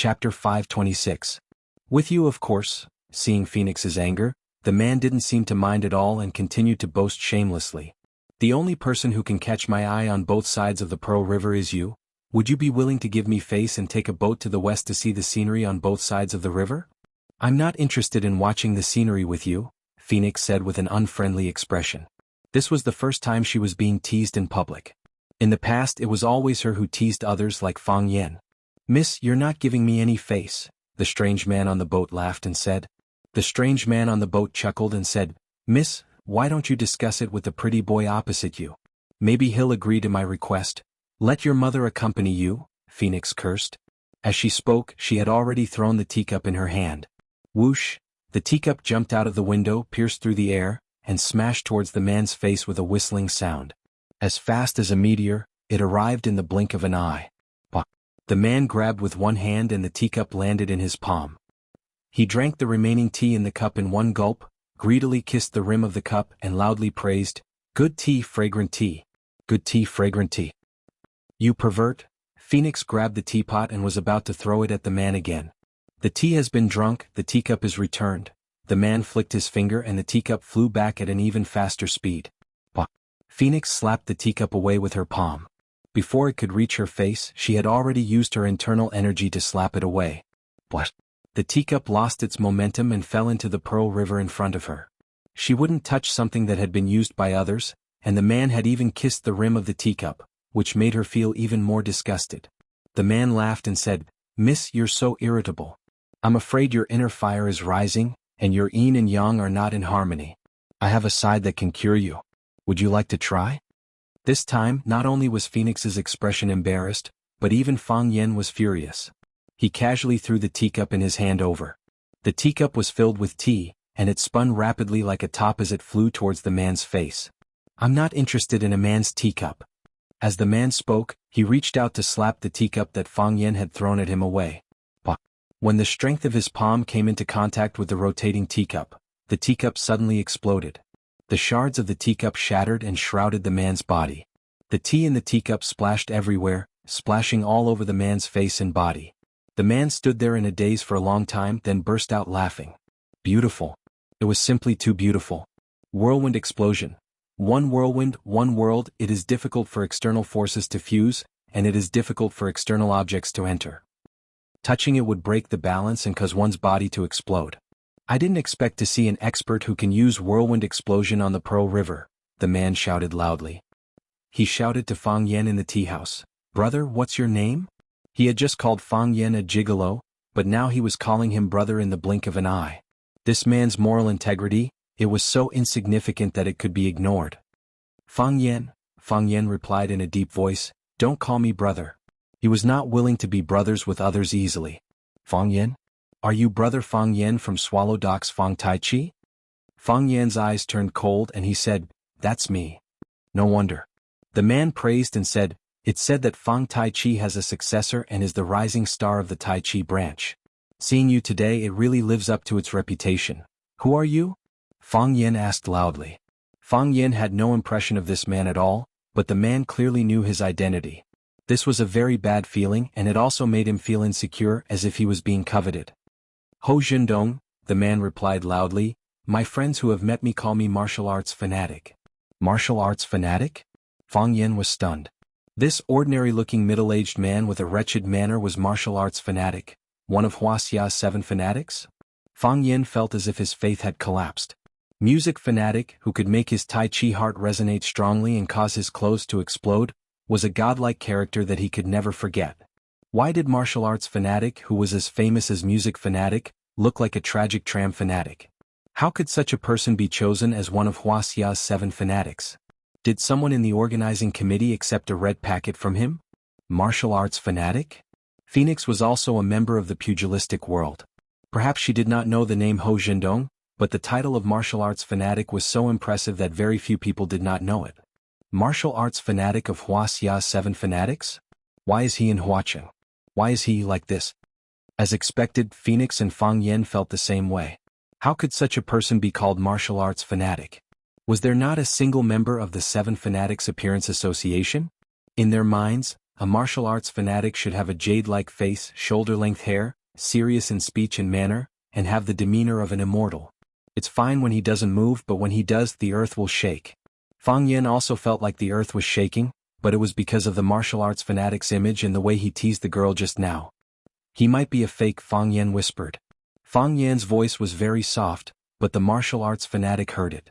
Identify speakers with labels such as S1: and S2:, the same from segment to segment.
S1: Chapter 526. With you, of course. Seeing Phoenix's anger, the man didn't seem to mind at all and continued to boast shamelessly. The only person who can catch my eye on both sides of the Pearl River is you. Would you be willing to give me face and take a boat to the west to see the scenery on both sides of the river? I'm not interested in watching the scenery with you, Phoenix said with an unfriendly expression. This was the first time she was being teased in public. In the past it was always her who teased others like Fang Yan. Miss, you're not giving me any face, the strange man on the boat laughed and said. The strange man on the boat chuckled and said, Miss, why don't you discuss it with the pretty boy opposite you? Maybe he'll agree to my request. Let your mother accompany you, Phoenix cursed. As she spoke, she had already thrown the teacup in her hand. Whoosh! The teacup jumped out of the window, pierced through the air, and smashed towards the man's face with a whistling sound. As fast as a meteor, it arrived in the blink of an eye. Bah! The man grabbed with one hand and the teacup landed in his palm. He drank the remaining tea in the cup in one gulp, greedily kissed the rim of the cup and loudly praised, Good tea, fragrant tea. Good tea, fragrant tea. You pervert! Phoenix grabbed the teapot and was about to throw it at the man again. The tea has been drunk, the teacup is returned. The man flicked his finger and the teacup flew back at an even faster speed. Bah! Phoenix slapped the teacup away with her palm. Before it could reach her face, she had already used her internal energy to slap it away. What? The teacup lost its momentum and fell into the Pearl River in front of her. She wouldn't touch something that had been used by others, and the man had even kissed the rim of the teacup, which made her feel even more disgusted. The man laughed and said, Miss, you're so irritable. I'm afraid your inner fire is rising, and your yin and yang are not in harmony. I have a side that can cure you. Would you like to try? This time, not only was Phoenix's expression embarrassed, but even Fang Yan was furious. He casually threw the teacup in his hand over. The teacup was filled with tea, and it spun rapidly like a top as it flew towards the man's face. I'm not interested in a man's teacup. As the man spoke, he reached out to slap the teacup that Fang Yan had thrown at him away. Bah! When the strength of his palm came into contact with the rotating teacup, the teacup suddenly exploded. The shards of the teacup shattered and shrouded the man's body. The tea in the teacup splashed everywhere, splashing all over the man's face and body. The man stood there in a daze for a long time, then burst out laughing. Beautiful. It was simply too beautiful. Whirlwind explosion. One whirlwind, one world. It is difficult for external forces to fuse, and it is difficult for external objects to enter. Touching it would break the balance and cause one's body to explode. I didn't expect to see an expert who can use whirlwind explosion on the Pearl River, the man shouted loudly. He shouted to Fang Yan in the tea house. Brother, what's your name? He had just called Fang Yan a gigolo, but now he was calling him brother in the blink of an eye. This man's moral integrity, it was so insignificant that it could be ignored. Fang Yan replied in a deep voice, don't call me brother. He was not willing to be brothers with others easily. Fang Yan? Are you brother Fang Yan from Swallow Doc's Fang Tai Chi? Fang Yan's eyes turned cold and he said, that's me. No wonder. The man praised and said, it's said that Fang Tai Chi has a successor and is the rising star of the Tai Chi branch. Seeing you today, it really lives up to its reputation. Who are you? Fang Yan asked loudly. Fang Yan had no impression of this man at all, but the man clearly knew his identity. This was a very bad feeling and it also made him feel insecure as if he was being coveted. Ho Zhendong, the man replied loudly, my friends who have met me call me martial arts fanatic. Martial arts fanatic? Fang Yan was stunned. This ordinary-looking middle-aged man with a wretched manner was martial arts fanatic, one of Wuxia's 7 fanatics? Fang Yan felt as if his faith had collapsed. Music fanatic, who could make his Tai Chi heart resonate strongly and cause his clothes to explode, was a godlike character that he could never forget. Why did martial arts fanatic, who was as famous as music fanatic, look like a tragic tram fanatic? How could such a person be chosen as one of Wuxia's 7 fanatics? Did someone in the organizing committee accept a red packet from him? Martial arts fanatic? Phoenix was also a member of the pugilistic world. Perhaps she did not know the name Ho Zhendong, but the title of martial arts fanatic was so impressive that very few people did not know it. Martial arts fanatic of Wuxia's 7 fanatics? Why is he in Huacheng? Why is he like this? As expected, Phoenix and Fang Yan felt the same way. How could such a person be called martial arts fanatic? Was there not a single member of the 7 Fanatics Appearance Association? In their minds, a martial arts fanatic should have a jade-like face, shoulder-length hair, serious in speech and manner, and have the demeanor of an immortal. It's fine when he doesn't move, but when he does, the earth will shake. Fang Yin also felt like the earth was shaking, but it was because of the martial arts fanatic's image and the way he teased the girl just now. He might be a fake, Fang Yin whispered. Fang Yan's voice was very soft, but the martial arts fanatic heard it.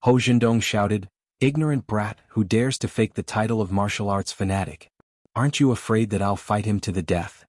S1: Ho Jindong shouted, "Ignorant brat, who dares to fake the title of martial arts fanatic? Aren't you afraid that I'll fight him to the death?"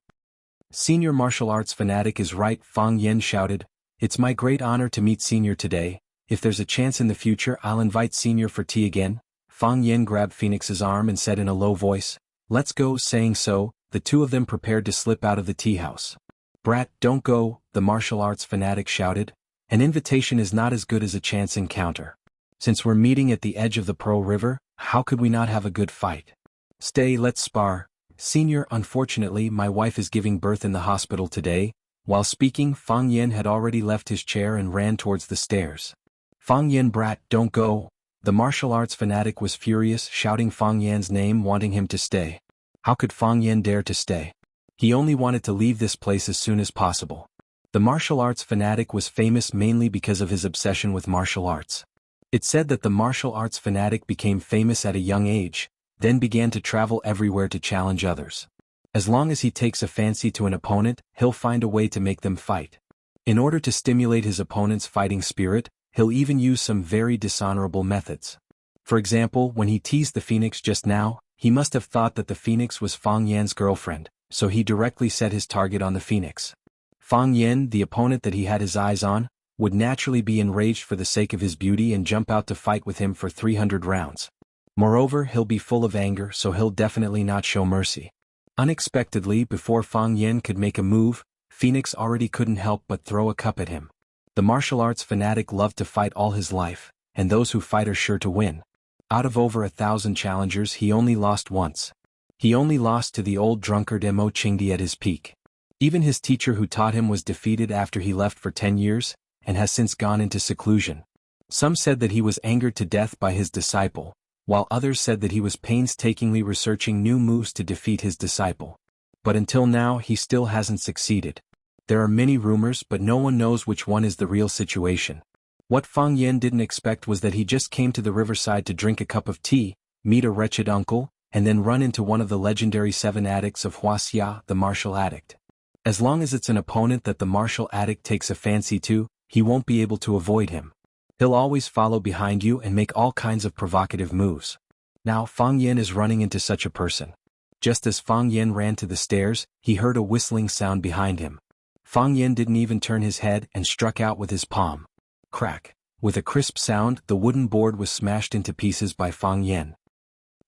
S1: "Senior martial arts fanatic is right," Fang Yin shouted. "It's my great honor to meet Senior today. If there's a chance in the future, I'll invite Senior for tea again." Fang Yin grabbed Phoenix's arm and said in a low voice, "Let's go." Saying so, the two of them prepared to slip out of the tea house. "Brat, don't go," the martial arts fanatic shouted. "An invitation is not as good as a chance encounter. Since we're meeting at the edge of the Pearl River, how could we not have a good fight? Stay, let's spar." "Senior, unfortunately my wife is giving birth in the hospital today." While speaking, Fang Yin had already left his chair and ran towards the stairs. "Fang Yin, brat, don't go." The martial arts fanatic was furious, shouting Fang Yan's name, wanting him to stay. How could Fang Yin dare to stay? He only wanted to leave this place as soon as possible. The martial arts fanatic was famous mainly because of his obsession with martial arts. It's said that the martial arts fanatic became famous at a young age, then began to travel everywhere to challenge others. As long as he takes a fancy to an opponent, he'll find a way to make them fight. In order to stimulate his opponent's fighting spirit, he'll even use some very dishonorable methods. For example, when he teased the phoenix just now, he must have thought that the phoenix was Fang Yan's girlfriend, so he directly set his target on the phoenix. Fang Yan, the opponent that he had his eyes on, would naturally be enraged for the sake of his beauty and jump out to fight with him for 300 rounds. Moreover, he'll be full of anger, so he'll definitely not show mercy. Unexpectedly, before Fang Yan could make a move, Phoenix already couldn't help but throw a cup at him. The martial arts fanatic loved to fight all his life, and those who fight are sure to win. Out of over 1,000 challengers, he only lost once. He only lost to the old drunkard Mo Qingdi at his peak. Even his teacher who taught him was defeated after he left for 10 years, and has since gone into seclusion. Some said that he was angered to death by his disciple, while others said that he was painstakingly researching new moves to defeat his disciple. But until now he still hasn't succeeded. There are many rumors, but no one knows which one is the real situation. What Fang Yin didn't expect was that he just came to the riverside to drink a cup of tea, meet a wretched uncle, and then run into one of the legendary 7 addicts of Wuxia, the martial addict. As long as it's an opponent that the martial addict takes a fancy to, he won't be able to avoid him. He'll always follow behind you and make all kinds of provocative moves. Now Fang Yin is running into such a person. Just as Fang Yin ran to the stairs, he heard a whistling sound behind him. Fang Yin didn't even turn his head and struck out with his palm. Crack. With a crisp sound, the wooden board was smashed into pieces by Fang Yin.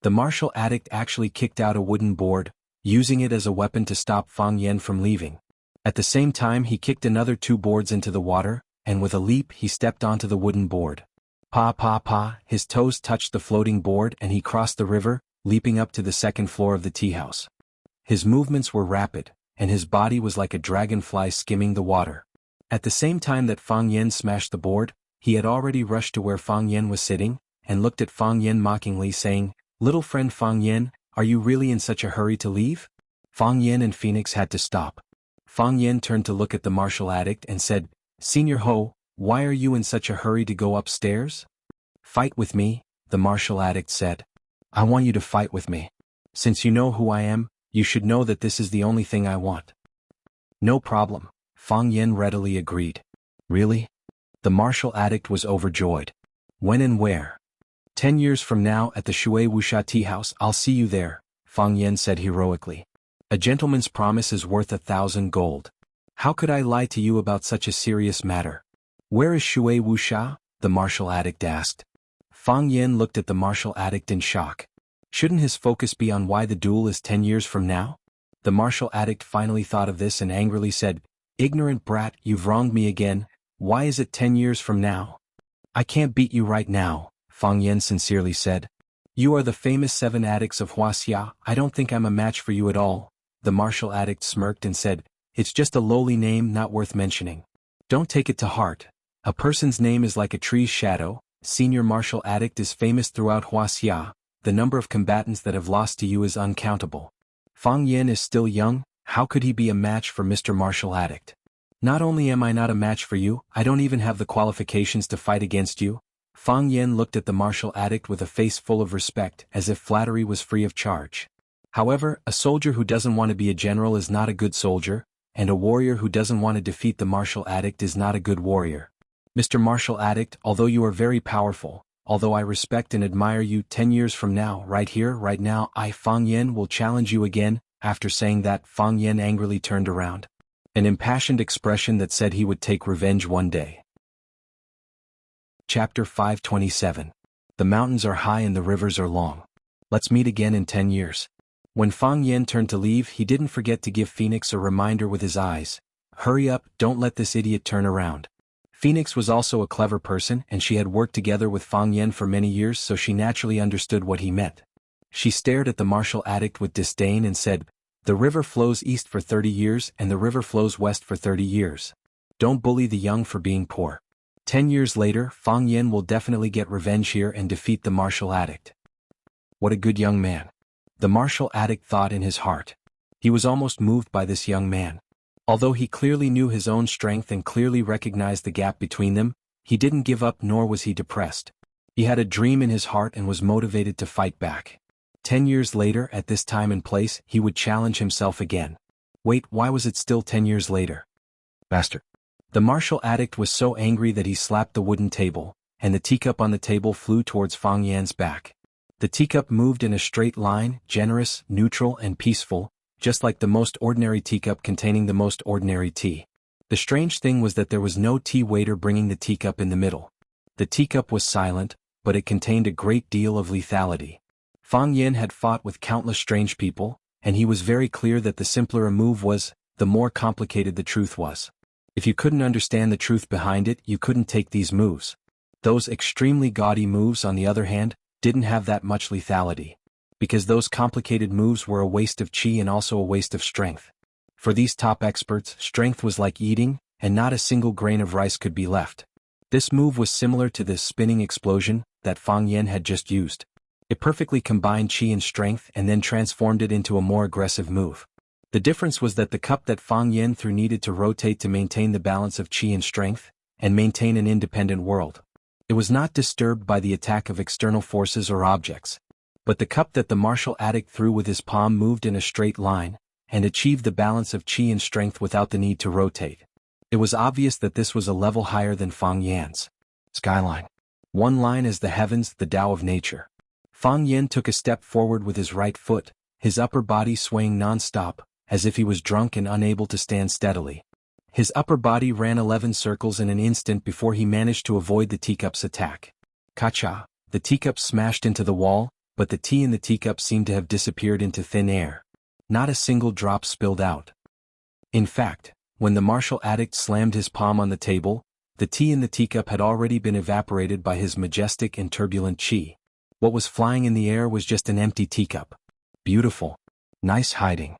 S1: The martial addict actually kicked out a wooden board, using it as a weapon to stop Fang Yin from leaving. At the same time, he kicked another 2 boards into the water, and with a leap he stepped onto the wooden board. Pa pa pa, his toes touched the floating board and he crossed the river, leaping up to the 2nd floor of the tea house. His movements were rapid, and his body was like a dragonfly skimming the water. At the same time that Fang Yin smashed the board, he had already rushed to where Fang Yin was sitting, and looked at Fang Yin mockingly saying, "Little friend Fang Yin, are you really in such a hurry to leave?" Fang Yin and Phoenix had to stop. Fang Yin turned to look at the martial addict and said, "Senior Ho, why are you in such a hurry to go upstairs?" "Fight with me," the martial addict said. "I want you to fight with me. Since you know who I am, you should know that this is the only thing I want." "No problem," Fang Yin readily agreed. "Really?" The martial addict was overjoyed. "When and where?" 10 years from now at the Shui Wuxia tea house, I'll see you there," Fang Yin said heroically. "A gentleman's promise is worth 1,000 gold. How could I lie to you about such a serious matter?" "Where is Shui Wuxia?" the martial addict asked. Fang Yin looked at the martial addict in shock. Shouldn't his focus be on why the duel is 10 years from now? The martial addict finally thought of this and angrily said, "Ignorant brat, you've wronged me again. Why is it 10 years from now?" "I can't beat you right now," Fang Yin sincerely said. "You are the famous 7 addicts of Wuxia. I don't think I'm a match for you at all." The martial addict smirked and said, "It's just a lowly name, not worth mentioning. Don't take it to heart. A person's name is like a tree's shadow. Senior martial addict is famous throughout Wuxia. The number of combatants that have lost to you is uncountable. Fang Yin is still young, how could he be a match for Mr. Martial Addict? Not only am I not a match for you, I don't even have the qualifications to fight against you. Fang Yin looked at the martial addict with a face full of respect, as if flattery was free of charge. However, a soldier who doesn't want to be a general is not a good soldier, and a warrior who doesn't want to defeat the martial addict is not a good warrior. Mr. Martial Addict, although you are very powerful, although I respect and admire you, 10 years from now, right here, right now, I, Fang Yin, will challenge you again. After saying that, Fang Yin angrily turned around. An impassioned expression that said he would take revenge one day. Chapter 527. The mountains are high and the rivers are long. Let's meet again in 10 years. When Fang Yin turned to leave, he didn't forget to give Phoenix a reminder with his eyes. Hurry up, don't let this idiot turn around. Phoenix was also a clever person, and she had worked together with Fang Yin for many years, so she naturally understood what he meant. She stared at the martial addict with disdain and said, "The river flows east for 30 years and the river flows west for 30 years. Don't bully the young for being poor." 10 years later, Fang Yin will definitely get revenge here and defeat the martial addict. What a good young man. The martial addict thought in his heart. He was almost moved by this young man. Although he clearly knew his own strength and clearly recognized the gap between them, he didn't give up nor was he depressed. He had a dream in his heart and was motivated to fight back. 10 years later, at this time and place, he would challenge himself again. Wait, why was it still 10 years later? Master. The martial addict was so angry that he slapped the wooden table, and the teacup on the table flew towards Fang Yan's back. The teacup moved in a straight line, generous, neutral, and peaceful, just like the most ordinary teacup containing the most ordinary tea. The strange thing was that there was no tea waiter bringing the teacup in the middle. The teacup was silent, but it contained a great deal of lethality. Fang Yin had fought with countless strange people, and he was very clear that the simpler a move was, the more complicated the truth was. If you couldn't understand the truth behind it, you couldn't take these moves. Those extremely gaudy moves, on the other hand, didn't have that much lethality. Because those complicated moves were a waste of chi and also a waste of strength. For these top experts, strength was like eating, and not a single grain of rice could be left. This move was similar to this spinning explosion that Fang Yin had just used. It perfectly combined chi and strength and then transformed it into a more aggressive move. The difference was that the cup that Fang Yin threw needed to rotate to maintain the balance of chi and strength, and maintain an independent world. It was not disturbed by the attack of external forces or objects. But the cup that the martial addict threw with his palm moved in a straight line, and achieved the balance of chi and strength without the need to rotate. It was obvious that this was a level higher than Fang Yan's. Skyline. One line is the heavens, the Tao of nature. Fang Yin took a step forward with his right foot, his upper body swaying non-stop, as if he was drunk and unable to stand steadily. His upper body ran 11 circles in an instant before he managed to avoid the teacup's attack. Kacha! The teacup smashed into the wall, but the tea in the teacup seemed to have disappeared into thin air. Not a single drop spilled out. In fact, when the martial addict slammed his palm on the table, the tea in the teacup had already been evaporated by his majestic and turbulent chi. What was flying in the air was just an empty teacup. Beautiful. Nice hiding.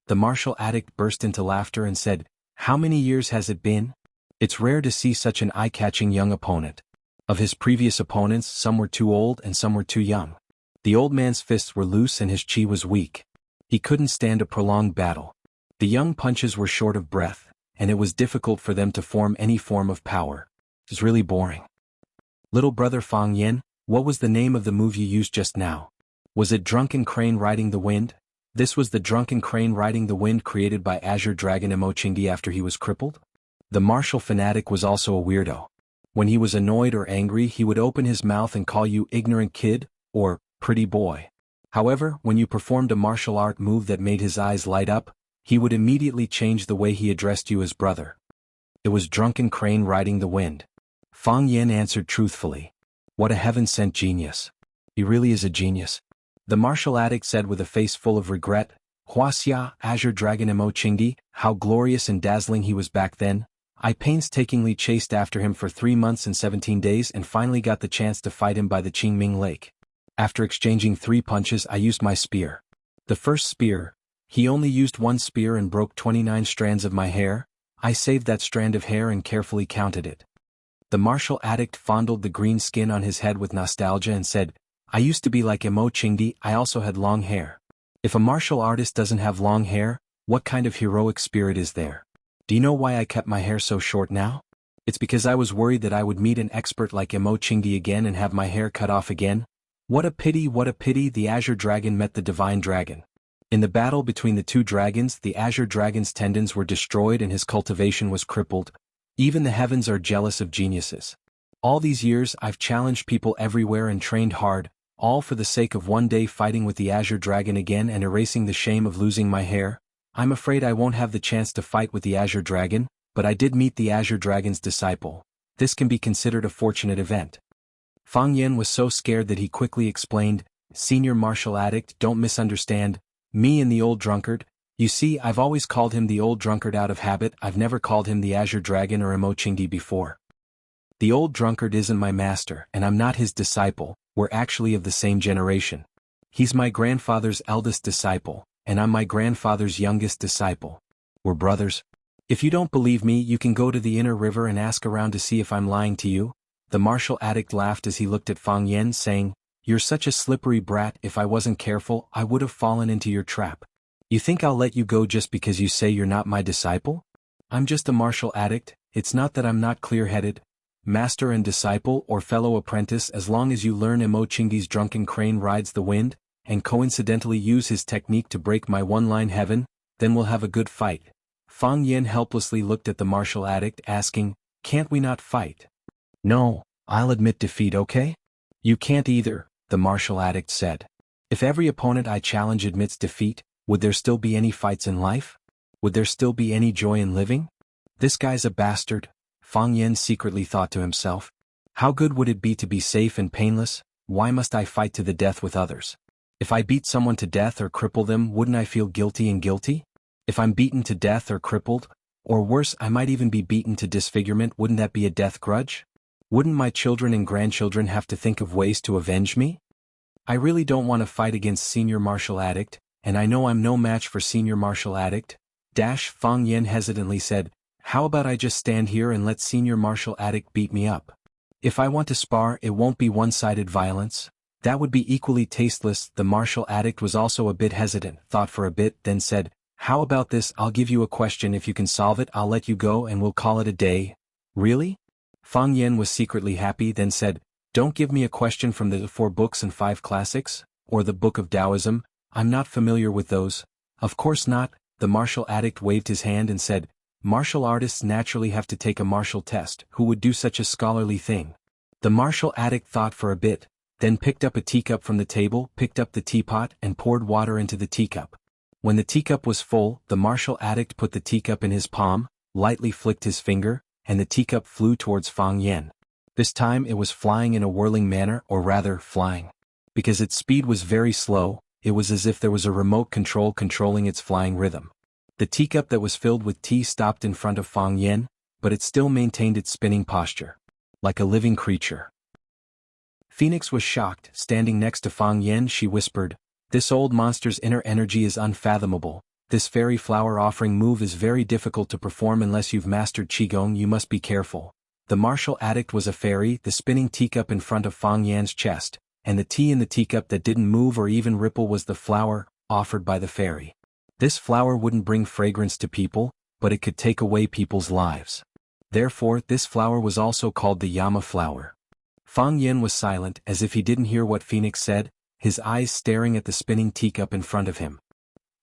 S1: The martial addict burst into laughter and said, "How many years has it been? It's rare to see such an eye-catching young opponent. Of his previous opponents, some were too old and some were too young. The old man's fists were loose and his chi was weak. He couldn't stand a prolonged battle. The young punches were short of breath, and it was difficult for them to form any form of power. It was really boring." Little brother Fang Yin, what was the name of the move you used just now? Was it Drunken Crane Riding the Wind? This was the Drunken Crane Riding the Wind created by Azure Dragon Emochingdi after he was crippled? The martial fanatic was also a weirdo. When he was annoyed or angry, he would open his mouth and call you ignorant kid, or pretty boy. However, when you performed a martial art move that made his eyes light up, he would immediately change the way he addressed you as brother. It was Drunken Crane Riding the Wind. Fang Yin answered truthfully. What a heaven-sent genius. He really is a genius. The martial addict said with a face full of regret, Wuxia, Azure Dragon Emochingdi, how glorious and dazzling he was back then. I painstakingly chased after him for 3 months and 17 days and finally got the chance to fight him by the Qingming Lake. After exchanging 3 punches, I used my spear. The first spear, he only used 1 spear and broke 29 strands of my hair. I saved that strand of hair and carefully counted it. The martial addict fondled the green skin on his head with nostalgia and said, I used to be like Emochingdi, I also had long hair. If a martial artist doesn't have long hair, what kind of heroic spirit is there? Do you know why I kept my hair so short now? It's because I was worried that I would meet an expert like Emo Chingdi again and have my hair cut off again. What a pity, the Azure Dragon met the Divine Dragon. In the battle between the two dragons, the Azure Dragon's tendons were destroyed and his cultivation was crippled. Even the heavens are jealous of geniuses. All these years I've challenged people everywhere and trained hard, all for the sake of one day fighting with the Azure Dragon again and erasing the shame of losing my hair. I'm afraid I won't have the chance to fight with the Azure Dragon, but I did meet the Azure Dragon's disciple. This can be considered a fortunate event. Fang Yan was so scared that he quickly explained, Senior Martial Addict, don't misunderstand, me and the old drunkard. You see, I've always called him the old drunkard out of habit, I've never called him the Azure Dragon or Emo Chingdi before. The old drunkard isn't my master, and I'm not his disciple, we're actually of the same generation. He's my grandfather's eldest disciple, and I'm my grandfather's youngest disciple. We're brothers. If you don't believe me, you can go to the inner river and ask around to see if I'm lying to you. The martial addict laughed as he looked at Fang Yan, saying, You're such a slippery brat, if I wasn't careful, I would have fallen into your trap. You think I'll let you go just because you say you're not my disciple? I'm just a martial addict, it's not that I'm not clear-headed. Master and disciple or fellow apprentice, as long as you learn Emo Chingdi's drunken crane rides the wind, and coincidentally use his technique to break my one-line heaven, then we'll have a good fight. Fang Yan helplessly looked at the martial addict, asking, Can't we not fight? No, I'll admit defeat, okay? You can't either, the martial addict said. If every opponent I challenge admits defeat, would there still be any fights in life? Would there still be any joy in living? This guy's a bastard, Fang Yan secretly thought to himself. How good would it be to be safe and painless? Why must I fight to the death with others? If I beat someone to death or cripple them, wouldn't I feel guilty and guilty? If I'm beaten to death or crippled, or worse, I might even be beaten to disfigurement, wouldn't that be a death grudge? Wouldn't my children and grandchildren have to think of ways to avenge me? I really don't want to fight against Senior Martial Addict, and I know I'm no match for Senior Martial Addict. Fang Yan hesitantly said, How about I just stand here and let Senior Martial Addict beat me up? If I want to spar, it won't be one-sided violence. That would be equally tasteless. The martial addict was also a bit hesitant, thought for a bit, then said, How about this? I'll give you a question. If you can solve it, I'll let you go and we'll call it a day. Really? Fang Yan was secretly happy, then said, Don't give me a question from the 4 books and 5 classics, or the Book of Taoism. I'm not familiar with those. Of course not. The martial addict waved his hand and said, Martial artists naturally have to take a martial test. Who would do such a scholarly thing? The martial addict thought for a bit, then picked up a teacup from the table, picked up the teapot, and poured water into the teacup. When the teacup was full, the martial addict put the teacup in his palm, lightly flicked his finger, and the teacup flew towards Fang Yan. This time it was flying in a whirling manner, or rather, flying. Because its speed was very slow, it was as if there was a remote control controlling its flying rhythm. The teacup that was filled with tea stopped in front of Fang Yan, but it still maintained its spinning posture. Like a living creature. Phoenix was shocked. Standing next to Fang Yan, she whispered, This old monster's inner energy is unfathomable. This fairy flower offering move is very difficult to perform unless you've mastered Qigong. You must be careful. The martial addict was a fairy, the spinning teacup in front of Fang Yan's chest, and the tea in the teacup that didn't move or even ripple was the flower, offered by the fairy. This flower wouldn't bring fragrance to people, but it could take away people's lives. Therefore, this flower was also called the Yama flower. Fang Yan was silent, as if he didn't hear what Phoenix said, his eyes staring at the spinning teacup in front of him.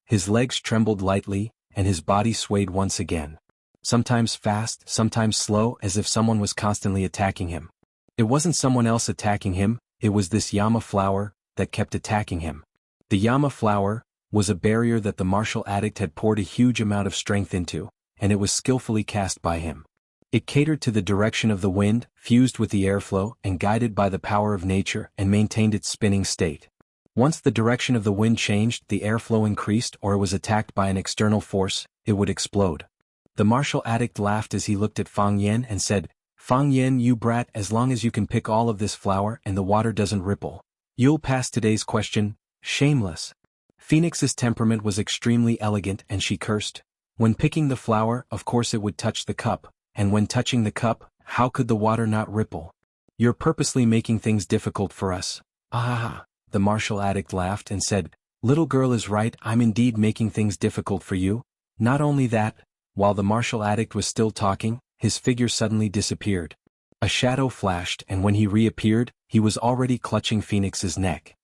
S1: His legs trembled lightly, and his body swayed once again. Sometimes fast, sometimes slow, as if someone was constantly attacking him. It wasn't someone else attacking him, it was this Yama flower that kept attacking him. The Yama flower was a barrier that the martial addict had poured a huge amount of strength into, and it was skillfully cast by him. It catered to the direction of the wind, fused with the airflow, and guided by the power of nature, and maintained its spinning state. Once the direction of the wind changed, the airflow increased, or it was attacked by an external force, it would explode. The martial addict laughed as he looked at Fang Yan and said, Fang Yan, you brat, as long as you can pick all of this flower and the water doesn't ripple, you'll pass today's question. Shameless. Phoenix's temperament was extremely elegant and she cursed. When picking the flower, of course it would touch the cup, and when touching the cup, how could the water not ripple? You're purposely making things difficult for us. Ah! The martial addict laughed and said, Little girl is right, I'm indeed making things difficult for you. Not only that, while the martial addict was still talking, his figure suddenly disappeared. A shadow flashed, and when he reappeared, he was already clutching Phoenix's neck.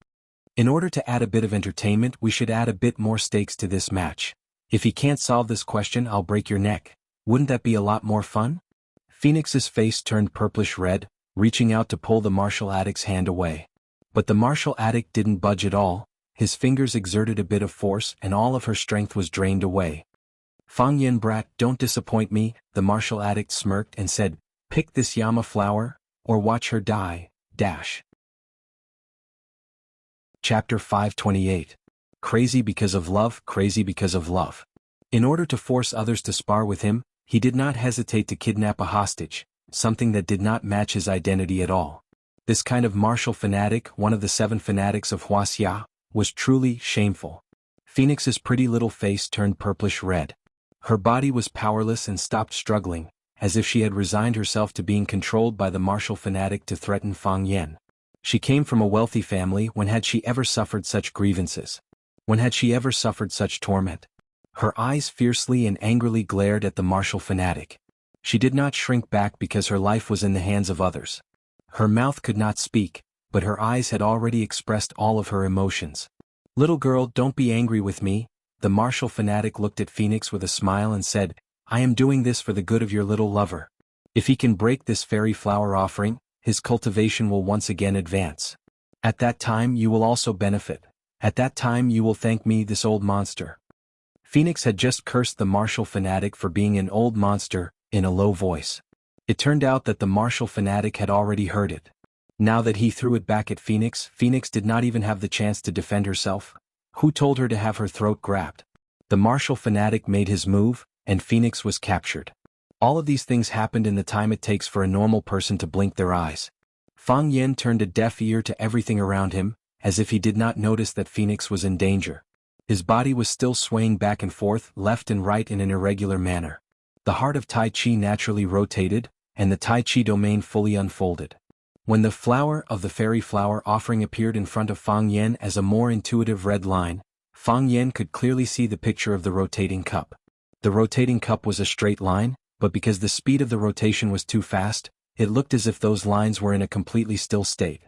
S1: In order to add a bit of entertainment, we should add a bit more stakes to this match. If he can't solve this question, I'll break your neck. Wouldn't that be a lot more fun? Phoenix's face turned purplish red, reaching out to pull the martial addict's hand away. But the martial addict didn't budge at all. His fingers exerted a bit of force and all of her strength was drained away. Fang Yen brat, don't disappoint me, the martial addict smirked and said, pick this Yama flower, or watch her die, dash. Chapter 528. Crazy because of love, crazy because of love. In order to force others to spar with him, he did not hesitate to kidnap a hostage, something that did not match his identity at all. This kind of martial fanatic, one of the 7 fanatics of Wuxia, was truly shameful. Phoenix's pretty little face turned purplish red. Her body was powerless and stopped struggling, as if she had resigned herself to being controlled by the martial fanatic to threaten Fang Yen. She came from a wealthy family. When had she ever suffered such grievances? When had she ever suffered such torment? Her eyes fiercely and angrily glared at the martial fanatic. She did not shrink back because her life was in the hands of others. Her mouth could not speak, but her eyes had already expressed all of her emotions. Little girl, don't be angry with me. The martial fanatic looked at Phoenix with a smile and said, I am doing this for the good of your little lover. If he can break this fairy flower offering, his cultivation will once again advance. At that time you will also benefit. At that time you will thank me, this old monster. Phoenix had just cursed the martial fanatic for being an old monster, in a low voice. It turned out that the martial fanatic had already heard it. Now that he threw it back at Phoenix, Phoenix did not even have the chance to defend herself. Who told her to have her throat grabbed? The martial fanatic made his move, and Phoenix was captured. All of these things happened in the time it takes for a normal person to blink their eyes. Fang Yen turned a deaf ear to everything around him, as if he did not notice that Phoenix was in danger. His body was still swaying back and forth, left and right in an irregular manner. The heart of Tai Chi naturally rotated, and the Tai Chi domain fully unfolded. When the flower of the fairy flower offering appeared in front of Fang Yen as a more intuitive red line, Fang Yen could clearly see the picture of the rotating cup. The rotating cup was a straight line, but because the speed of the rotation was too fast, it looked as if those lines were in a completely still state.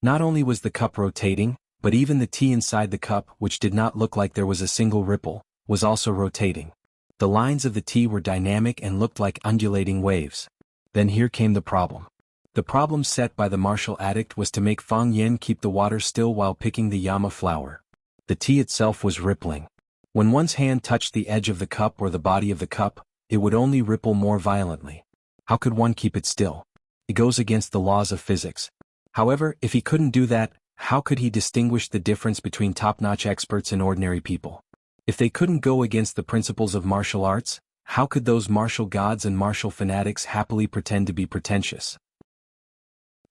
S1: Not only was the cup rotating, but even the tea inside the cup, which did not look like there was a single ripple, was also rotating. The lines of the tea were dynamic and looked like undulating waves. Then here came the problem. The problem set by the martial addict was to make Fang Yen keep the water still while picking the Yama flower. The tea itself was rippling. When one's hand touched the edge of the cup or the body of the cup, it would only ripple more violently. How could one keep it still? It goes against the laws of physics. However, if he couldn't do that, how could he distinguish the difference between top-notch experts and ordinary people? If they couldn't go against the principles of martial arts, how could those martial gods and martial fanatics happily pretend to be pretentious?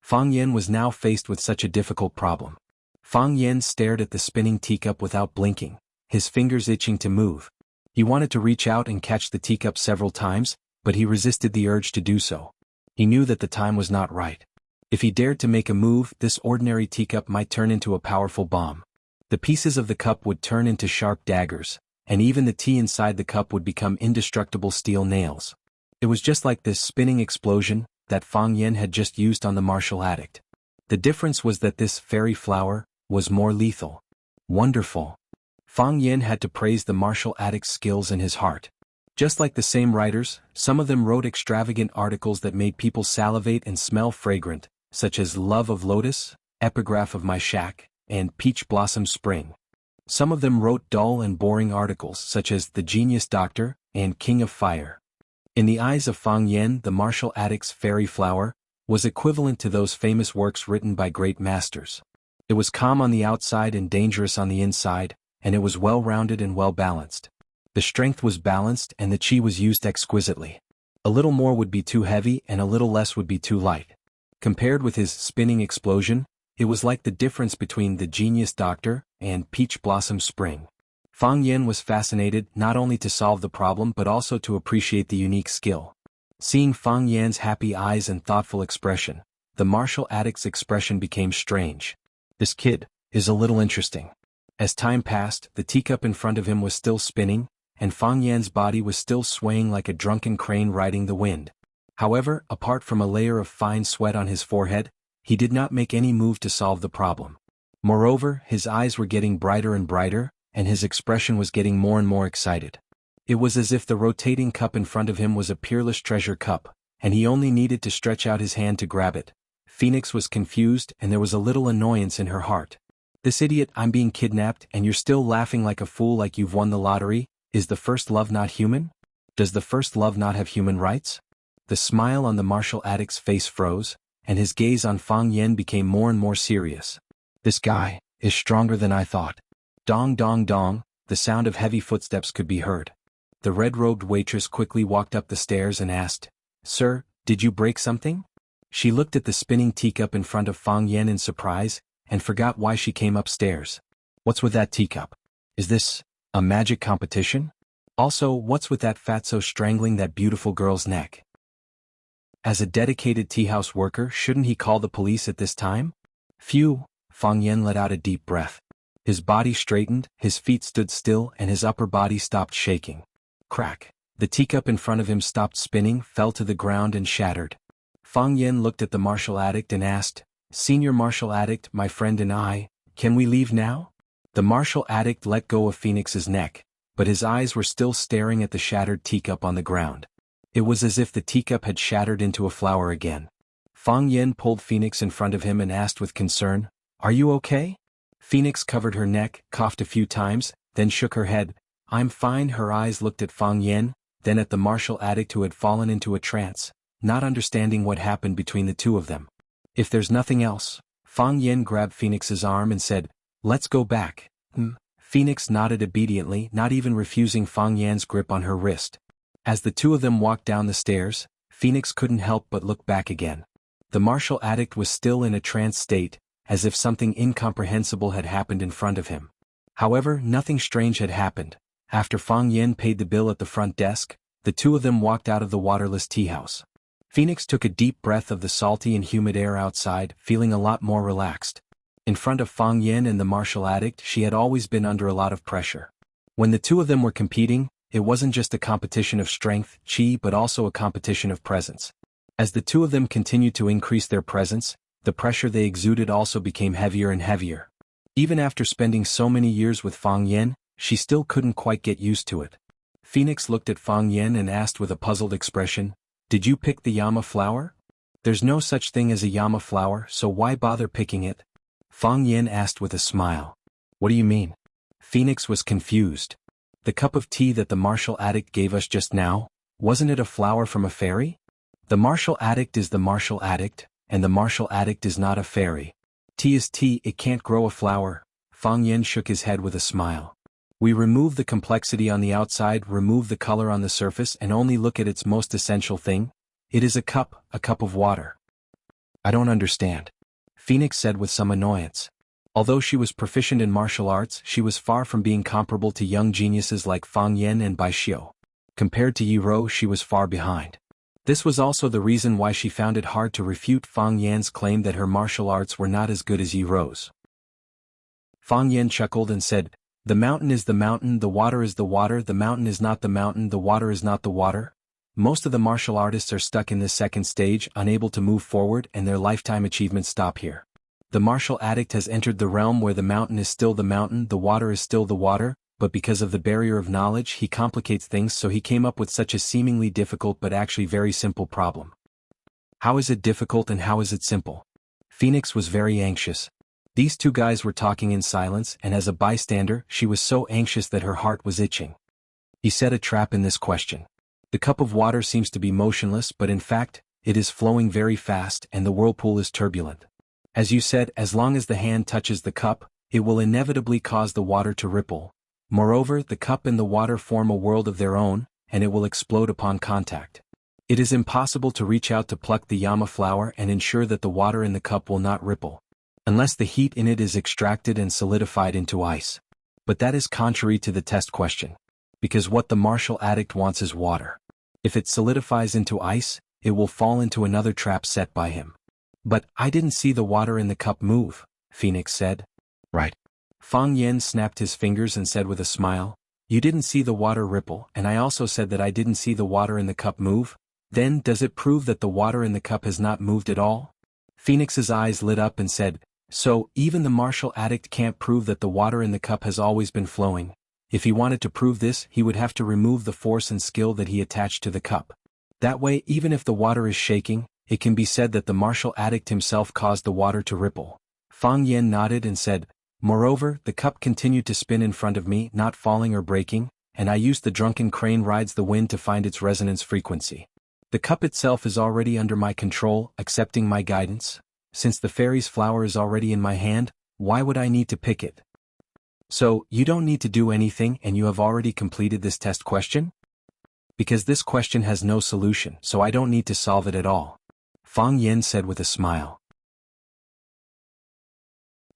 S1: Fang Yen was now faced with such a difficult problem. Fang Yen stared at the spinning teacup without blinking, his fingers itching to move. He wanted to reach out and catch the teacup several times, but he resisted the urge to do so. He knew that the time was not right. If he dared to make a move, this ordinary teacup might turn into a powerful bomb. The pieces of the cup would turn into sharp daggers, and even the tea inside the cup would become indestructible steel nails. It was just like this spinning explosion that Fang Yen had just used on the martial addict. The difference was that this fairy flower was more lethal. Wonderful. Fang Yen had to praise the martial addict's skills in his heart. Just like the same writers, some of them wrote extravagant articles that made people salivate and smell fragrant, such as Love of Lotus, Epigraph of My Shack, and Peach Blossom Spring. Some of them wrote dull and boring articles such as The Genius Doctor and King of Fire. In the eyes of Fang Yen, the martial addict's fairy flower was equivalent to those famous works written by great masters. It was calm on the outside and dangerous on the inside, and it was well-rounded and well-balanced. The strength was balanced and the chi was used exquisitely. A little more would be too heavy and a little less would be too light. Compared with his spinning explosion, it was like the difference between The Genius Doctor and Peach Blossom Spring. Fang Yen was fascinated not only to solve the problem but also to appreciate the unique skill. Seeing Fang Yan's happy eyes and thoughtful expression, the martial addict's expression became strange. This kid is a little interesting. As time passed, the teacup in front of him was still spinning, and Fang Yan's body was still swaying like a drunken crane riding the wind. However, apart from a layer of fine sweat on his forehead, he did not make any move to solve the problem. Moreover, his eyes were getting brighter and brighter, and his expression was getting more and more excited. It was as if the rotating cup in front of him was a peerless treasure cup, and he only needed to stretch out his hand to grab it. Phoenix was confused, and there was a little annoyance in her heart. This idiot, I'm being kidnapped and you're still laughing like a fool like you've won the lottery? Is the first love not human? Does the first love not have human rights? The smile on the martial addict's face froze, and his gaze on Fang Yan became more and more serious. This guy is stronger than I thought. Dong dong dong, the sound of heavy footsteps could be heard. The red-robed waitress quickly walked up the stairs and asked, "Sir, did you break something?" She looked at the spinning teacup in front of Fang Yan in surprise, and forgot why she came upstairs. What's with that teacup? Is this a magic competition? Also, what's with that fatso strangling that beautiful girl's neck? As a dedicated teahouse worker, shouldn't he call the police at this time? Phew, Fang Yan let out a deep breath. His body straightened, his feet stood still, and his upper body stopped shaking. Crack. The teacup in front of him stopped spinning, fell to the ground and shattered. Fang Yan looked at the martial addict and asked, "Senior martial addict, my friend and I, can we leave now?" The martial addict let go of Phoenix's neck, but his eyes were still staring at the shattered teacup on the ground. It was as if the teacup had shattered into a flower again. Fang Yan pulled Phoenix in front of him and asked with concern, "Are you okay?" Phoenix covered her neck, coughed a few times, then shook her head. "I'm fine." Her eyes looked at Fang Yan, then at the martial addict who had fallen into a trance, not understanding what happened between the two of them. "If there's nothing else," Fang Yan grabbed Phoenix's arm and said, "Let's go back." Phoenix nodded obediently, not even refusing Fang Yan's grip on her wrist. As the two of them walked down the stairs, Phoenix couldn't help but look back again. The martial addict was still in a trance state, as if something incomprehensible had happened in front of him. However, nothing strange had happened. After Fang Yan paid the bill at the front desk, the two of them walked out of the waterless tea house. Phoenix took a deep breath of the salty and humid air outside, feeling a lot more relaxed. In front of Fang Yan and the martial addict, she had always been under a lot of pressure. When the two of them were competing, it wasn't just a competition of strength, chi, but also a competition of presence. As the two of them continued to increase their presence, the pressure they exuded also became heavier and heavier. Even after spending so many years with Fang Yan, she still couldn't quite get used to it. Phoenix looked at Fang Yan and asked with a puzzled expression, "Did you pick the Yama flower?" "There's no such thing as a Yama flower, so why bother picking it?" Fang Yan asked with a smile. "What do you mean?" Phoenix was confused. "The cup of tea that the martial addict gave us just now, wasn't it a flower from a fairy?" "The martial addict is the martial addict, and the martial addict is not a fairy. Tea is tea, it can't grow a flower." Fang Yan shook his head with a smile. "We remove the complexity on the outside, remove the color on the surface, and only look at its most essential thing. It is a cup of water." "I don't understand," Phoenix said with some annoyance. Although she was proficient in martial arts, she was far from being comparable to young geniuses like Fang Yan and Bai Xiu. Compared to Yi Rou, she was far behind. This was also the reason why she found it hard to refute Fang Yan's claim that her martial arts were not as good as Yi Rou's. Fang Yan chuckled and said, "The mountain is the mountain, the water is the water, the mountain is not the mountain, the water is not the water." Most of the martial artists are stuck in this second stage, unable to move forward, and their lifetime achievements stop here. The martial addict has entered the realm where the mountain is still the mountain, the water is still the water, but because of the barrier of knowledge he complicates things, so he came up with such a seemingly difficult but actually very simple problem. How is it difficult and how is it simple? Phoenix was very anxious. These two guys were talking in silence, and as a bystander she was so anxious that her heart was itching. He set a trap in this question. The cup of water seems to be motionless, but in fact, it is flowing very fast and the whirlpool is turbulent. As you said, as long as the hand touches the cup, it will inevitably cause the water to ripple. Moreover, the cup and the water form a world of their own, and it will explode upon contact. It is impossible to reach out to pluck the Yama flower and ensure that the water in the cup will not ripple, unless the heat in it is extracted and solidified into ice. But that is contrary to the test question. Because what the martial addict wants is water. If it solidifies into ice, it will fall into another trap set by him. "But I didn't see the water in the cup move," Phoenix said. "Right." Fang Yen snapped his fingers and said with a smile, "You didn't see the water ripple, and I also said that I didn't see the water in the cup move? Then does it prove that the water in the cup has not moved at all?" Phoenix's eyes lit up and said, "So, even the martial addict can't prove that the water in the cup has always been flowing. If he wanted to prove this, he would have to remove the force and skill that he attached to the cup. That way, even if the water is shaking, it can be said that the martial addict himself caused the water to ripple." Fang Yen nodded and said, "Moreover, the cup continued to spin in front of me, not falling or breaking, and I used the drunken crane rides the wind to find its resonance frequency. The cup itself is already under my control, accepting my guidance. Since the fairy's flower is already in my hand, why would I need to pick it? So, you don't need to do anything and you have already completed this test question? Because this question has no solution, so I don't need to solve it at all," Fang Yen said with a smile.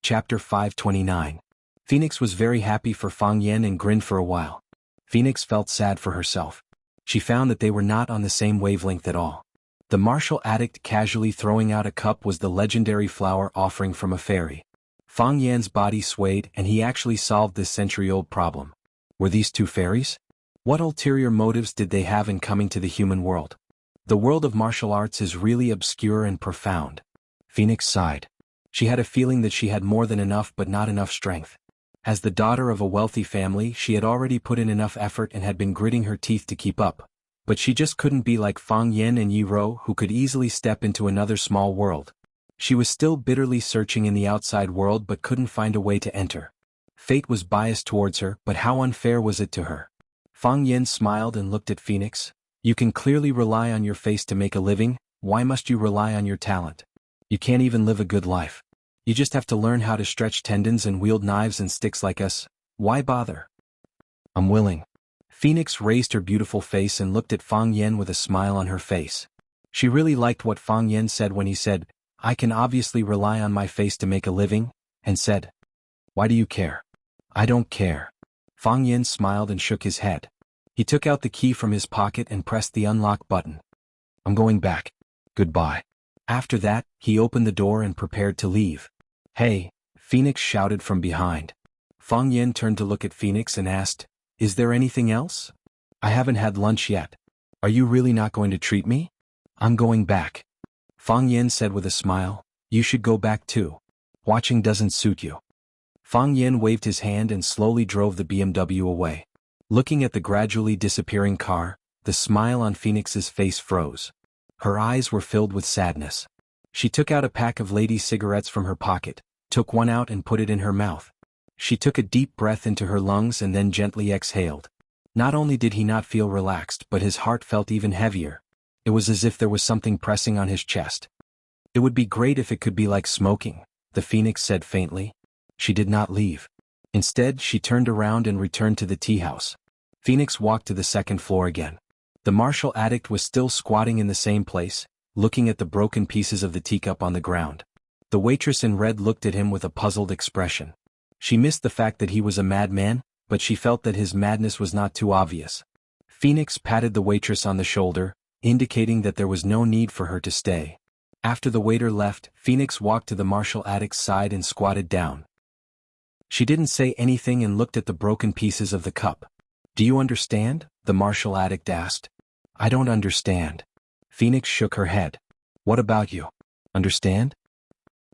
S1: Chapter 529. Phoenix was very happy for Fang Yen and grinned for a while. Phoenix felt sad for herself. She found that they were not on the same wavelength at all. The martial addict casually throwing out a cup was the legendary flower offering from a fairy. Fang Yan's body swayed and he actually solved this century-old problem. Were these two fairies? What ulterior motives did they have in coming to the human world? The world of martial arts is really obscure and profound. Phoenix sighed. She had a feeling that she had more than enough but not enough strength. As the daughter of a wealthy family, she had already put in enough effort and had been gritting her teeth to keep up. But she just couldn't be like Fang Yen and Yi Ro, who could easily step into another small world. She was still bitterly searching in the outside world but couldn't find a way to enter. Fate was biased towards her, but how unfair was it to her? Fang Yen smiled and looked at Phoenix. "You can clearly rely on your face to make a living, why must you rely on your talent? You can't even live a good life. You just have to learn how to stretch tendons and wield knives and sticks like us. Why bother?" "I'm willing." Phoenix raised her beautiful face and looked at Fang Yen with a smile on her face. She really liked what Fang Yen said when he said, "I can obviously rely on my face to make a living," and said, "Why do you care?" "I don't care." Fang Yen smiled and shook his head. He took out the key from his pocket and pressed the unlock button. "I'm going back. Goodbye." After that, he opened the door and prepared to leave. "Hey," Phoenix shouted from behind. Fang Yen turned to look at Phoenix and asked, "Is there anything else? I haven't had lunch yet. Are you really not going to treat me?" "I'm going back." Fang Yen said with a smile, "You should go back too. Watching doesn't suit you." Fang Yen waved his hand and slowly drove the BMW away. Looking at the gradually disappearing car, the smile on Phoenix's face froze. Her eyes were filled with sadness. She took out a pack of lady cigarettes from her pocket, took one out and put it in her mouth. She took a deep breath into her lungs and then gently exhaled. Not only did he not feel relaxed, but his heart felt even heavier. It was as if there was something pressing on his chest. "It would be great if it could be like smoking," the Phoenix said faintly. She did not leave. Instead, she turned around and returned to the tea house. Phoenix walked to the second floor again. The martial addict was still squatting in the same place, looking at the broken pieces of the teacup on the ground. The waitress in red looked at him with a puzzled expression. She missed the fact that he was a madman, but she felt that his madness was not too obvious. Phoenix patted the waitress on the shoulder, indicating that there was no need for her to stay. After the waiter left, Phoenix walked to the martial addict's side and squatted down. She didn't say anything and looked at the broken pieces of the cup. "Do you understand?" the martial addict asked. "I don't understand." Phoenix shook her head. "What about you? Understand?"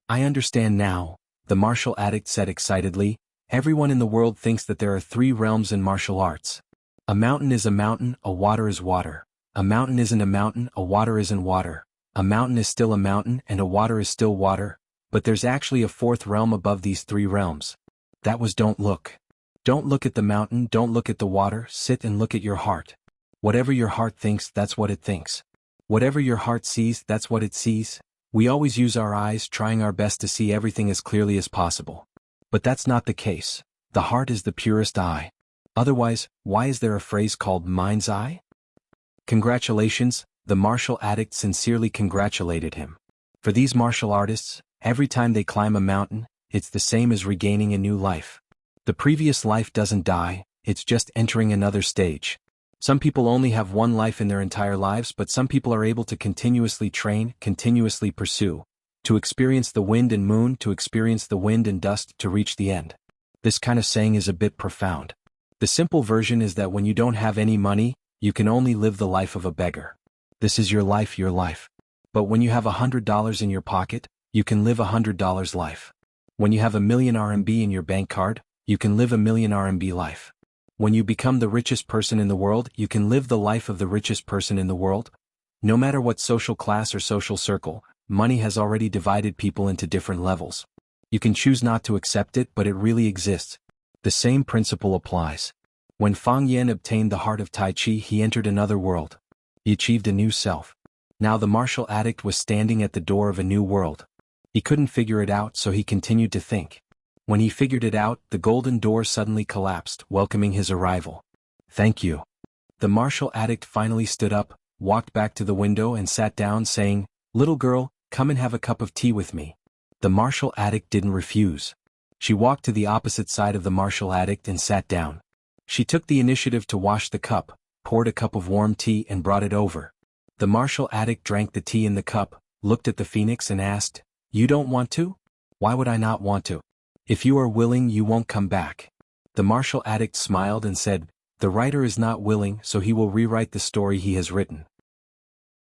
S1: "I understand now," the martial addict said excitedly. "Everyone in the world thinks that there are 3 realms in martial arts. A mountain is a mountain, a water is water. A mountain isn't a mountain, a water isn't water. A mountain is still a mountain and a water is still water, but there's actually a 4th realm above these 3 realms. That was don't look. Don't look at the mountain, don't look at the water, sit and look at your heart. Whatever your heart thinks, that's what it thinks. Whatever your heart sees, that's what it sees. We always use our eyes, trying our best to see everything as clearly as possible. But that's not the case. The heart is the purest eye. Otherwise, why is there a phrase called mind's eye?" "Congratulations," the martial addict sincerely congratulated him. For these martial artists, every time they climb a mountain, it's the same as regaining a new life. The previous life doesn't die, it's just entering another stage. Some people only have one life in their entire lives, but some people are able to continuously train, continuously pursue, to experience the wind and moon, to experience the wind and dust, to reach the end. This kind of saying is a bit profound. The simple version is that when you don't have any money, you can only live the life of a beggar. This is your life, your life. But when you have $100 in your pocket, you can live $100 life. When you have a million RMB in your bank card, you can live a million RMB life. When you become the richest person in the world, you can live the life of the richest person in the world. No matter what social class or social circle, money has already divided people into different levels. You can choose not to accept it, but it really exists. The same principle applies. When Fang Yan obtained the heart of Tai Chi, he entered another world. He achieved a new self. Now the martial addict was standing at the door of a new world. He couldn't figure it out, so he continued to think. When he figured it out, the golden door suddenly collapsed, welcoming his arrival. Thank you. The martial addict finally stood up, walked back to the window and sat down, saying, "Little girl, come and have a cup of tea with me." The martial addict didn't refuse. She walked to the opposite side of the martial addict and sat down. She took the initiative to wash the cup, poured a cup of warm tea and brought it over. The martial addict drank the tea in the cup, looked at the phoenix and asked, "You don't want to? Why would I not want to? If you are willing, you won't come back." The martial addict smiled and said, "The writer is not willing, so he will rewrite the story he has written.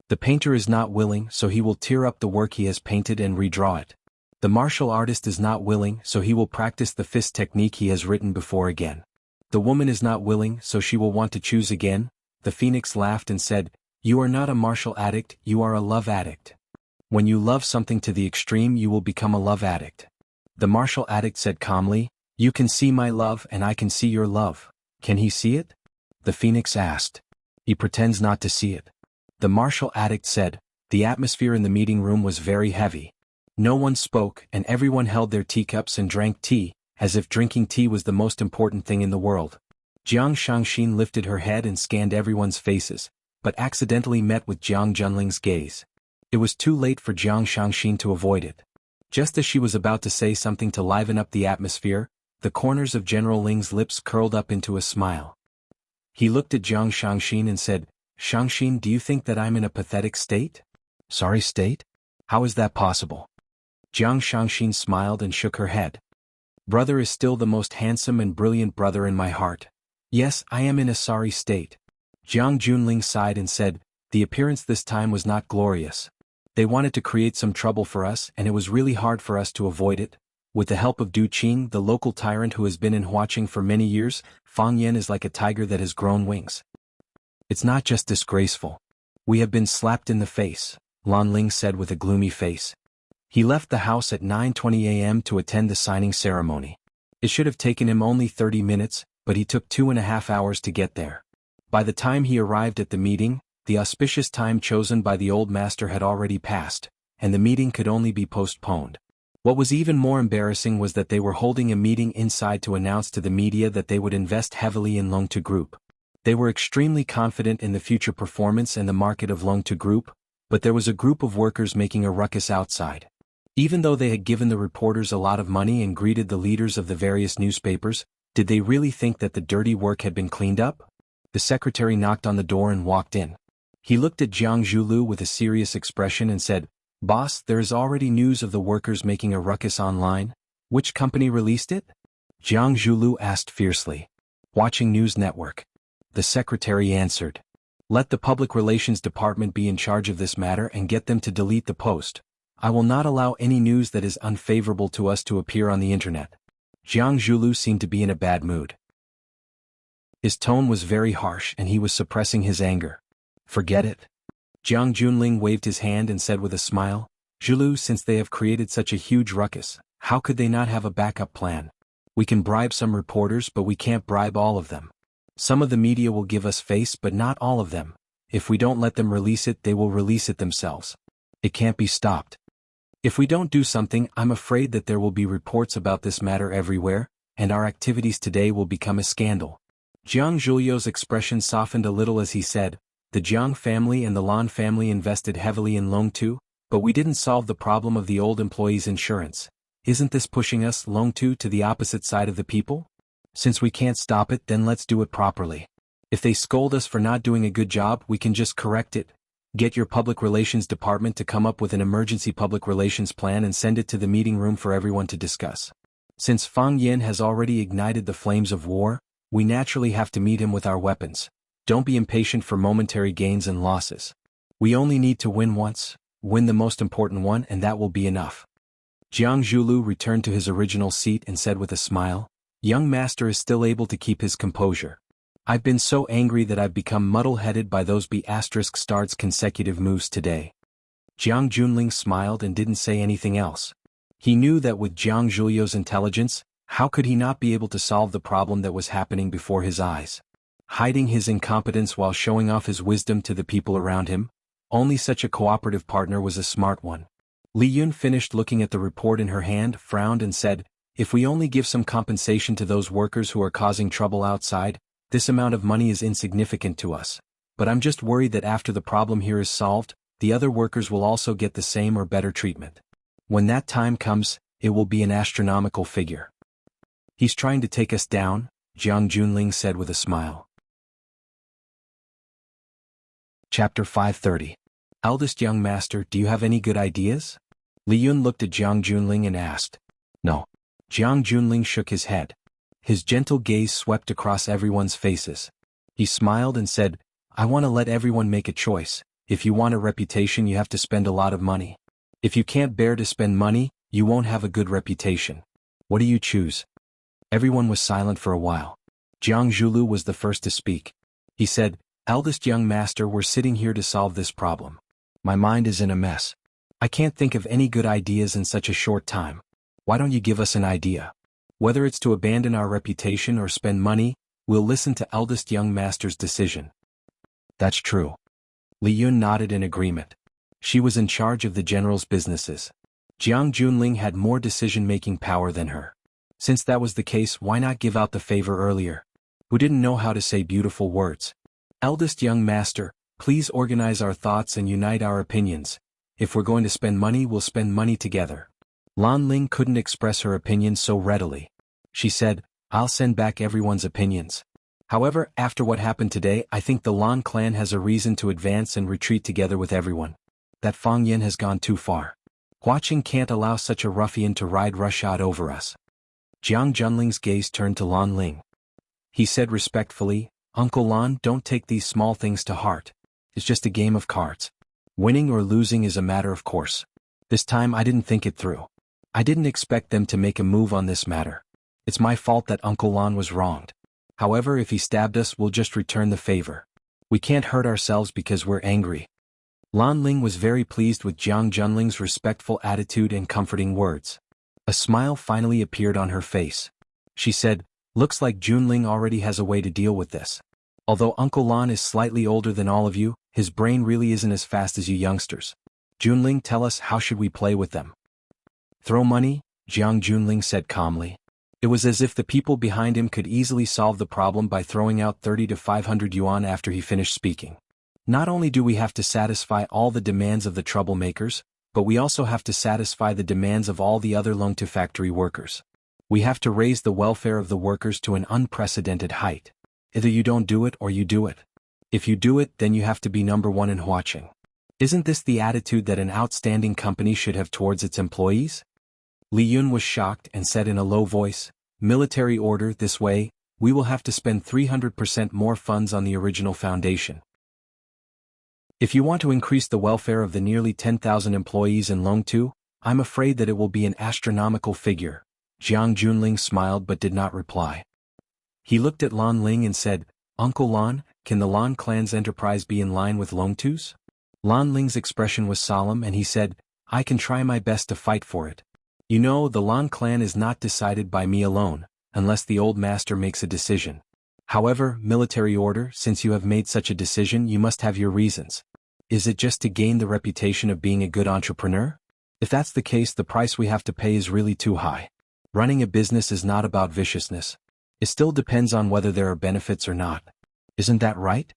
S1: The painter is not willing, so he will tear up the work he has painted and redraw it. The martial artist is not willing, so he will practice the fist technique he has written before again. The woman is not willing, so she will want to choose again." The phoenix laughed and said, "You are not a martial addict, you are a love addict. When you love something to the extreme, you will become a love addict." The martial addict said calmly, "You can see my love and I can see your love. Can he see it?" The phoenix asked. "He pretends not to see it." The martial addict said, "The atmosphere in the meeting room was very heavy. No one spoke and everyone held their teacups and drank tea, as if drinking tea was the most important thing in the world." Jiang Shangxin lifted her head and scanned everyone's faces, but accidentally met with Jiang Junling's gaze. It was too late for Jiang Shangxin to avoid it. Just as she was about to say something to liven up the atmosphere, the corners of General Ling's lips curled up into a smile. He looked at Jiang Shangxin and said, "Shangxin, do you think that I'm in a pathetic state?" "Sorry, state? How is that possible?" Jiang Shangxin smiled and shook her head. "Brother is still the most handsome and brilliant brother in my heart. Yes, I am in a sorry state." Jiang Junling sighed and said, "The appearance this time was not glorious. They wanted to create some trouble for us and it was really hard for us to avoid it. With the help of Du Qing, the local tyrant who has been in Huaqing for many years, Fang Yan is like a tiger that has grown wings. It's not just disgraceful. We have been slapped in the face," Lan Ling said with a gloomy face. He left the house at 9:20 a.m. to attend the signing ceremony. It should have taken him only 30 minutes, but he took 2.5 hours to get there. By the time he arrived at the meeting, the auspicious time chosen by the old master had already passed, and the meeting could only be postponed. What was even more embarrassing was that they were holding a meeting inside to announce to the media that they would invest heavily in Longtu Group. They were extremely confident in the future performance and the market of Longtu Group, but there was a group of workers making a ruckus outside. Even though they had given the reporters a lot of money and greeted the leaders of the various newspapers, did they really think that the dirty work had been cleaned up? The secretary knocked on the door and walked in. He looked at Jiang Zhulu with a serious expression and said, "Boss, there is already news of the workers making a ruckus online. Which company released it?" Jiang Zhulu asked fiercely. "Watching News Network." The secretary answered. "Let the public relations department be in charge of this matter and get them to delete the post. I will not allow any news that is unfavorable to us to appear on the internet." Jiang Zhulu seemed to be in a bad mood. His tone was very harsh and he was suppressing his anger. "Forget it." Jiang Junling waved his hand and said with a smile, "Zhulu, since they have created such a huge ruckus, how could they not have a backup plan? We can bribe some reporters, but we can't bribe all of them. Some of the media will give us face, but not all of them. If we don't let them release it, they will release it themselves. It can't be stopped. If we don't do something, I'm afraid that there will be reports about this matter everywhere, and our activities today will become a scandal." Jiang Zhulio's expression softened a little as he said, "The Jiang family and the Lan family invested heavily in Longtu, but we didn't solve the problem of the old employees' insurance. Isn't this pushing us, Longtu, to the opposite side of the people? Since we can't stop it, then let's do it properly. If they scold us for not doing a good job, we can just correct it. Get your public relations department to come up with an emergency public relations plan and send it to the meeting room for everyone to discuss. Since Fang Yin has already ignited the flames of war, we naturally have to meet him with our weapons. Don't be impatient for momentary gains and losses. We only need to win once, win the most important one, and that will be enough. Jiang Zhulu returned to his original seat and said with a smile, "Young master is still able to keep his composure. I've been so angry that I've become muddle-headed by those B*****'s consecutive moves today." Jiang Junling smiled and didn't say anything else. He knew that with Jiang Zhulio's intelligence, how could he not be able to solve the problem that was happening before his eyes? Hiding his incompetence while showing off his wisdom to the people around him, only such a cooperative partner was a smart one. Li Yun finished looking at the report in her hand, frowned and said, "If we only give some compensation to those workers who are causing trouble outside, this amount of money is insignificant to us. But I'm just worried that after the problem here is solved, the other workers will also get the same or better treatment. When that time comes, it will be an astronomical figure." "He's trying to take us down," Jiang Junling said with a smile. Chapter 530. Eldest young master, do you have any good ideas? Li Yun looked at Jiang Junling and asked. "No." Jiang Junling shook his head. His gentle gaze swept across everyone's faces. He smiled and said, "I want to let everyone make a choice. If you want a reputation, you have to spend a lot of money. If you can't bear to spend money, you won't have a good reputation. What do you choose?" Everyone was silent for a while. Jiang Zhulu was the first to speak. He said, "Eldest young master, we're sitting here to solve this problem. My mind is in a mess. I can't think of any good ideas in such a short time. Why don't you give us an idea? Whether it's to abandon our reputation or spend money, we'll listen to eldest young master's decision." "That's true." Li Yun nodded in agreement. She was in charge of the general's businesses. Jiang Junling had more decision-making power than her. Since that was the case, why not give out the favor earlier? Who didn't know how to say beautiful words? "Eldest young master, please organize our thoughts and unite our opinions. If we're going to spend money, we'll spend money together." Lan Ling couldn't express her opinion so readily. She said, "I'll send back everyone's opinions. However, after what happened today, I think the Lan clan has a reason to advance and retreat together with everyone. That Fang Yin has gone too far. Huaqing can't allow such a ruffian to ride roughshod over us." Jiang Junling's gaze turned to Lan Ling. He said respectfully, "Uncle Lan, don't take these small things to heart. It's just a game of cards. Winning or losing is a matter of course. This time I didn't think it through. I didn't expect them to make a move on this matter. It's my fault that Uncle Lan was wronged. However, if he stabbed us, we'll just return the favor. We can't hurt ourselves because we're angry." Lan Ling was very pleased with Jiang Junling's respectful attitude and comforting words. A smile finally appeared on her face. She said, "Looks like Junling already has a way to deal with this. Although Uncle Lan is slightly older than all of you, his brain really isn't as fast as you youngsters. Junling, tell us, how should we play with them?" "Throw money," Jiang Junling said calmly. It was as if the people behind him could easily solve the problem by throwing out 30 to 500 yuan after he finished speaking. "Not only do we have to satisfy all the demands of the troublemakers, but we also have to satisfy the demands of all the other Lungtu factory workers. We have to raise the welfare of the workers to an unprecedented height. Either you don't do it or you do it. If you do it, then you have to be number one in Huaqing. Isn't this the attitude that an outstanding company should have towards its employees?" Li Yun was shocked and said in a low voice, "Military order, this way, we will have to spend 300% more funds on the original foundation. If you want to increase the welfare of the nearly 10,000 employees in Longtu, I'm afraid that it will be an astronomical figure." Jiang Junling smiled but did not reply. He looked at Lan Ling and said, "Uncle Lan, can the Lan clan's enterprise be in line with Longtu's?" Lan Ling's expression was solemn and he said, "I can try my best to fight for it. You know, the Lan clan is not decided by me alone, unless the old master makes a decision. However, military order, since you have made such a decision, you must have your reasons. Is it just to gain the reputation of being a good entrepreneur? If that's the case, the price we have to pay is really too high. Running a business is not about viciousness. It still depends on whether there are benefits or not. Isn't that right?"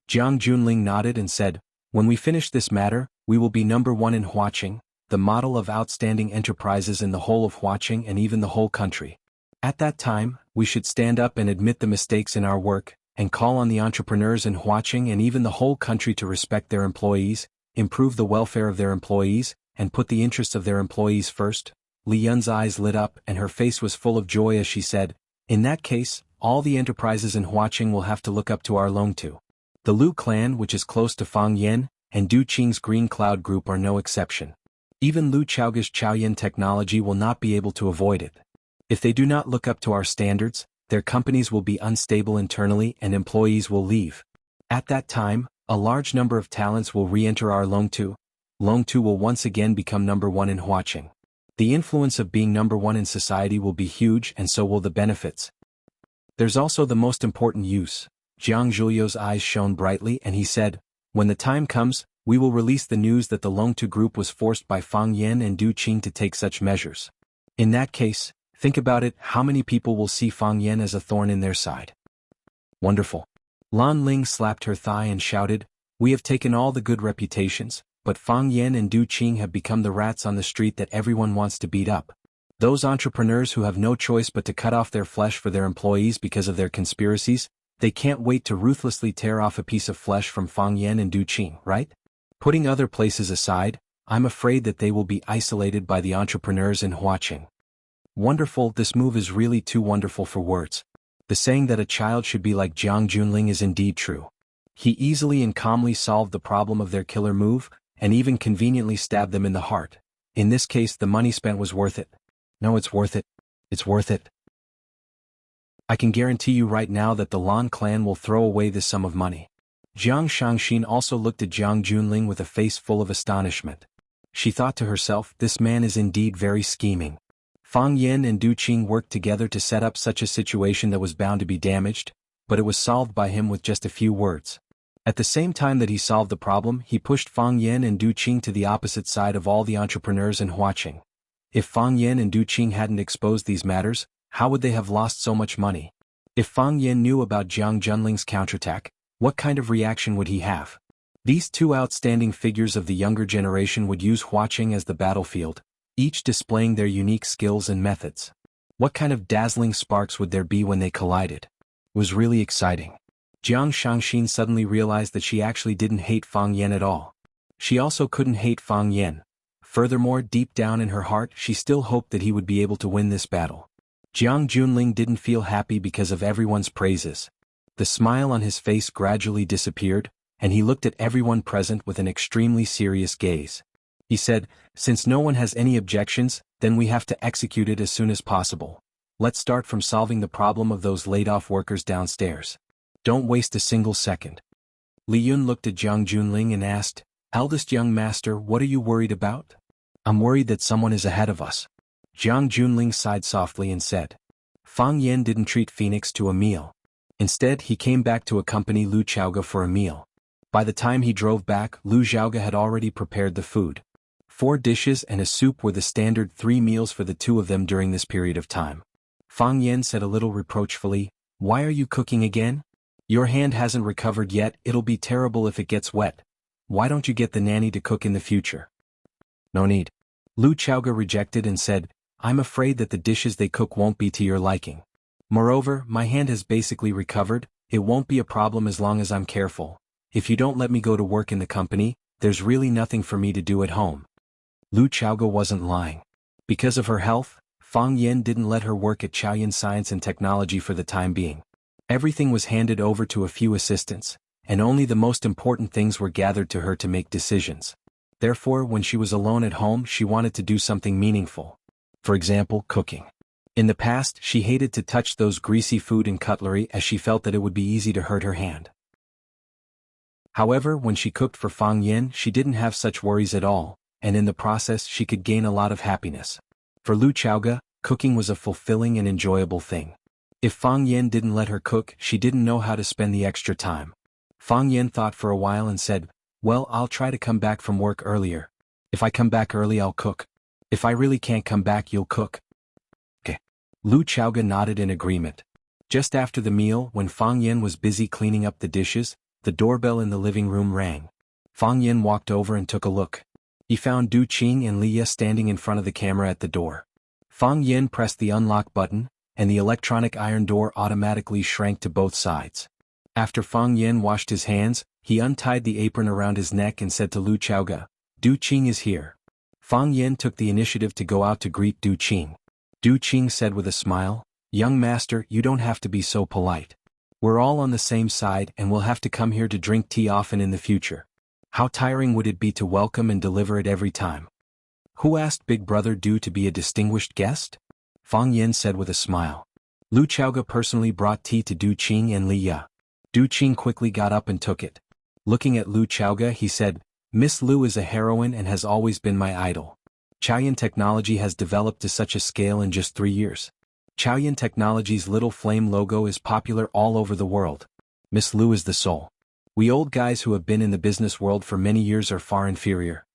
S1: Jiang Junling nodded and said, "When we finish this matter, we will be number one in Huaqing, the model of outstanding enterprises in the whole of Huaqing and even the whole country. At that time, we should stand up and admit the mistakes in our work, and call on the entrepreneurs in Huaqing and even the whole country to respect their employees, improve the welfare of their employees, and put the interests of their employees first. Li Yun's eyes lit up and her face was full of joy as she said, "In that case, all the enterprises in Huaqing will have to look up to our Longtu. The Lu clan, which is close to Fang Yen, and Du Qing's Green Cloud Group are no exception. Even Lu Chaoga's Chaoyan technology will not be able to avoid it. If they do not look up to our standards, their companies will be unstable internally and employees will leave. At that time, a large number of talents will re-enter our Longtu. Longtu will once again become number one in Huaqing. The influence of being number one in society will be huge and so will the benefits. There's also the most important use." Jiang Zhuliu's eyes shone brightly and he said, "When the time comes, we will release the news that the Longtu group was forced by Fang Yen and Du Qing to take such measures. In that case, think about it, how many people will see Fang Yen as a thorn in their side?" "Wonderful." Lan Ling slapped her thigh and shouted, "We have taken all the good reputations, but Fang Yen and Du Qing have become the rats on the street that everyone wants to beat up. Those entrepreneurs who have no choice but to cut off their flesh for their employees because of their conspiracies, they can't wait to ruthlessly tear off a piece of flesh from Fang Yen and Du Qing, right? Putting other places aside, I'm afraid that they will be isolated by the entrepreneurs in Huaqing." Wonderful, this move is really too wonderful for words. The saying that a child should be like Jiang Junling is indeed true. He easily and calmly solved the problem of their killer move, and even conveniently stabbed them in the heart. In this case the money spent was worth it. No, it's worth it. It's worth it. I can guarantee you right now that the Lan clan will throw away this sum of money. Jiang Shangxin also looked at Jiang Junling with a face full of astonishment. She thought to herself, this man is indeed very scheming. Fang Yen and Du Qing worked together to set up such a situation that was bound to be damaged, but it was solved by him with just a few words. At the same time that he solved the problem, he pushed Fang Yen and Du Qing to the opposite side of all the entrepreneurs in Huaqing. If Fang Yen and Du Qing hadn't exposed these matters, how would they have lost so much money? If Fang Yen knew about Jiang Junling's counterattack, what kind of reaction would he have? These two outstanding figures of the younger generation would use Huaqing as the battlefield, each displaying their unique skills and methods. What kind of dazzling sparks would there be when they collided? It was really exciting. Jiang Shangxin suddenly realized that she actually didn't hate Fang Yen at all. She also couldn't hate Fang Yen. Furthermore, deep down in her heart she still hoped that he would be able to win this battle. Jiang Junling didn't feel happy because of everyone's praises. The smile on his face gradually disappeared, and he looked at everyone present with an extremely serious gaze. He said, "Since no one has any objections, then we have to execute it as soon as possible. Let's start from solving the problem of those laid-off workers downstairs. Don't waste a single second." Li Yun looked at Jiang Junling and asked, "Eldest young master, what are you worried about?" "I'm worried that someone is ahead of us." Jiang Junling sighed softly and said, "Fang Yen didn't treat Phoenix to a meal. Instead, he came back to accompany Lu Chaoga for a meal. By the time he drove back, Lu Xiaoga had already prepared the food. 4 dishes and a soup were the standard 3 meals for the two of them during this period of time." Fang Yen said a little reproachfully, "Why are you cooking again? Your hand hasn't recovered yet, it'll be terrible if it gets wet. Why don't you get the nanny to cook in the future?" "No need." Lu Chaoga rejected and said, "I'm afraid that the dishes they cook won't be to your liking. Moreover, my hand has basically recovered, it won't be a problem as long as I'm careful. If you don't let me go to work in the company, there's really nothing for me to do at home." Lu Chaoga wasn't lying. Because of her health, Fang Yen didn't let her work at Chaoyan Science and Technology for the time being. Everything was handed over to a few assistants, and only the most important things were gathered to her to make decisions. Therefore, when she was alone at home, she wanted to do something meaningful. For example, cooking. In the past, she hated to touch those greasy food and cutlery as she felt that it would be easy to hurt her hand. However, when she cooked for Fang Yen, she didn't have such worries at all, and in the process she could gain a lot of happiness. For Lu Chaoga, cooking was a fulfilling and enjoyable thing. If Fang Yen didn't let her cook, she didn't know how to spend the extra time. Fang Yen thought for a while and said, "Well, I'll try to come back from work earlier. If I come back early, I'll cook. If I really can't come back, you'll cook." Okay. Lu Chaoga nodded in agreement. Just after the meal, when Fang Yen was busy cleaning up the dishes, the doorbell in the living room rang. Fang Yen walked over and took a look. He found Du Qing and Li Ye standing in front of the camera at the door. Fang Yen pressed the unlock button, and the electronic iron door automatically shrank to both sides. After Fang Yen washed his hands, he untied the apron around his neck and said to Lu Chaoga, "Du Qing is here." Fang Yen took the initiative to go out to greet Du Qing. Du Qing said with a smile, "Young master, you don't have to be so polite. We're all on the same side and we'll have to come here to drink tea often in the future. How tiring would it be to welcome and deliver it every time?" "Who asked Big Brother Du to be a distinguished guest?" Fang Yen said with a smile. Lu Chaoga personally brought tea to Du Qing and Li Ya. Du Qing quickly got up and took it. Looking at Lu Chaoga, he said, "Miss Lu is a heroine and has always been my idol. Chaoyan technology has developed to such a scale in just 3 years. Chaoyan Technology's little flame logo is popular all over the world. Miss Lu is the soul. We old guys who have been in the business world for many years are far inferior."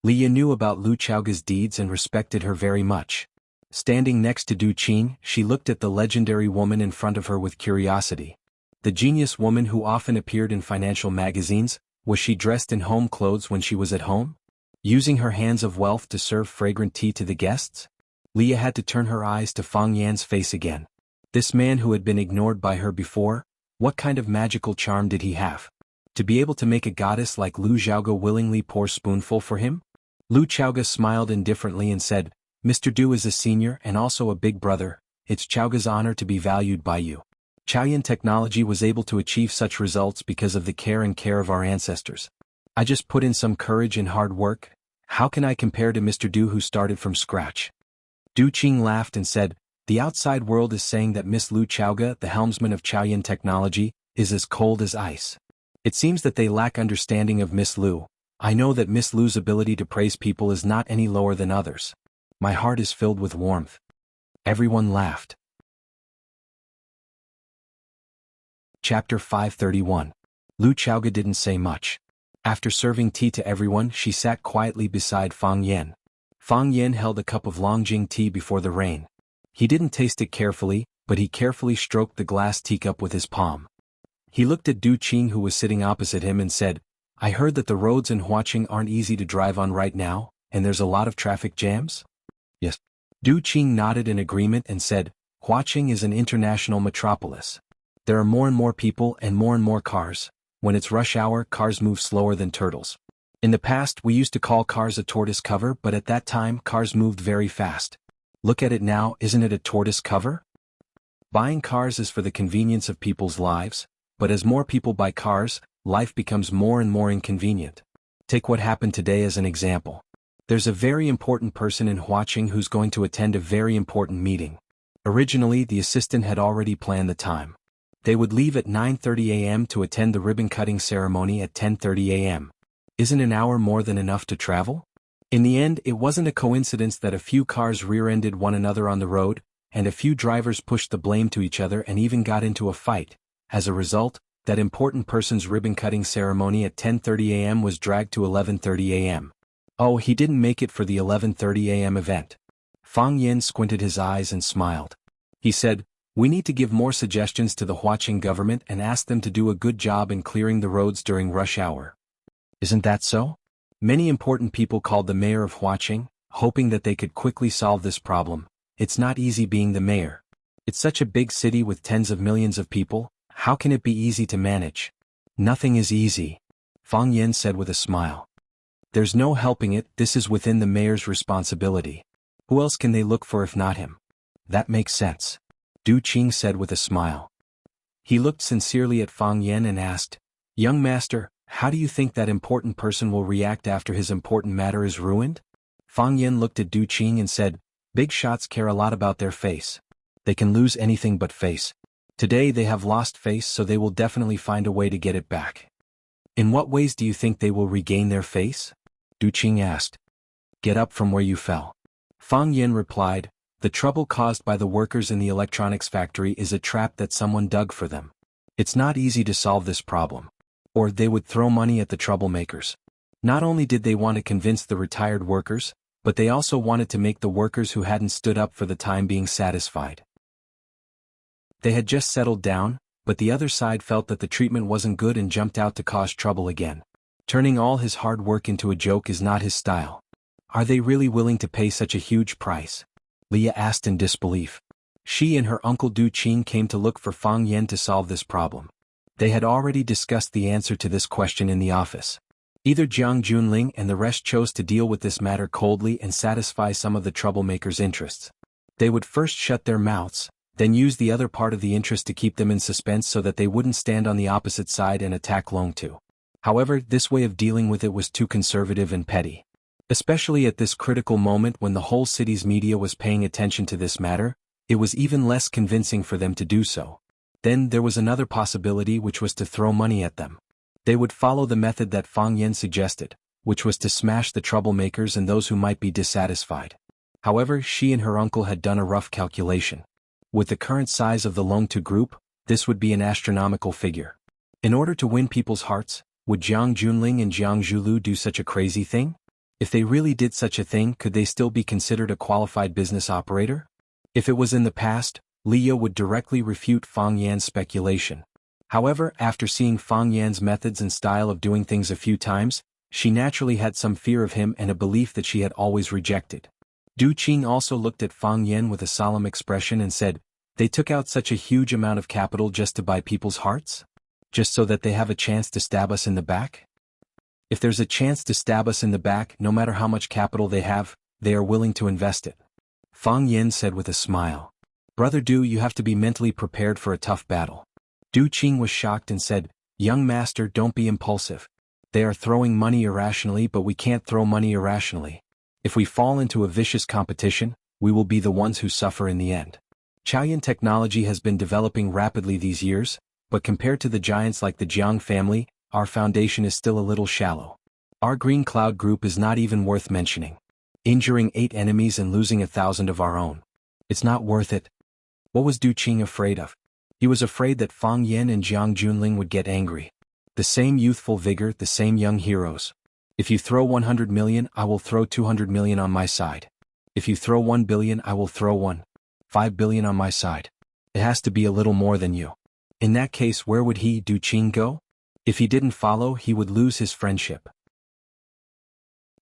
S1: Li Ya knew about Lu Chaoga's deeds and respected her very much. Standing next to Du Qing, she looked at the legendary woman in front of her with curiosity. The genius woman who often appeared in financial magazines, was she dressed in home clothes when she was at home? Using her hands of wealth to serve fragrant tea to the guests? Li Ya had to turn her eyes to Fang Yan's face again. This man who had been ignored by her before, what kind of magical charm did he have? To be able to make a goddess like Lu Xiaoga willingly pour spoonful for him? Lu Xiaoga smiled indifferently and said, "Mr. Du is a senior and also a big brother, it's Xiaoga's honor to be valued by you. Chaoyan Technology was able to achieve such results because of the care of our ancestors. I just put in some courage and hard work. How can I compare to Mr. Du who started from scratch?" Du Qing laughed and said, "The outside world is saying that Miss Lu Xiaoga, the helmsman of Chaoyan Technology, is as cold as ice. It seems that they lack understanding of Miss Lu. I know that Miss Lu's ability to praise people is not any lower than others. My heart is filled with warmth." Everyone laughed. Chapter 531. Lu Xiaoga didn't say much. After serving tea to everyone, she sat quietly beside Fang Yen. Fang Yen held a cup of Longjing tea before the rain. He didn't taste it carefully, but he carefully stroked the glass teacup with his palm. He looked at Du Qing who was sitting opposite him and said, "I heard that the roads in Huaqing aren't easy to drive on right now, and there's a lot of traffic jams?" "Yes." Du Qing nodded in agreement and said, "Huaqing is an international metropolis. There are more and more people and more cars. When it's rush hour, cars move slower than turtles. In the past we used to call cars a tortoise cover, but at that time cars moved very fast. Look at it now, isn't it a tortoise cover? Buying cars is for the convenience of people's lives, but as more people buy cars, life becomes more and more inconvenient. Take what happened today as an example. There's a very important person in Huaqing who's going to attend a very important meeting. Originally the assistant had already planned the time. They would leave at 9:30 a.m. to attend the ribbon-cutting ceremony at 10:30 a.m. Isn't an hour more than enough to travel? In the end, it wasn't a coincidence that a few cars rear-ended one another on the road, and a few drivers pushed the blame to each other and even got into a fight. As a result, that important person's ribbon-cutting ceremony at 10:30 a.m. was dragged to 11:30 a.m. Oh, he didn't make it for the 11:30 a.m. event. Fang Yen squinted his eyes and smiled. He said, "We need to give more suggestions to the Huaqing government and ask them to do a good job in clearing the roads during rush hour." Isn't that so? Many important people called the mayor of Huaqing, hoping that they could quickly solve this problem. It's not easy being the mayor. It's such a big city with tens of millions of people, how can it be easy to manage? Nothing is easy. Fang Yen said with a smile. There's no helping it, this is within the mayor's responsibility. Who else can they look for if not him? That makes sense. Du Qing said with a smile. He looked sincerely at Fang Yen and asked, "Young master, how do you think that important person will react after his important matter is ruined?" Fang Yen looked at Du Qing and said, "Big shots care a lot about their face. They can lose anything but face. Today they have lost face, so they will definitely find a way to get it back." "In what ways do you think they will regain their face?" Du Qing asked. "Get up from where you fell." Fang Yen replied, "The trouble caused by the workers in the electronics factory is a trap that someone dug for them. It's not easy to solve this problem. Or they would throw money at the troublemakers. Not only did they want to convince the retired workers, but they also wanted to make the workers who hadn't stood up for the time being satisfied. They had just settled down, but the other side felt that the treatment wasn't good and jumped out to cause trouble again. Turning all his hard work into a joke is not his style. Are they really willing to pay such a huge price?" Li Ya asked in disbelief. She and her uncle Du Qing came to look for Fang Yen to solve this problem. They had already discussed the answer to this question in the office. Either Jiang Junling and the rest chose to deal with this matter coldly and satisfy some of the troublemakers' interests. They would first shut their mouths, then use the other part of the interest to keep them in suspense so that they wouldn't stand on the opposite side and attack Longtu. However, this way of dealing with it was too conservative and petty. Especially at this critical moment when the whole city's media was paying attention to this matter, it was even less convincing for them to do so. Then there was another possibility, which was to throw money at them. They would follow the method that Fang Yan suggested, which was to smash the troublemakers and those who might be dissatisfied. However, she and her uncle had done a rough calculation. With the current size of the Longtu group, this would be an astronomical figure. In order to win people's hearts, would Jiang Junling and Jiang Zhulu do such a crazy thing? If they really did such a thing, could they still be considered a qualified business operator? If it was in the past, Liu would directly refute Fang Yan's speculation. However, after seeing Fang Yan's methods and style of doing things a few times, she naturally had some fear of him and a belief that she had always rejected. Du Qing also looked at Fang Yan with a solemn expression and said, "They took out such a huge amount of capital just to buy people's hearts? Just so that they have a chance to stab us in the back? If there's a chance to stab us in the back, no matter how much capital they have, they are willing to invest it." Fang Yan said with a smile. "Brother Du, you have to be mentally prepared for a tough battle." Du Qing was shocked and said, "Young master, don't be impulsive. They are throwing money irrationally, but we can't throw money irrationally. If we fall into a vicious competition, we will be the ones who suffer in the end. Chaoyan technology has been developing rapidly these years, but compared to the giants like the Jiang family, our foundation is still a little shallow. Our Green Cloud group is not even worth mentioning. Injuring 8 enemies and losing 1,000 of our own. It's not worth it." What was Du Qing afraid of? He was afraid that Fang Yan and Jiang Junling would get angry. The same youthful vigor, the same young heroes. If you throw 100 million, I will throw 200 million on my side. If you throw 1 billion, I will throw 1.5 billion on my side. It has to be a little more than you. In that case, where would he, Du Qing, go? If he didn't follow, he would lose his friendship.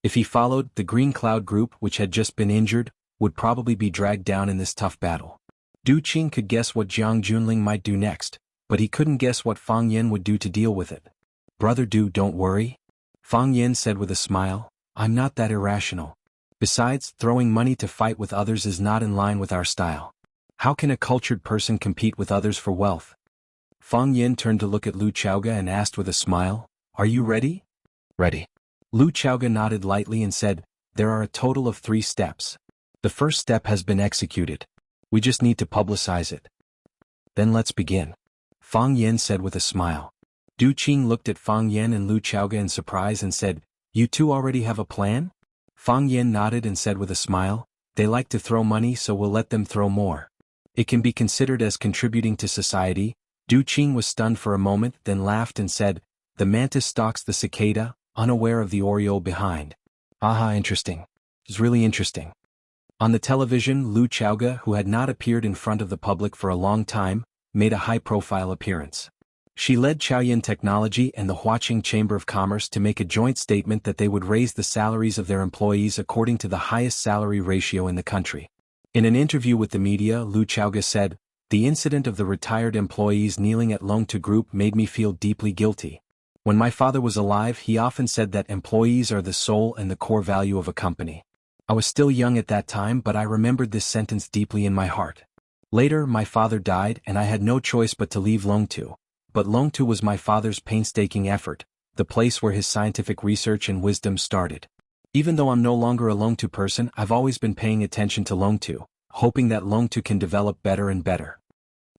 S1: If he followed, the Green Cloud group, which had just been injured, would probably be dragged down in this tough battle. Du Qing could guess what Jiang Junling might do next, but he couldn't guess what Fang Yan would do to deal with it. "Brother Du, don't worry," Fang Yan said with a smile, "I'm not that irrational. Besides, throwing money to fight with others is not in line with our style. How can a cultured person compete with others for wealth?" Fang Yan turned to look at Lu Chaoga and asked with a smile, "Are you ready?" "Ready." Lu Chaoga nodded lightly and said, "There are a total of 3 steps. The first step has been executed. We just need to publicize it. Then let's begin." Fang Yan said with a smile. Du Qing looked at Fang Yan and Lu Chaoga in surprise and said, "You two already have a plan?" Fang Yan nodded and said with a smile, "They like to throw money, so we'll let them throw more. It can be considered as contributing to society." Du Qing was stunned for a moment, then laughed and said, "The mantis stalks the cicada, unaware of the oriole behind." "Aha, interesting. It's really interesting." On the television, Lu Chaoga, who had not appeared in front of the public for a long time, made a high-profile appearance. She led Chaoyan Technology and the Huaqing Chamber of Commerce to make a joint statement that they would raise the salaries of their employees according to the highest salary ratio in the country. In an interview with the media, Lu Chaoga said, "The incident of the retired employees kneeling at Longtu Group made me feel deeply guilty. When my father was alive, he often said that employees are the soul and the core value of a company. I was still young at that time, but I remembered this sentence deeply in my heart. Later, my father died and I had no choice but to leave Longtu. But Longtu was my father's painstaking effort, the place where his scientific research and wisdom started. Even though I'm no longer a Longtu person, I've always been paying attention to Longtu, hoping that Longtu can develop better and better.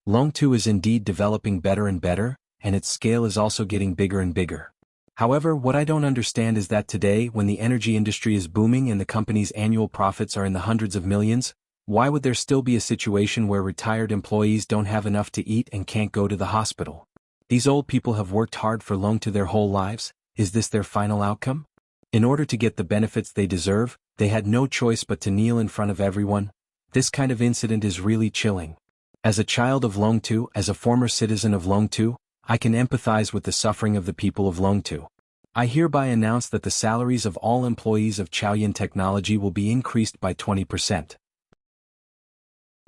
S1: Longtu is indeed developing better and better, and its scale is also getting bigger and bigger. However, what I don't understand is that today, when the energy industry is booming and the company's annual profits are in the hundreds of millions, why would there still be a situation where retired employees don't have enough to eat and can't go to the hospital? These old people have worked hard for Longtu their whole lives. Is this their final outcome? In order to get the benefits they deserve, they had no choice but to kneel in front of everyone. This kind of incident is really chilling. As a child of Longtu, as a former citizen of Longtu, I can empathize with the suffering of the people of Longtu. I hereby announce that the salaries of all employees of Chaoyan Technology will be increased by 20%.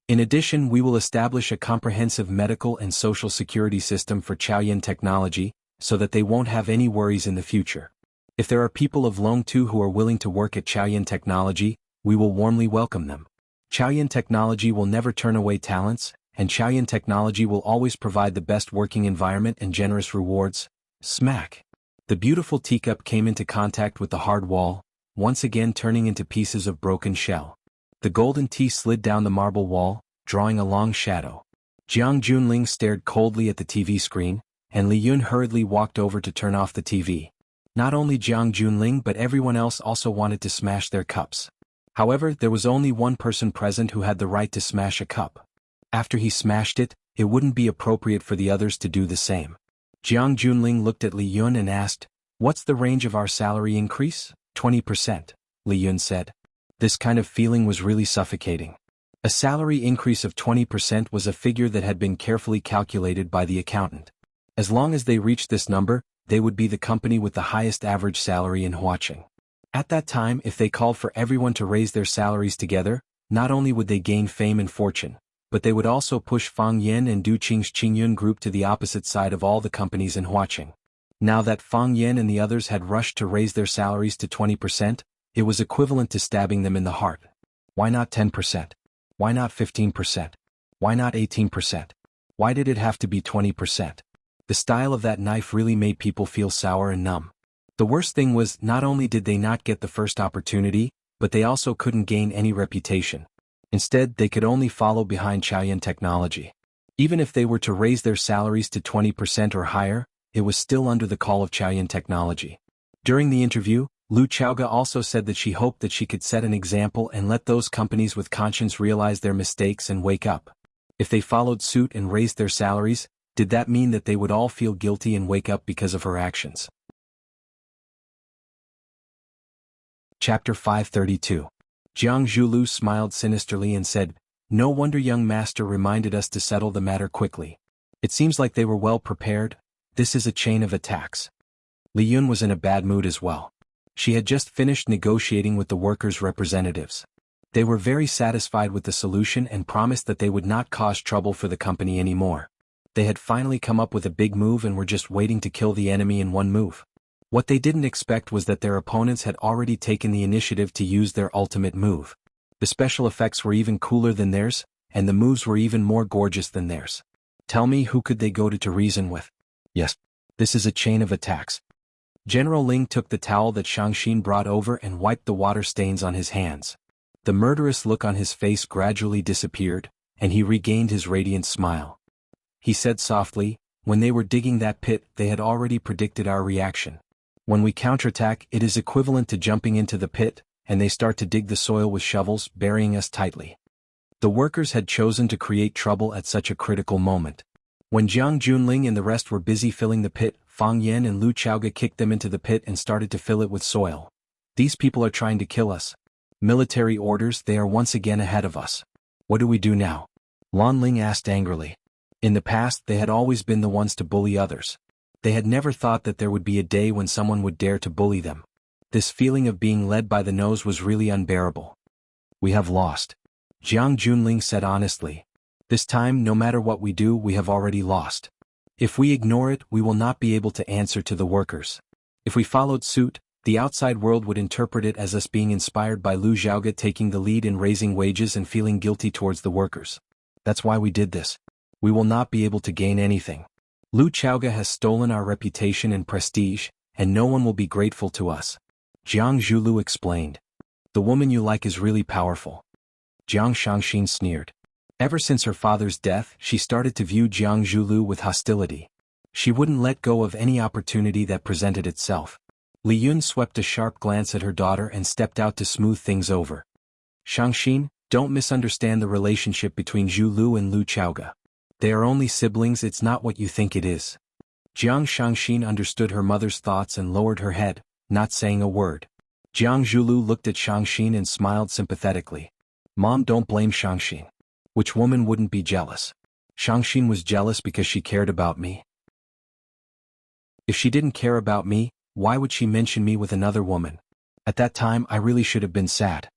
S1: In addition, we will establish a comprehensive medical and social security system for Chaoyan Technology, so that they won't have any worries in the future. If there are people of Longtu who are willing to work at Chaoyan Technology, we will warmly welcome them. Chaoyan Technology will never turn away talents, and Chaoyan Technology will always provide the best working environment and generous rewards. Smack! The beautiful teacup came into contact with the hard wall, once again turning into pieces of broken shell. The golden tea slid down the marble wall, drawing a long shadow. Jiang Junling stared coldly at the TV screen, and Li Yun hurriedly walked over to turn off the TV. Not only Jiang Junling but everyone else also wanted to smash their cups. However, there was only one person present who had the right to smash a cup. After he smashed it, it wouldn't be appropriate for the others to do the same. Jiang Junling looked at Li Yun and asked, "What's the range of our salary increase?" 20%, Li Yun said. This kind of feeling was really suffocating. A salary increase of 20% was a figure that had been carefully calculated by the accountant. As long as they reached this number, they would be the company with the highest average salary in Huaqing. At that time, if they called for everyone to raise their salaries together, not only would they gain fame and fortune, but they would also push Fang Yan and Du Qing's Qingyun group to the opposite side of all the companies in Huaqing. Now that Fang Yan and the others had rushed to raise their salaries to 20%, it was equivalent to stabbing them in the heart. Why not 10%? Why not 15%? Why not 18%? Why did it have to be 20%? The style of that knife really made people feel sour and numb. The worst thing was, not only did they not get the first opportunity, but they also couldn't gain any reputation. Instead, they could only follow behind Chaoyan Technology. Even if they were to raise their salaries to 20% or higher, it was still under the call of Chaoyan Technology. During the interview, Lu Chaoga also said that she hoped that she could set an example and let those companies with conscience realize their mistakes and wake up. If they followed suit and raised their salaries, did that mean that they would all feel guilty and wake up because of her actions? Chapter 532. Jiang Zhulu smiled sinisterly and said, "No wonder young master reminded us to settle the matter quickly. It seems like they were well prepared. This is a chain of attacks." Li Yun was in a bad mood as well. She had just finished negotiating with the workers' representatives. They were very satisfied with the solution and promised that they would not cause trouble for the company anymore. They had finally come up with a big move and were just waiting to kill the enemy in one move. What they didn't expect was that their opponents had already taken the initiative to use their ultimate move. The special effects were even cooler than theirs, and the moves were even more gorgeous than theirs. Tell me, who could they go to reason with? Yes, this is a chain of attacks. General Ling took the towel that Shangxin brought over and wiped the water stains on his hands. The murderous look on his face gradually disappeared, and he regained his radiant smile. He said softly, "When they were digging that pit, they had already predicted our reaction. When we counterattack, it is equivalent to jumping into the pit, and they start to dig the soil with shovels, burying us tightly." The workers had chosen to create trouble at such a critical moment. When Jiang Junling and the rest were busy filling the pit, Fang Yan and Lu Chaoga kicked them into the pit and started to fill it with soil. "These people are trying to kill us. Military orders, they are once again ahead of us. What do we do now?" Lan Ling asked angrily. In the past, they had always been the ones to bully others. They had never thought that there would be a day when someone would dare to bully them. This feeling of being led by the nose was really unbearable. "We have lost," Jiang Junling said honestly. "This time, no matter what we do, we have already lost. If we ignore it, we will not be able to answer to the workers. If we followed suit, the outside world would interpret it as us being inspired by Lu Xiaoga taking the lead in raising wages and feeling guilty towards the workers. That's why we did this. We will not be able to gain anything. Lu Chaoga has stolen our reputation and prestige, and no one will be grateful to us." Jiang Zhulu explained. "The woman you like is really powerful." Jiang Shangxin sneered. Ever since her father's death, she started to view Jiang Zhulu with hostility. She wouldn't let go of any opportunity that presented itself. Li Yun swept a sharp glance at her daughter and stepped out to smooth things over. "Shangxin, don't misunderstand the relationship between Zhulu and Lu Chaoga. They are only siblings, it's not what you think it is." Jiang Shangxin understood her mother's thoughts and lowered her head, not saying a word. Jiang Zhulu looked at Shangxin and smiled sympathetically. "Mom, don't blame Shangxin. Which woman wouldn't be jealous? Shangxin was jealous because she cared about me. If she didn't care about me, why would she mention me with another woman? At that time I really should have been sad."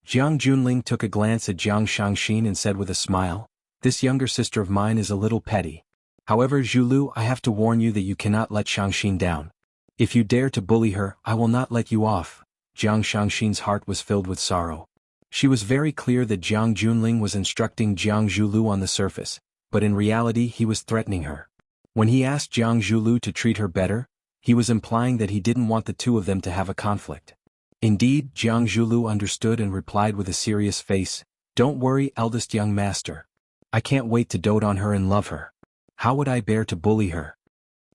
S1: Jiang Junling took a glance at Jiang Shangxin and said with a smile, "This younger sister of mine is a little petty. However, Zhulu, I have to warn you that you cannot let Shangxin down. If you dare to bully her, I will not let you off. Jiang Shangxin's heart was filled with sorrow. She was very clear that Jiang Junling was instructing Jiang Zhulu on the surface, but in reality he was threatening her. When he asked Jiang Zhulu to treat her better, he was implying that he didn't want the two of them to have a conflict. Indeed, Jiang Zhulu understood and replied with a serious face, "Don't worry, eldest young master. I can't wait to dote on her and love her. How would I bear to bully her?"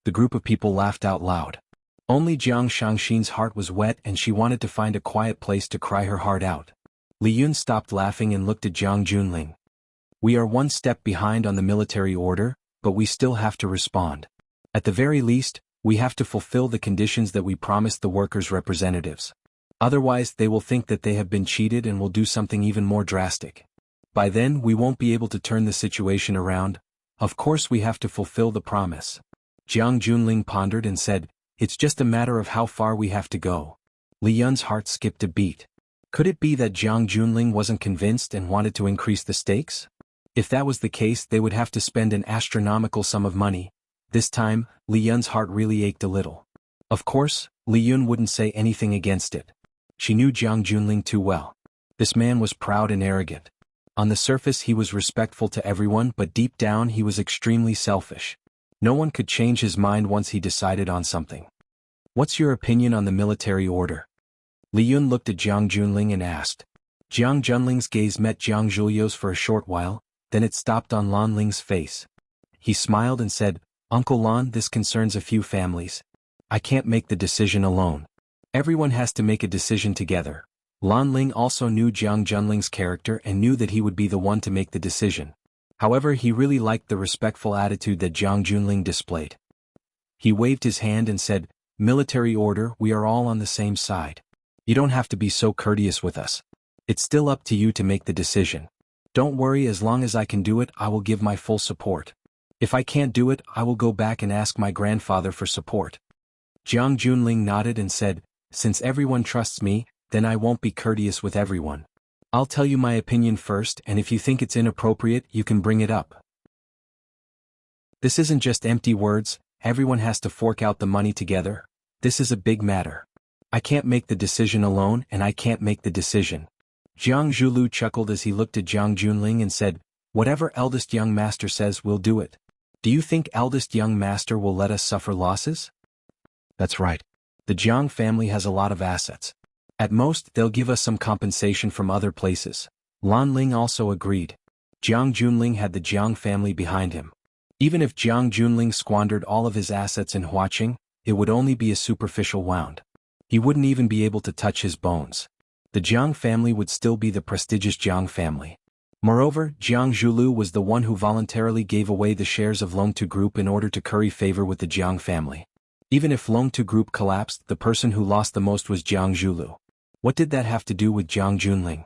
S1: The group of people laughed out loud. Only Jiang Shangxin's heart was wet and she wanted to find a quiet place to cry her heart out. Li Yun stopped laughing and looked at Jiang Junling. "We are one step behind on the military order, but we still have to respond. At the very least, we have to fulfill the conditions that we promised the workers' representatives. Otherwise they will think that they have been cheated and will do something even more drastic. By then we won't be able to turn the situation around. Of course we have to fulfill the promise." Jiang Junling pondered and said, "It's just a matter of how far we have to go." Li Yun's heart skipped a beat. Could it be that Jiang Junling wasn't convinced and wanted to increase the stakes? If that was the case, they would have to spend an astronomical sum of money. This time, Li Yun's heart really ached a little. Of course, Li Yun wouldn't say anything against it. She knew Jiang Junling too well. This man was proud and arrogant. On the surface he was respectful to everyone, but deep down he was extremely selfish. No one could change his mind once he decided on something. "What's your opinion on the military order?" Li Yun looked at Jiang Junling and asked. Jiang Junling's gaze met Jiang Zhulio's for a short while, then it stopped on Lan Ling's face. He smiled and said, "Uncle Lan, this concerns a few families. I can't make the decision alone. Everyone has to make a decision together." Lan Ling also knew Jiang Junling's character and knew that he would be the one to make the decision. However, he really liked the respectful attitude that Jiang Junling displayed. He waved his hand and said, "Military order, we are all on the same side. You don't have to be so courteous with us. It's still up to you to make the decision. Don't worry, as long as I can do it, I will give my full support. If I can't do it, I will go back and ask my grandfather for support." Jiang Junling nodded and said, "Since everyone trusts me, then I won't be courteous with everyone. I'll tell you my opinion first, and if you think it's inappropriate, you can bring it up. This isn't just empty words, everyone has to fork out the money together. This is a big matter. I can't make the decision alone, and I can't make the decision." Jiang Zhulu chuckled as he looked at Jiang Junling and said, "Whatever eldest young master says, we'll do it. Do you think eldest young master will let us suffer losses?" "That's right. The Jiang family has a lot of assets. At most, they'll give us some compensation from other places." Lan Ling also agreed. Jiang Junling had the Jiang family behind him. Even if Jiang Junling squandered all of his assets in Huaqing, it would only be a superficial wound. He wouldn't even be able to touch his bones. The Jiang family would still be the prestigious Jiang family. Moreover, Jiang Zhulu was the one who voluntarily gave away the shares of Longtu Group in order to curry favor with the Jiang family. Even if Longtu Group collapsed, the person who lost the most was Jiang Zhulu. What did that have to do with Jiang Junling?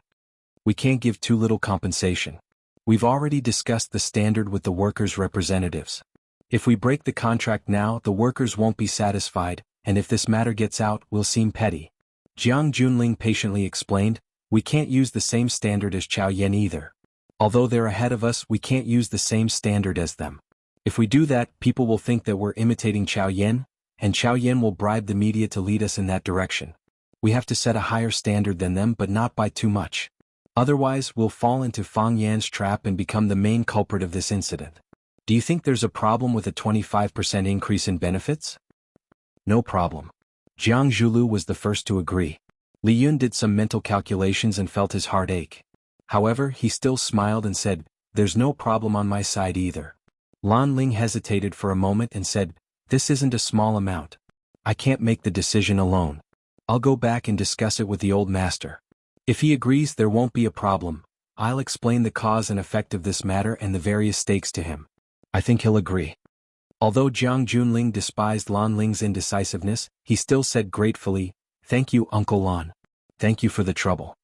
S1: We can't give too little compensation. We've already discussed the standard with the workers' representatives. If we break the contract now, the workers won't be satisfied, and if this matter gets out, we'll seem petty. Jiang Junling patiently explained, "We can't use the same standard as Chao Yan either. Although they're ahead of us, we can't use the same standard as them. If we do that, people will think that we're imitating Chao Yan, and Chao Yan will bribe the media to lead us in that direction. We have to set a higher standard than them, but not by too much. Otherwise, we'll fall into Fang Yan's trap and become the main culprit of this incident. Do you think there's a problem with a 25% increase in benefits?" "No problem." Jiang Zhulu was the first to agree. Li Yun did some mental calculations and felt his heart ache. However, he still smiled and said, "There's no problem on my side either." Lan Ling hesitated for a moment and said, "This isn't a small amount. I can't make the decision alone. I'll go back and discuss it with the old master. If he agrees, there won't be a problem. I'll explain the cause and effect of this matter and the various stakes to him. I think he'll agree." Although Jiang Junling despised Lan Ling's indecisiveness, he still said gratefully, "Thank you, Uncle Lan. Thank you for the trouble."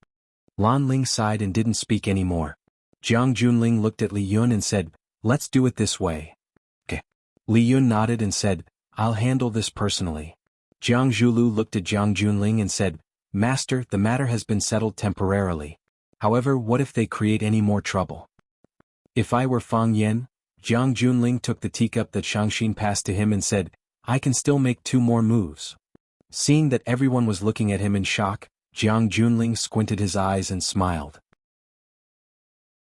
S1: Lan Ling sighed and didn't speak anymore. Jiang Junling looked at Li Yun and said, "Let's do it this way." "Okay." Li Yun nodded and said, "I'll handle this personally." Jiang Zhulu looked at Jiang Junling and said, "Master, the matter has been settled temporarily. However, what if they create any more trouble?" "If I were Fang Yan," Jiang Junling took the teacup that Shangxin passed to him and said, I can still make 2 more moves. Seeing that everyone was looking at him in shock, Jiang Junling squinted his eyes and smiled.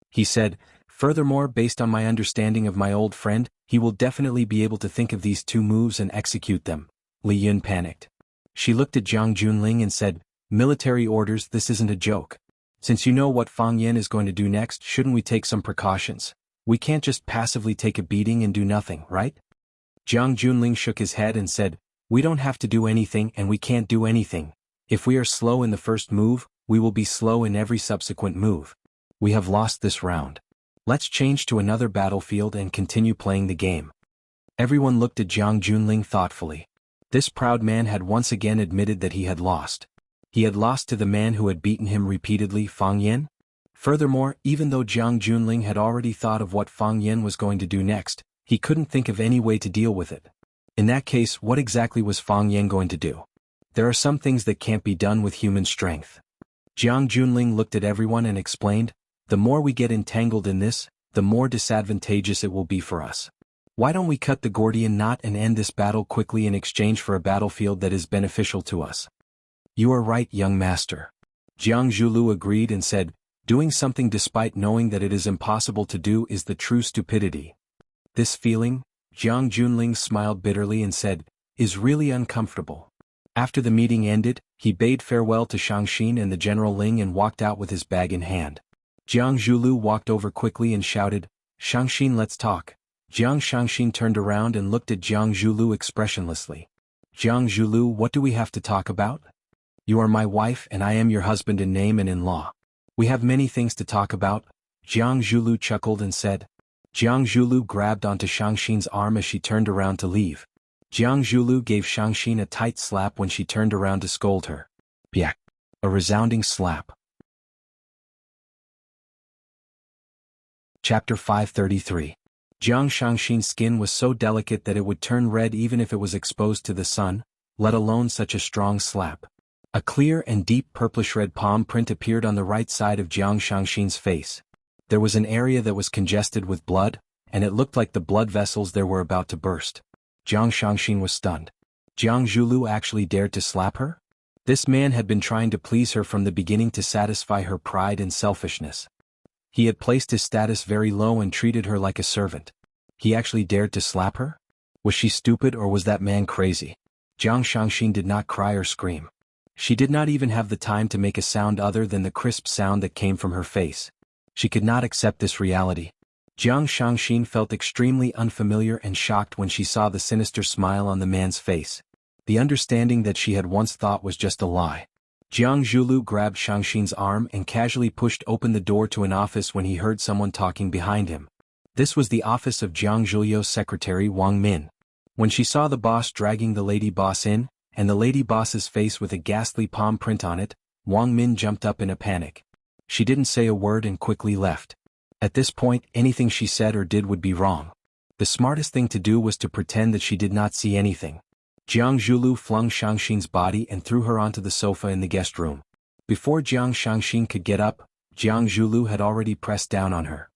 S1: He said, furthermore, based on my understanding of my old friend, he will definitely be able to think of these 2 moves and execute them. Li Yun panicked. She looked at Jiang Junling and said, military orders, this isn't a joke. Since you know what Fang Yan is going to do next, shouldn't we take some precautions? We can't just passively take a beating and do nothing, right? Jiang Junling shook his head and said, we don't have to do anything and we can't do anything. If we are slow in the first move, we will be slow in every subsequent move. We have lost this round. Let's change to another battlefield and continue playing the game. Everyone looked at Jiang Junling thoughtfully. This proud man had once again admitted that he had lost. He had lost to the man who had beaten him repeatedly, Fang Yan. Furthermore, even though Jiang Junling had already thought of what Fang Yan was going to do next, he couldn't think of any way to deal with it. In that case, what exactly was Fang Yan going to do? There are some things that can't be done with human strength. Jiang Junling looked at everyone and explained, the more we get entangled in this, the more disadvantageous it will be for us. Why don't we cut the Gordian knot and end this battle quickly in exchange for a battlefield that is beneficial to us? You are right, young master. Jiang Zhulu agreed and said, doing something despite knowing that it is impossible to do is the true stupidity. This feeling, Jiang Junling smiled bitterly and said, is really uncomfortable. After the meeting ended, he bade farewell to Shangxin and the General Ling and walked out with his bag in hand. Jiang Zhulu walked over quickly and shouted, Shangxin, let's talk. Jiang Shangxin turned around and looked at Jiang Zhulu expressionlessly. Jiang Zhulu, what do we have to talk about? You are my wife and I am your husband in name and in law. We have many things to talk about. Jiang Zhulu chuckled and said. Jiang Zhulu grabbed onto Shangxin's arm as she turned around to leave. Jiang Zhulu gave Shangxin a tight slap when she turned around to scold her. Piak! A resounding slap. Chapter 533. Jiang Shangxin's skin was so delicate that it would turn red even if it was exposed to the sun, let alone such a strong slap. A clear and deep purplish-red palm print appeared on the right side of Jiang Shangxin's face. There was an area that was congested with blood, and it looked like the blood vessels there were about to burst. Jiang Shangxin was stunned. Jiang Zhulu actually dared to slap her? This man had been trying to please her from the beginning to satisfy her pride and selfishness. He had placed his status very low and treated her like a servant. He actually dared to slap her? Was she stupid or was that man crazy? Jiang Shangxin did not cry or scream. She did not even have the time to make a sound other than the crisp sound that came from her face. She could not accept this reality. Jiang Shangxin felt extremely unfamiliar and shocked when she saw the sinister smile on the man's face. The understanding that she had once thought was just a lie. Jiang Zhulu grabbed Shangxin's arm and casually pushed open the door to an office when he heard someone talking behind him. This was the office of Jiang Zhulyo's secretary Wang Min. When she saw the boss dragging the lady boss in, and the lady boss's face with a ghastly palm print on it, Wang Min jumped up in a panic. She didn't say a word and quickly left. At this point, anything she said or did would be wrong. The smartest thing to do was to pretend that she did not see anything. Jiang Zhulu flung Shangxin's body and threw her onto the sofa in the guest room. Before Jiang Shangxin could get up, Jiang Zhulu had already pressed down on her.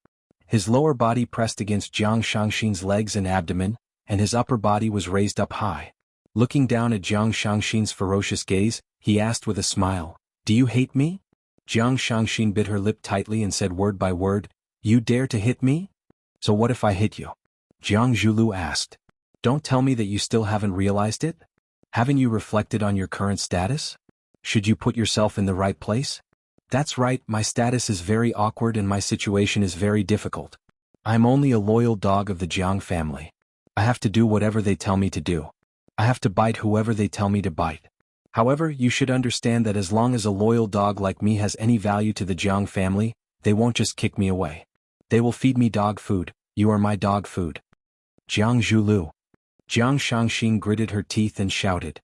S1: His lower body pressed against Jiang Shangxin's legs and abdomen, and his upper body was raised up high. Looking down at Jiang Shangxin's ferocious gaze, he asked with a smile, "Do you hate me?" Jiang Shangxin bit her lip tightly and said word by word, "You dare to hit me? So what if I hit you?" Jiang Zhulu asked. "Don't tell me that you still haven't realized it? Haven't you reflected on your current status? Should you put yourself in the right place? That's right, my status is very awkward and my situation is very difficult. I'm only a loyal dog of the Jiang family. I have to do whatever they tell me to do. I have to bite whoever they tell me to bite. However, you should understand that as long as a loyal dog like me has any value to the Jiang family, they won't just kick me away. They will feed me dog food. You are my dog food." Jiang Zhulu. Jiang Shangxin gritted her teeth and shouted.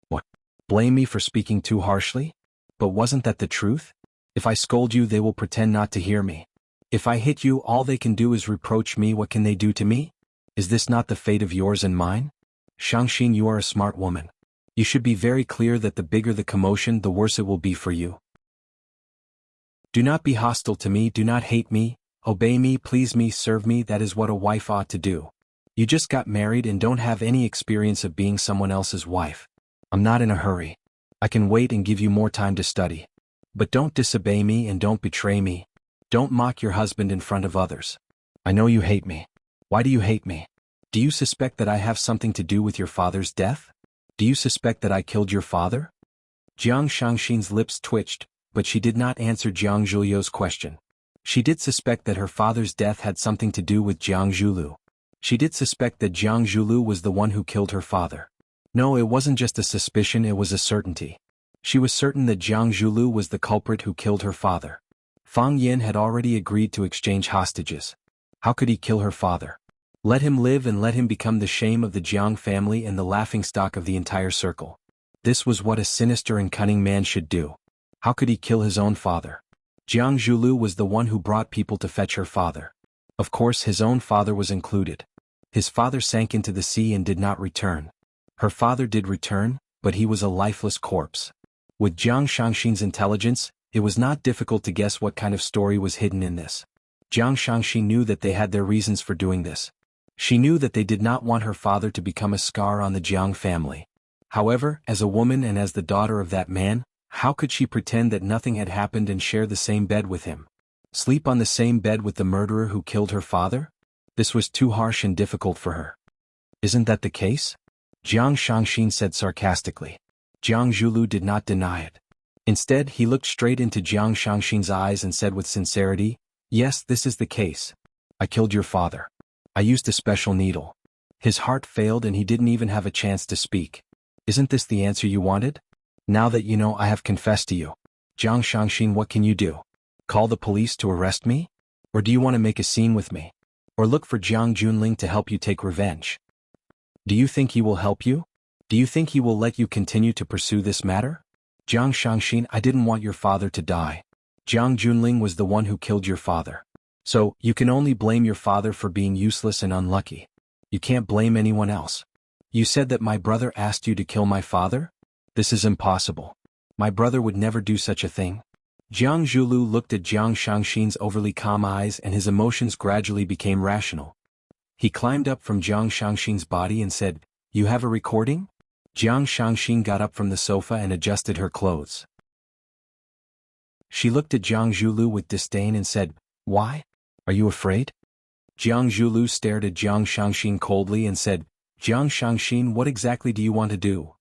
S1: "What? Blame me for speaking too harshly? But wasn't that the truth? If I scold you, they will pretend not to hear me. If I hit you, all they can do is reproach me. What can they do to me? Is this not the fate of yours and mine? Shangxin, you are a smart woman. You should be very clear that the bigger the commotion, the worse it will be for you. Do not be hostile to me, do not hate me, obey me, please me, serve me, that is what a wife ought to do. You just got married and don't have any experience of being someone else's wife. I'm not in a hurry. I can wait and give you more time to study. But don't disobey me and don't betray me. Don't mock your husband in front of others. I know you hate me. Why do you hate me? Do you suspect that I have something to do with your father's death? Do you suspect that I killed your father? Jiang Shangxin's lips twitched, but she did not answer Jiang Zhulio's question. She did suspect that her father's death had something to do with Jiang Zhulu. She did suspect that Jiang Zhulu was the one who killed her father. No, it wasn't just a suspicion, it was a certainty. She was certain that Jiang Zhulu was the culprit who killed her father. Fang Yin had already agreed to exchange hostages. How could he kill her father? Let him live and let him become the shame of the Jiang family and the laughingstock of the entire circle. This was what a sinister and cunning man should do. How could he kill his own father? Jiang Zhulu was the one who brought people to fetch her father. Of course, his own father was included. His father sank into the sea and did not return. Her father did return, but he was a lifeless corpse. With Jiang Shangxin's intelligence, it was not difficult to guess what kind of story was hidden in this. Jiang Shangxin knew that they had their reasons for doing this. She knew that they did not want her father to become a scar on the Jiang family. However, as a woman and as the daughter of that man, how could she pretend that nothing had happened and share the same bed with him? Sleep on the same bed with the murderer who killed her father? This was too harsh and difficult for her. Isn't that the case? Jiang Shangxin said sarcastically. Jiang Zhulu did not deny it. Instead, he looked straight into Jiang Shangxin's eyes and said with sincerity, "Yes, this is the case. I killed your father. I used a special needle." His heart failed and he didn't even have a chance to speak. Isn't this the answer you wanted? Now that you know I have confessed to you. Jiang Shangxin, what can you do? Call the police to arrest me? Or do you want to make a scene with me? Or look for Jiang Junling to help you take revenge? Do you think he will help you? Do you think he will let you continue to pursue this matter? Jiang Shangxin, I didn't want your father to die. Jiang Junling was the one who killed your father. So, you can only blame your father for being useless and unlucky. You can't blame anyone else. You said that my brother asked you to kill my father? This is impossible. My brother would never do such a thing. Jiang Zhulu looked at Jiang Shangxin's overly calm eyes and his emotions gradually became rational. He climbed up from Jiang Shangxin's body and said, "You have a recording?" Jiang Shangxin got up from the sofa and adjusted her clothes. She looked at Jiang Zhulu with disdain and said, "Why? Are you afraid?" Jiang Zhulu stared at Jiang Shangxin coldly and said, "Jiang Shangxin, what exactly do you want to do?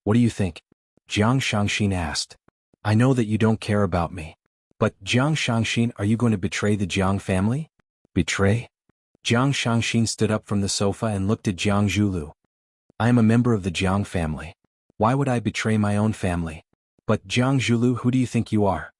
S1: What do you think?" Jiang Shangxin asked. "I know that you don't care about me. But, Jiang Shangxin, are you going to betray the Jiang family?" Betray? Jiang Shangxin stood up from the sofa and looked at Jiang Zhulu. "I am a member of the Jiang family. Why would I betray my own family? But, Jiang Zhulu, who do you think you are?"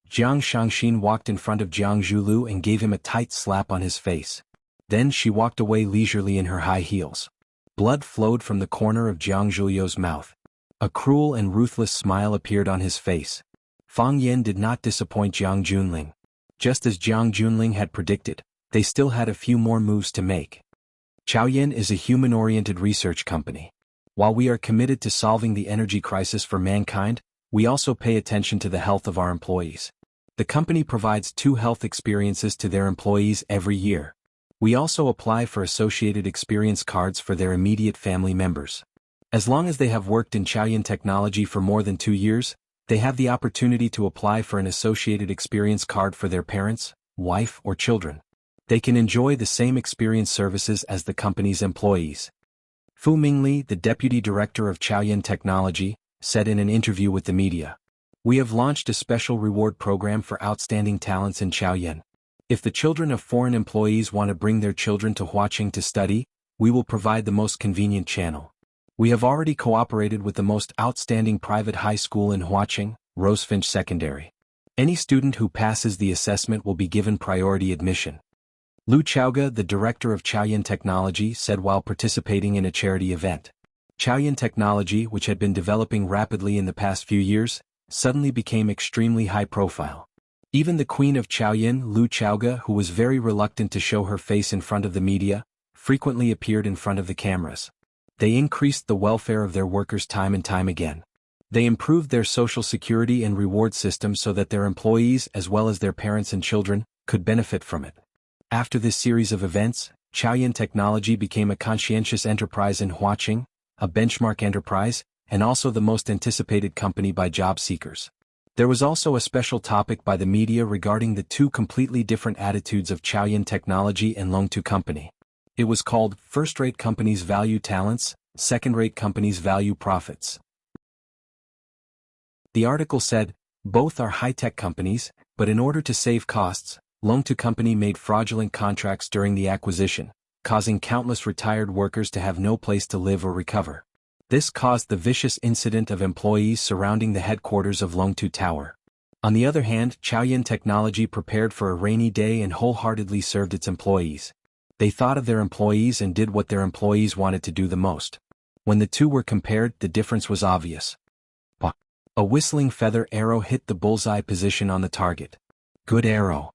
S1: Jiang Shangxin walked in front of Jiang Zhulu and gave him a tight slap on his face. Then she walked away leisurely in her high heels. Blood flowed from the corner of Jiang Zhulio's mouth. A cruel and ruthless smile appeared on his face. Fang Yin did not disappoint Jiang Junling. Just as Jiang Junling had predicted, they still had a few more moves to make. Chaoyan is a human-oriented research company. While we are committed to solving the energy crisis for mankind, we also pay attention to the health of our employees. The company provides 2 health experiences to their employees every year. We also apply for associated experience cards for their immediate family members. As long as they have worked in Chaoyan technology for more than 2 years, they have the opportunity to apply for an associated experience card for their parents, wife, or children. They can enjoy the same experience services as the company's employees. Fu Mingli, the deputy director of Chaoyan Technology, said in an interview with the media, "We have launched a special reward program for outstanding talents in Chaoyan. If the children of foreign employees want to bring their children to Huaqing to study, we will provide the most convenient channel. We have already cooperated with the most outstanding private high school in Huaqing, Rosefinch Secondary. Any student who passes the assessment will be given priority admission." Lu Chaoga, the director of Chaoyan Technology, said while participating in a charity event. Chaoyan Technology, which had been developing rapidly in the past few years, suddenly became extremely high-profile. Even the queen of Chaoyan, Lu Chaoga, who was very reluctant to show her face in front of the media, frequently appeared in front of the cameras. They increased the welfare of their workers time and time again. They improved their social security and reward system so that their employees as well as their parents and children could benefit from it. After this series of events, Chaoyan Technology became a conscientious enterprise in Huaqing, a benchmark enterprise, and also the most anticipated company by job seekers. There was also a special topic by the media regarding the two completely different attitudes of Chaoyan Technology and Longtu Company. It was called First-Rate Companies Value Talents, Second-Rate Companies Value Profits. The article said, both are high-tech companies, but in order to save costs, Longtu Company made fraudulent contracts during the acquisition, causing countless retired workers to have no place to live or recover. This caused the vicious incident of employees surrounding the headquarters of Longtu Tower. On the other hand, Chaoyan Technology prepared for a rainy day and wholeheartedly served its employees. They thought of their employees and did what their employees wanted to do the most. When the two were compared, the difference was obvious. A whistling feather arrow hit the bullseye position on the target. Good arrow.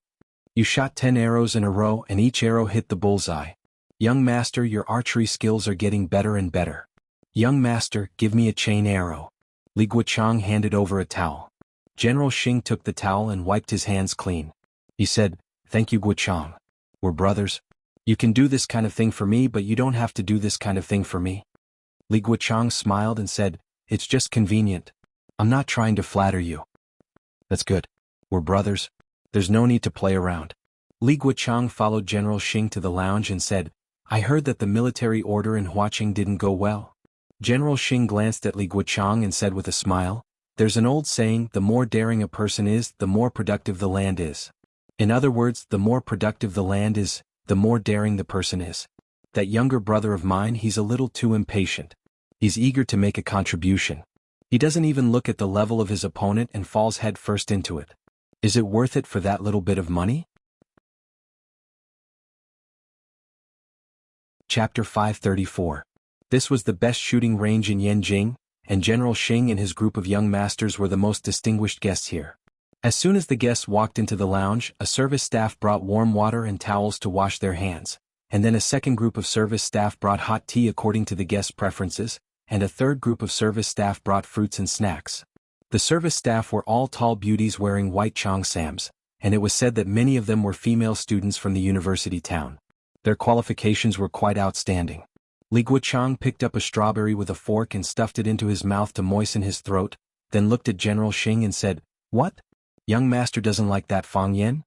S1: You shot 10 arrows in a row and each arrow hit the bullseye. Young master, your archery skills are getting better and better. Young master, give me a chain arrow. Li Guochang handed over a towel. General Xing took the towel and wiped his hands clean. He said, "Thank you, Guochang. We're brothers. You can do this kind of thing for me, but you don't have to do this kind of thing for me." Li Guochang smiled and said, "It's just convenient. I'm not trying to flatter you." "That's good. We're brothers. There's no need to play around." Li Guochang followed General Xing to the lounge and said, "I heard that the military order in Huaqing didn't go well." General Xing glanced at Li Guochang and said with a smile, "There's an old saying, the more daring a person is, the more productive the land is. In other words, the more productive the land is, the more daring the person is. That younger brother of mine, he's a little too impatient. He's eager to make a contribution. He doesn't even look at the level of his opponent and falls head first into it. Is it worth it for that little bit of money?" Chapter 534. This was the best shooting range in Yanjing, and General Xing and his group of young masters were the most distinguished guests here. As soon as the guests walked into the lounge, a service staff brought warm water and towels to wash their hands, and then a second group of service staff brought hot tea according to the guests' preferences, and a third group of service staff brought fruits and snacks. The service staff were all tall beauties wearing white cheongsams, and it was said that many of them were female students from the university town. Their qualifications were quite outstanding. Li Guochang picked up a strawberry with a fork and stuffed it into his mouth to moisten his throat, then looked at General Xing and said, "What? Young master doesn't like that Fang Yen?"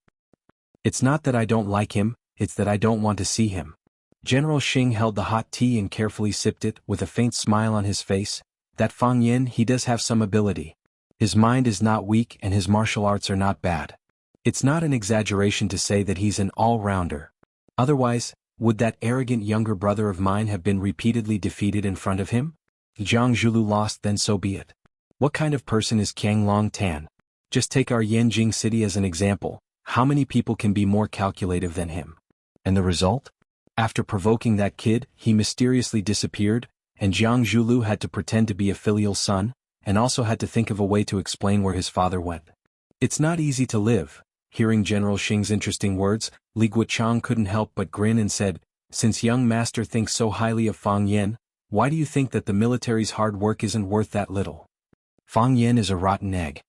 S1: "It's not that I don't like him, it's that I don't want to see him." General Xing held the hot tea and carefully sipped it with a faint smile on his face. "That Fang Yen, he does have some ability. His mind is not weak and his martial arts are not bad. It's not an exaggeration to say that he's an all-rounder. Otherwise, would that arrogant younger brother of mine have been repeatedly defeated in front of him? If Zhang Zhulu lost, then so be it. What kind of person is Qiang Long Tan? Just take our Yanjing city as an example. How many people can be more calculative than him? And the result? After provoking that kid, he mysteriously disappeared, and Zhang Zhulu had to pretend to be a filial son, and also had to think of a way to explain where his father went. It's not easy to live." Hearing General Xing's interesting words, Li Guochang couldn't help but grin and said, "Since young master thinks so highly of Fang Yen, why do you think that the military's hard work isn't worth that little? Fang Yen is a rotten egg."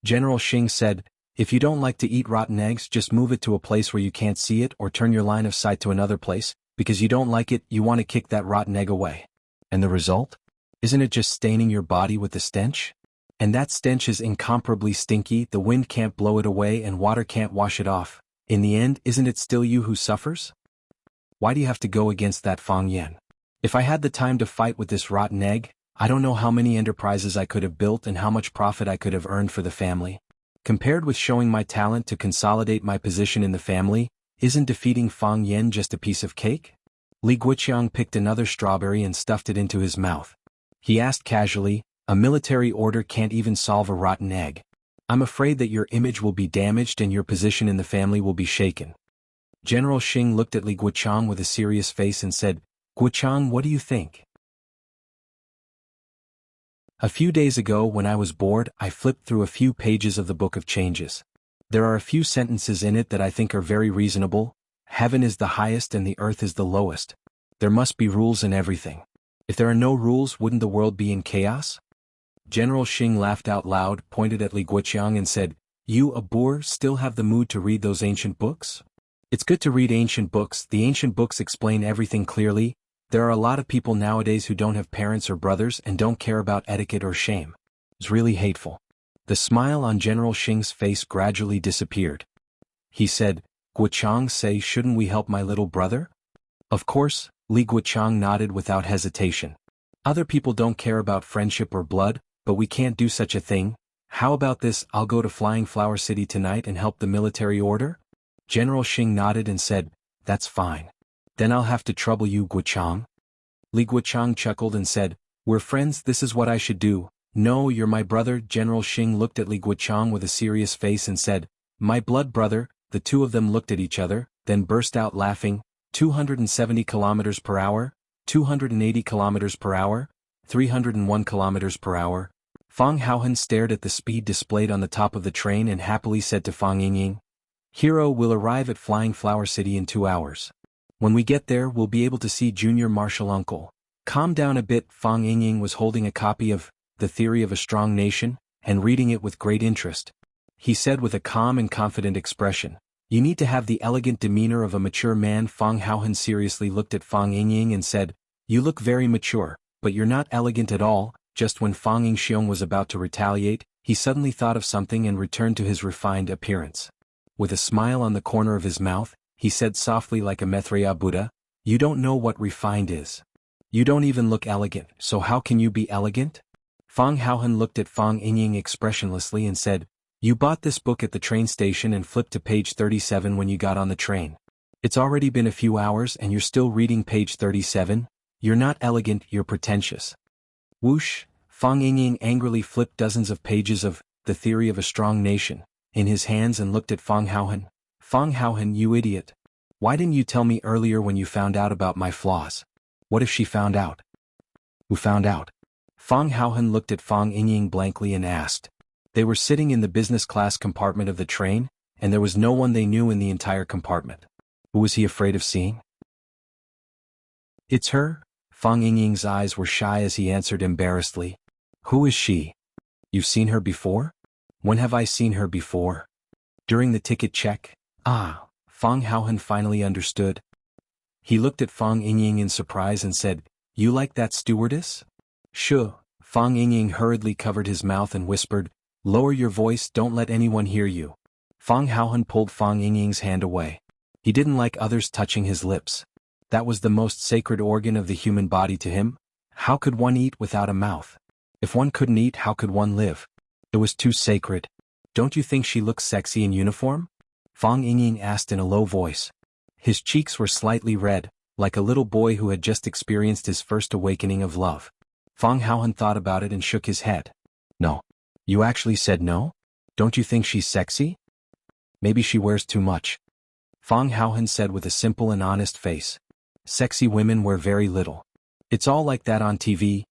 S1: General Xing said, "If you don't like to eat rotten eggs, just move it to a place where you can't see it or turn your line of sight to another place, because you don't like it, you want to kick that rotten egg away. And the result? Isn't it just staining your body with the stench? And that stench is incomparably stinky, the wind can't blow it away and water can't wash it off. In the end, isn't it still you who suffers? Why do you have to go against that Fang Yen? If I had the time to fight with this rotten egg, I don't know how many enterprises I could have built and how much profit I could have earned for the family. Compared with showing my talent to consolidate my position in the family, isn't defeating Fang Yen just a piece of cake?" Li Guochang picked another strawberry and stuffed it into his mouth. He asked casually, "A military order can't even solve a rotten egg. I'm afraid that your image will be damaged and your position in the family will be shaken." General Xing looked at Li Guochang with a serious face and said, "Guochang, what do you think?" "A few days ago when I was bored, I flipped through a few pages of the Book of Changes. There are a few sentences in it that I think are very reasonable. Heaven is the highest and the earth is the lowest. There must be rules in everything. If there are no rules, wouldn't the world be in chaos?" General Xing laughed out loud, pointed at Li Guochang and said, "You, a boor, still have the mood to read those ancient books? It's good to read ancient books. The ancient books explain everything clearly. There are a lot of people nowadays who don't have parents or brothers and don't care about etiquette or shame. It's really hateful. The smile on General Xing's face gradually disappeared. He said, Guochang say, shouldn't we help my little brother? Of course, Li Guochang nodded without hesitation. Other people don't care about friendship or blood, but we can't do such a thing. How about this? I'll go to Flying Flower City tonight and help the military order? General Xing nodded and said, that's fine. Then I'll have to trouble you, Guochang. Li Guochang chuckled and said, we're friends, this is what I should do. No, you're my brother. General Xing looked at Li Guochang with a serious face and said, my blood brother. The two of them looked at each other, then burst out laughing. 270 kilometers per hour, 280 kilometers per hour, 301 kilometers per hour. Fang Haohan stared at the speed displayed on the top of the train and happily said to Fang Yingying, Hero will arrive at Flying Flower City in 2 hours. When we get there, we'll be able to see Junior Martial Uncle. Calm down a bit. Fang Yingying was holding a copy of The Theory of a Strong Nation and reading it with great interest. He said with a calm and confident expression, you need to have the elegant demeanor of a mature man. Fang Haohan seriously looked at Fang Yingying and said, you look very mature, but you're not elegant at all. Just when Fang Yingxiong was about to retaliate, he suddenly thought of something and returned to his refined appearance. With a smile on the corner of his mouth, he said softly like a Maitreya Buddha, you don't know what refined is. You don't even look elegant, so how can you be elegant? Fang Haohan looked at Fang Yingying expressionlessly and said, you bought this book at the train station and flipped to page 37 when you got on the train. It's already been a few hours and you're still reading page 37? You're not elegant, you're pretentious. Whoosh! Fang Yingying angrily flipped dozens of pages of The Theory of a Strong Nation in his hands and looked at Fang Haohan. Fang Haohan, you idiot. Why didn't you tell me earlier when you found out about my flaws? What if she found out? Who found out? Fang Haohan looked at Fang Yingying blankly and asked. They were sitting in the business class compartment of the train, and there was no one they knew in the entire compartment. Who was he afraid of seeing? It's her? Fang Yingying's eyes were shy as he answered embarrassedly. Who is she? You've seen her before? When have I seen her before? During the ticket check? Ah, Fang Haohan finally understood. He looked at Fang Yingying in surprise and said, you like that stewardess? Sure. Fang Yingying hurriedly covered his mouth and whispered, lower your voice, don't let anyone hear you. Fang Haohan pulled Fang Yingying's hand away. He didn't like others touching his lips. That was the most sacred organ of the human body to him. How could one eat without a mouth? If one couldn't eat, how could one live? It was too sacred. Don't you think she looks sexy in uniform? Fang Yingying asked in a low voice. His cheeks were slightly red, like a little boy who had just experienced his first awakening of love. Fang Haohan thought about it and shook his head. No. You actually said no? Don't you think she's sexy? Maybe she wears too much. Fang Haohan said with a simple and honest face. Sexy women wear very little. It's all like that on TV.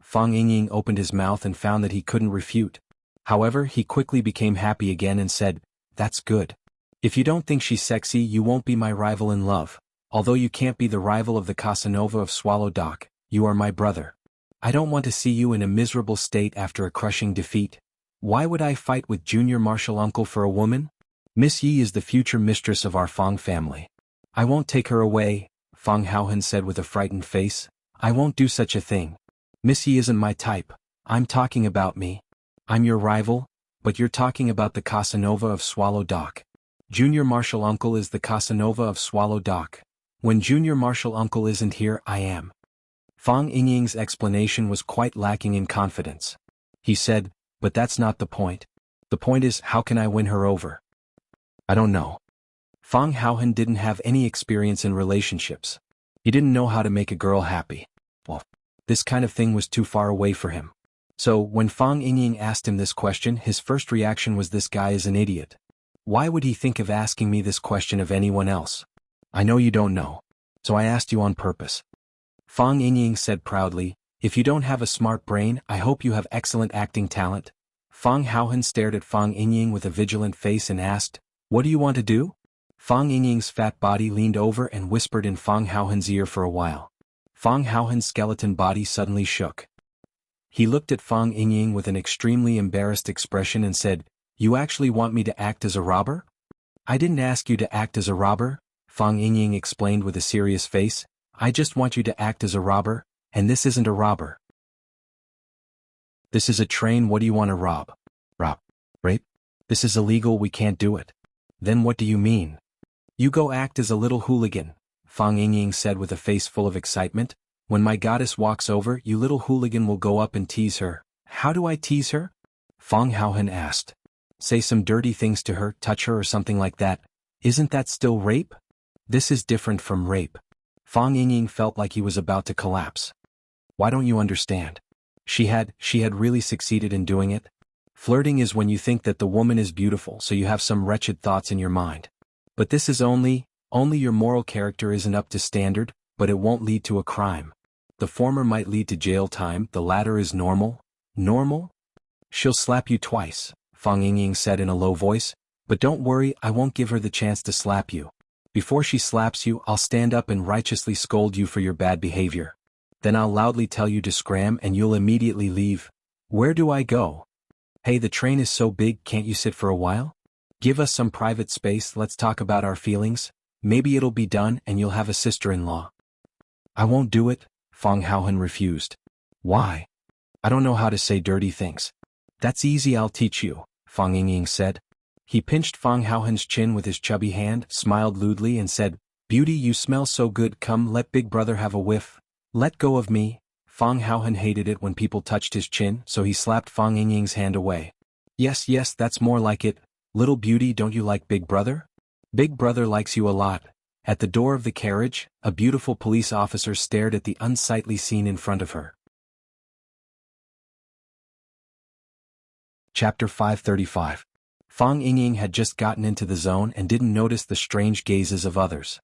S1: Fang Yingying opened his mouth and found that he couldn't refute. However, he quickly became happy again and said, that's good. If you don't think she's sexy, you won't be my rival in love. Although you can't be the rival of the Casanova of Swallow Dock, you are my brother. I don't want to see you in a miserable state after a crushing defeat. Why would I fight with Junior Martial Uncle for a woman? Miss Yi is the future mistress of our Fang family. I won't take her away, Fang Haohan said with a frightened face. I won't do such a thing. Miss Yi isn't my type. I'm talking about me. I'm your rival, but you're talking about the Casanova of Swallow Dock. Junior Martial Uncle is the Casanova of Swallow Dock. When Junior Martial Uncle isn't here, I am. Fang Yingying's explanation was quite lacking in confidence. He said, but that's not the point. The point is, how can I win her over? I don't know. Fang Haohan didn't have any experience in relationships. He didn't know how to make a girl happy. Well, this kind of thing was too far away for him. So, when Fang Yingying asked him this question, his first reaction was, this guy is an idiot. Why would he think of asking me this question of anyone else? I know you don't know. So I asked you on purpose. Fang Yingying said proudly, if you don't have a smart brain, I hope you have excellent acting talent. Fang Haohan stared at Fang Yingying with a vigilant face and asked, what do you want to do? Fang Yingying's fat body leaned over and whispered in Fang Haohan's ear for a while. Fang Haohan's skeleton body suddenly shook. He looked at Fang Yingying with an extremely embarrassed expression and said, you actually want me to act as a robber? I didn't ask you to act as a robber, Fang Yingying explained with a serious face. I just want you to act as a robber, and this isn't a robber. This is a train. What do you want to rob? Rob? Rape? This is illegal, we can't do it. Then what do you mean? You go act as a little hooligan, Fang Yingying said with a face full of excitement. When my goddess walks over, you little hooligan will go up and tease her. How do I tease her? Fang Haohen asked. Say some dirty things to her, touch her or something like that. Isn't that still rape? This is different from rape. Fang Yingying felt like he was about to collapse. Why don't you understand? She had really succeeded in doing it. Flirting is when you think that the woman is beautiful, so you have some wretched thoughts in your mind. But this is only your moral character isn't up to standard, but it won't lead to a crime. The former might lead to jail time, the latter is normal. Normal? She'll slap you twice, Fang Yingying said in a low voice, but don't worry, I won't give her the chance to slap you. Before she slaps you, I'll stand up and righteously scold you for your bad behavior. Then I'll loudly tell you to scram and you'll immediately leave. Where do I go? Hey, the train is so big, can't you sit for a while? Give us some private space, let's talk about our feelings. Maybe it'll be done and you'll have a sister-in-law. I won't do it, Fang Haohen refused. Why? I don't know how to say dirty things. That's easy, I'll teach you, Fang Yingying said. He pinched Fang Haohen's chin with his chubby hand, smiled lewdly and said, Beauty, you smell so good, come let big brother have a whiff. Let go of me. Fang Haohen hated it when people touched his chin, so he slapped Fang Yingying's hand away. Yes, that's more like it. Little beauty, don't you like big brother? Big brother likes you a lot. At the door of the carriage, a beautiful police officer stared at the unsightly scene in front of her. Chapter 535. Fang Yingying had just gotten into the zone and didn't notice the strange gazes of others.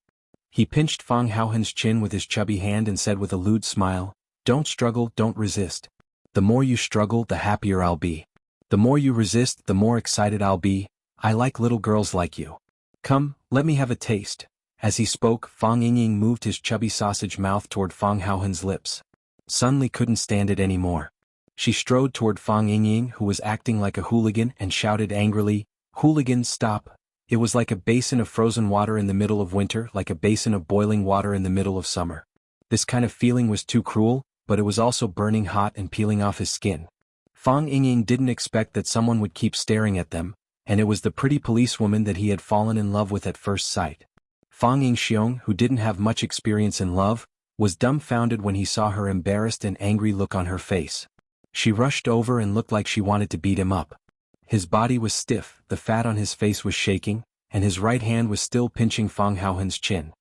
S1: He pinched Fang Haohen's chin with his chubby hand and said with a lewd smile, Don't struggle, don't resist. The more you struggle, the happier I'll be. The more you resist, the more excited I'll be. I like little girls like you. Come, let me have a taste. As he spoke, Fang Yingying moved his chubby sausage mouth toward Fang Haohen's lips. Sun Li couldn't stand it anymore. She strode toward Fang Yingying, who was acting like a hooligan, and shouted angrily, Hooligan, stop. It was like a basin of frozen water in the middle of winter, like a basin of boiling water in the middle of summer. This kind of feeling was too cruel, but it was also burning hot and peeling off his skin. Fang Yingying didn't expect that someone would keep staring at them, and it was the pretty policewoman that he had fallen in love with at first sight. Fang Yingxiong, who didn't have much experience in love, was dumbfounded when he saw her embarrassed and angry look on her face. She rushed over and looked like she wanted to beat him up. His body was stiff, the fat on his face was shaking, and his right hand was still pinching Fang Haohen's chin.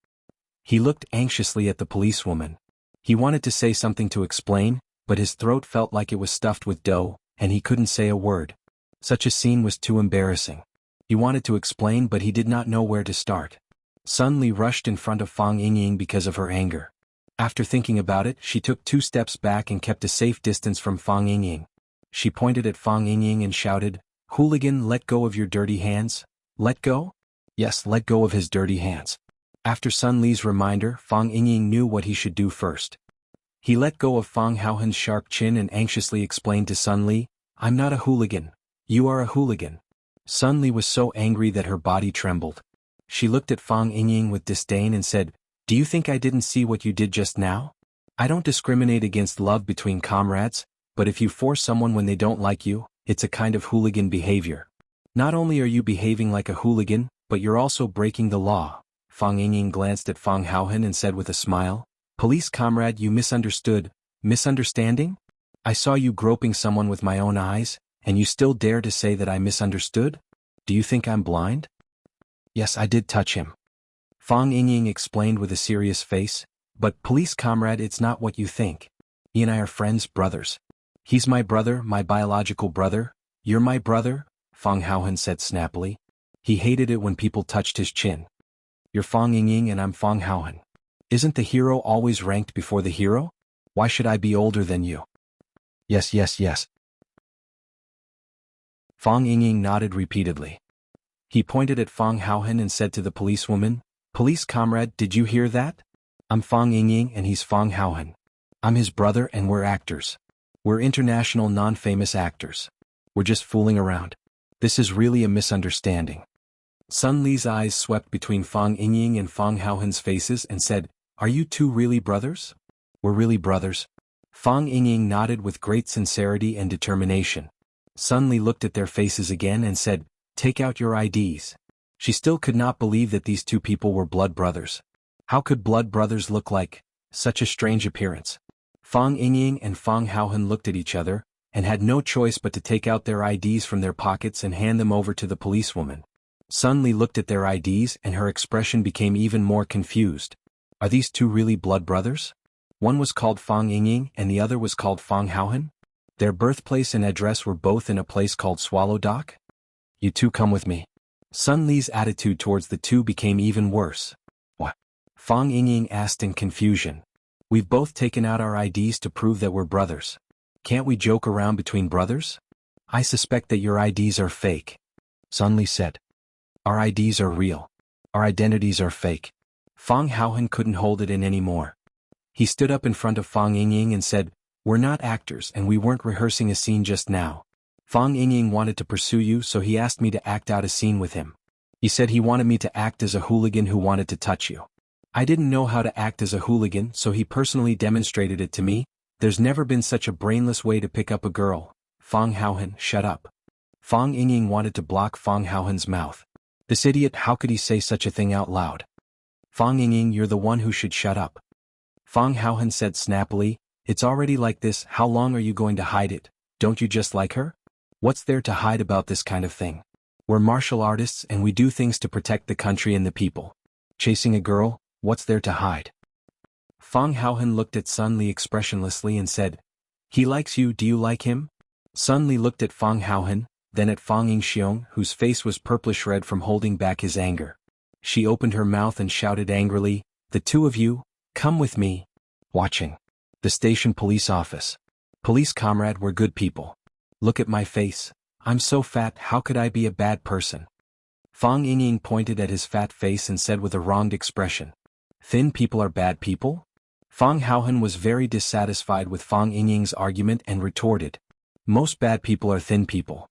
S1: He looked anxiously at the policewoman. He wanted to say something to explain, but his throat felt like it was stuffed with dough, and he couldn't say a word. Such a scene was too embarrassing. He wanted to explain, but he did not know where to start. Sun Li rushed in front of Fang Yingying because of her anger. After thinking about it, she took 2 steps back and kept a safe distance from Fang Yingying. She pointed at Fang Yingying and shouted, Hooligan, let go of your dirty hands. Let go? Yes, let go of his dirty hands. After Sun Li's reminder, Fang Yingying knew what he should do first. He let go of Fang Haohen's sharp chin and anxiously explained to Sun Li, I'm not a hooligan. You are a hooligan. Sun Li was so angry that her body trembled. She looked at Fang Yingying with disdain and said, Do you think I didn't see what you did just now? I don't discriminate against love between comrades, but if you force someone when they don't like you, it's a kind of hooligan behavior. Not only are you behaving like a hooligan, but you're also breaking the law. Fang Yingying glanced at Fang Haohen and said with a smile, Police comrade, you misunderstood. Misunderstanding? I saw you groping someone with my own eyes, and you still dare to say that I misunderstood? Do you think I'm blind? Yes, I did touch him. Fang Yingying explained with a serious face, but police comrade, it's not what you think. He and I are friends, brothers. He's my brother, my biological brother. You're my brother, Fang Haohen said snappily. He hated it when people touched his chin. You're Fang Yingying and I'm Fang Haohen. Isn't the hero always ranked before the hero? Why should I be older than you? Yes. Fang Yingying nodded repeatedly. He pointed at Fang Haohen and said to the policewoman, Police comrade, did you hear that? I'm Fang Yingying and he's Fang Haohen. I'm his brother and we're actors. We're international non-famous actors. We're just fooling around. This is really a misunderstanding. Sun Li's eyes swept between Fang Yingying and Fang Haohen's faces and said, "Are you two really brothers?" "We're really brothers." Fang Yingying nodded with great sincerity and determination. Sun Li looked at their faces again and said, "Take out your IDs." She still could not believe that these two people were blood brothers. How could blood brothers look like such a strange appearance? Fang Yingying and Fang Haohen looked at each other, and had no choice but to take out their IDs from their pockets and hand them over to the policewoman. Sun Li looked at their IDs and her expression became even more confused. Are these two really blood brothers? One was called Fang Yingying and the other was called Fang Haohen? Their birthplace and address were both in a place called Swallow Dock? "You two come with me." Sun Li's attitude towards the two became even worse. "What?" Fang Yingying asked in confusion. "We've both taken out our IDs to prove that we're brothers. Can't we joke around between brothers?" "I suspect that your IDs are fake," Sun Li said. "Our IDs are real. Our identities are fake." Fang Haohen couldn't hold it in anymore. He stood up in front of Fang Yingying and said, "We're not actors and we weren't rehearsing a scene just now. Fang Yingying wanted to pursue you so he asked me to act out a scene with him. He said he wanted me to act as a hooligan who wanted to touch you. I didn't know how to act as a hooligan so he personally demonstrated it to me. There's never been such a brainless way to pick up a girl." Fang Haohen, shut up. Fang Yingying wanted to block Fang Haohen's mouth. This idiot, how could he say such a thing out loud? "Fang Yingying, you're the one who should shut up." Fang Haohen said snappily, "It's already like this, how long are you going to hide it? Don't you just like her? What's there to hide about this kind of thing? We're martial artists and we do things to protect the country and the people. Chasing a girl, what's there to hide?" Fang Haohen looked at Sun Li expressionlessly and said, "He likes you, do you like him?" Sun Li looked at Fang Haohen, then at Fang Yingxiong, whose face was purplish red from holding back his anger. She opened her mouth and shouted angrily, "The two of you, come with me." Watching. The station police office. "Police comrade, we're good people. Look at my face. I'm so fat, how could I be a bad person?" Fang Yingying pointed at his fat face and said with a wronged expression, "Thin people are bad people?" Fang Haohen was very dissatisfied with Fang Yingying's argument and retorted, "Most bad people are thin people.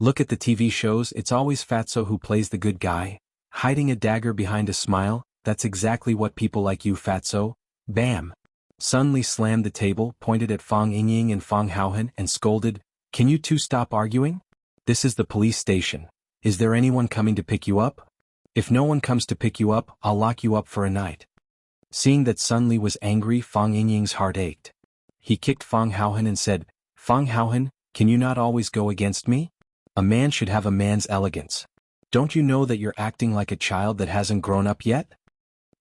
S1: Look at the TV shows, it's always Fatso who plays the good guy, hiding a dagger behind a smile. That's exactly what people like you, Fatso." Bam! Sun Li slammed the table, pointed at Fang Yingying and Fang Haohen and scolded, "Can you two stop arguing? This is the police station. Is there anyone coming to pick you up? If no one comes to pick you up, I'll lock you up for a night." Seeing that Sun Li was angry, Fang Yingying's heart ached. He kicked Fang Haohen and said, "Fang Haohen, can you not always go against me? A man should have a man's elegance. Don't you know that you're acting like a child that hasn't grown up yet?"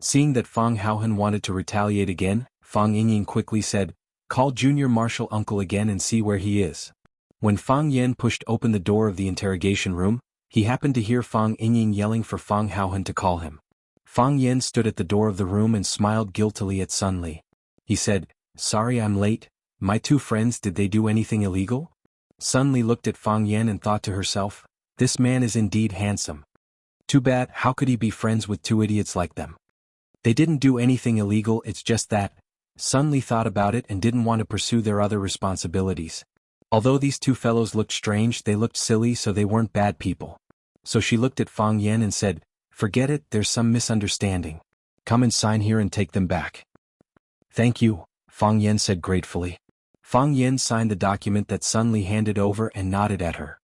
S1: Seeing that Fang Haohen wanted to retaliate again, Fang Yingying quickly said, "Call Junior Marshal Uncle again and see where he is." When Fang Yen pushed open the door of the interrogation room, he happened to hear Fang Yingying yelling for Fang Haohen to call him. Fang Yen stood at the door of the room and smiled guiltily at Sun Li. He said, "Sorry I'm late. My two friends, did they do anything illegal?" Sun Li looked at Fang Yen and thought to herself, "This man is indeed handsome. Too bad, how could he be friends with two idiots like them? They didn't do anything illegal, it's just that." Sun Li thought about it and didn't want to pursue their other responsibilities. Although these two fellows looked strange, they looked silly, so they weren't bad people. So she looked at Fang Yen and said, "Forget it, there's some misunderstanding. Come and sign here and take them back." "Thank you," Fang Yen said gratefully. Fang Yen signed the document that Sun Li handed over and nodded at her.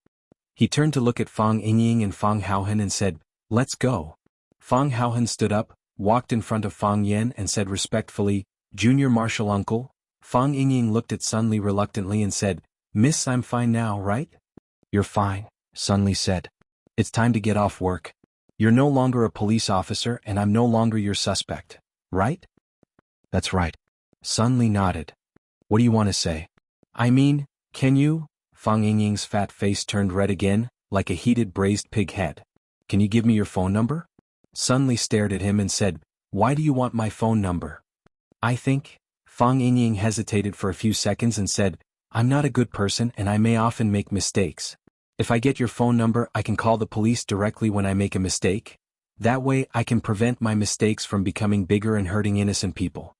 S1: He turned to look at Fang Yingying and Fang Haohen and said, "Let's go." Fang Haohen stood up, walked in front of Fang Yen and said respectfully, "Junior Marshal Uncle." Fang Yingying looked at Sun Li reluctantly and said, "Miss, I'm fine now, right?" "You're fine," Sun Li said. "It's time to get off work. You're no longer a police officer and I'm no longer your suspect, right?" "That's right." Sun Li nodded. "What do you want to say?" "I mean, can you?" Fang Yingying's fat face turned red again, like a heated braised pig head. "Can you give me your phone number?" Sun Li stared at him and said, "Why do you want my phone number?" "I think." Fang Yingying hesitated for a few seconds and said, "I'm not a good person and I may often make mistakes. If I get your phone number, I can call the police directly when I make a mistake. That way I can prevent my mistakes from becoming bigger and hurting innocent people."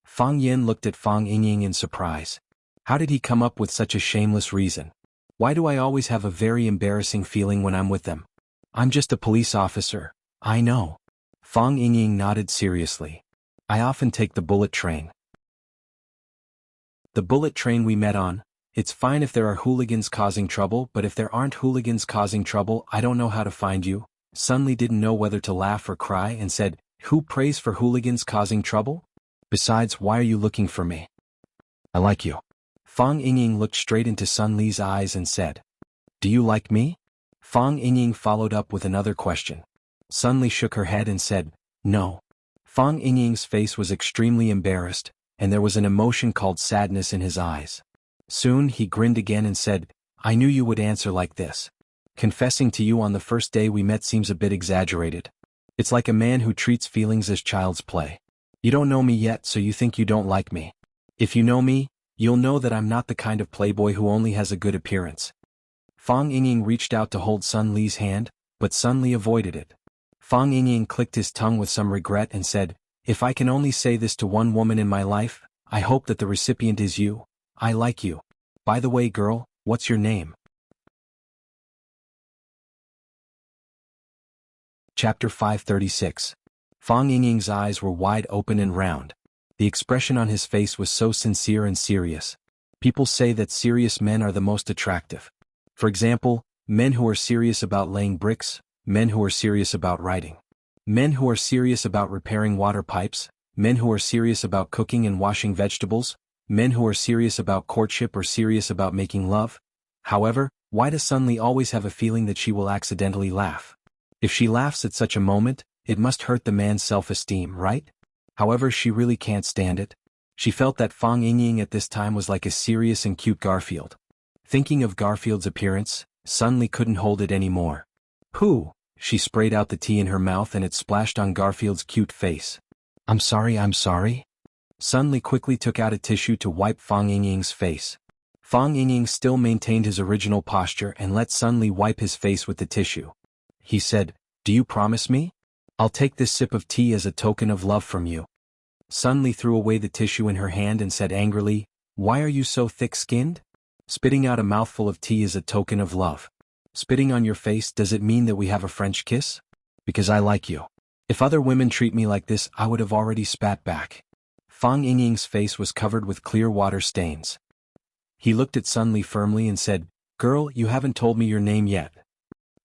S1: Fang Yen looked at Fang Yingying in surprise. How did he come up with such a shameless reason? Why do I always have a very embarrassing feeling when I'm with them? I'm just a police officer. I know. Fang Yingying nodded seriously. I often take the bullet train. The bullet train we met on. It's fine if there are hooligans causing trouble, but if there aren't hooligans causing trouble, I don't know how to find you. Sunli didn't know whether to laugh or cry and said, Who prays for hooligans causing trouble? Besides, why are you looking for me? I like you. Fang Yingying looked straight into Sunli's eyes and said, Do you like me? Fang Yingying followed up with another question. Sunli shook her head and said, No. Fang Yingying's face was extremely embarrassed, and there was an emotion called sadness in his eyes. Soon he grinned again and said, I knew you would answer like this. Confessing to you on the first day we met seems a bit exaggerated. It's like a man who treats feelings as child's play. You don't know me yet, so you think you don't like me. If you know me, you'll know that I'm not the kind of playboy who only has a good appearance. Fang Yingying reached out to hold Sun Li's hand, but Sun Li avoided it. Fang Yingying clicked his tongue with some regret and said, If I can only say this to one woman in my life, I hope that the recipient is you. I like you. By the way, girl, what's your name? Chapter 536. Fang Yingying's eyes were wide open and round. The expression on his face was so sincere and serious. People say that serious men are the most attractive. For example, men who are serious about laying bricks, men who are serious about writing. Men who are serious about repairing water pipes, men who are serious about cooking and washing vegetables, men who are serious about courtship or serious about making love. However, why does Sunli always have a feeling that she will accidentally laugh? If she laughs at such a moment, it must hurt the man's self-esteem, right? However, she really can't stand it. She felt that Fang Yingying at this time was like a serious and cute Garfield. Thinking of Garfield's appearance, Sunli couldn't hold it anymore. Pooh! She sprayed out the tea in her mouth and it splashed on Garfield's cute face. I'm sorry. Sunli quickly took out a tissue to wipe Fang Yingying's face. Fang Yingying still maintained his original posture and let Sunli wipe his face with the tissue. He said, Do you promise me? I'll take this sip of tea as a token of love from you. Sunli threw away the tissue in her hand and said angrily, Why are you so thick-skinned? Spitting out a mouthful of tea is a token of love. Spitting on your face, does it mean that we have a French kiss? Because I like you. If other women treat me like this, I would have already spat back. Fang Yingying's face was covered with clear water stains. He looked at Sunli firmly and said, Girl, you haven't told me your name yet.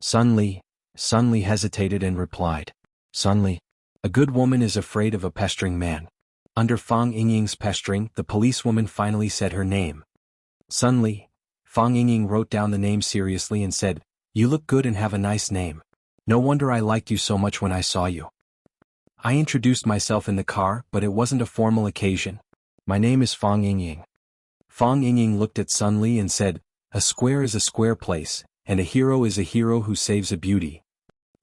S1: Sunli hesitated and replied, Sunli. A good woman is afraid of a pestering man. Under Fang Yingying's pestering, the policewoman finally said her name. Sunli. Fang Yingying wrote down the name seriously and said, You look good and have a nice name. No wonder I liked you so much when I saw you. I introduced myself in the car, but it wasn't a formal occasion. My name is Fang Yingying. Fang Yingying looked at Sunli and said, A square is a square place, and a hero is a hero who saves a beauty.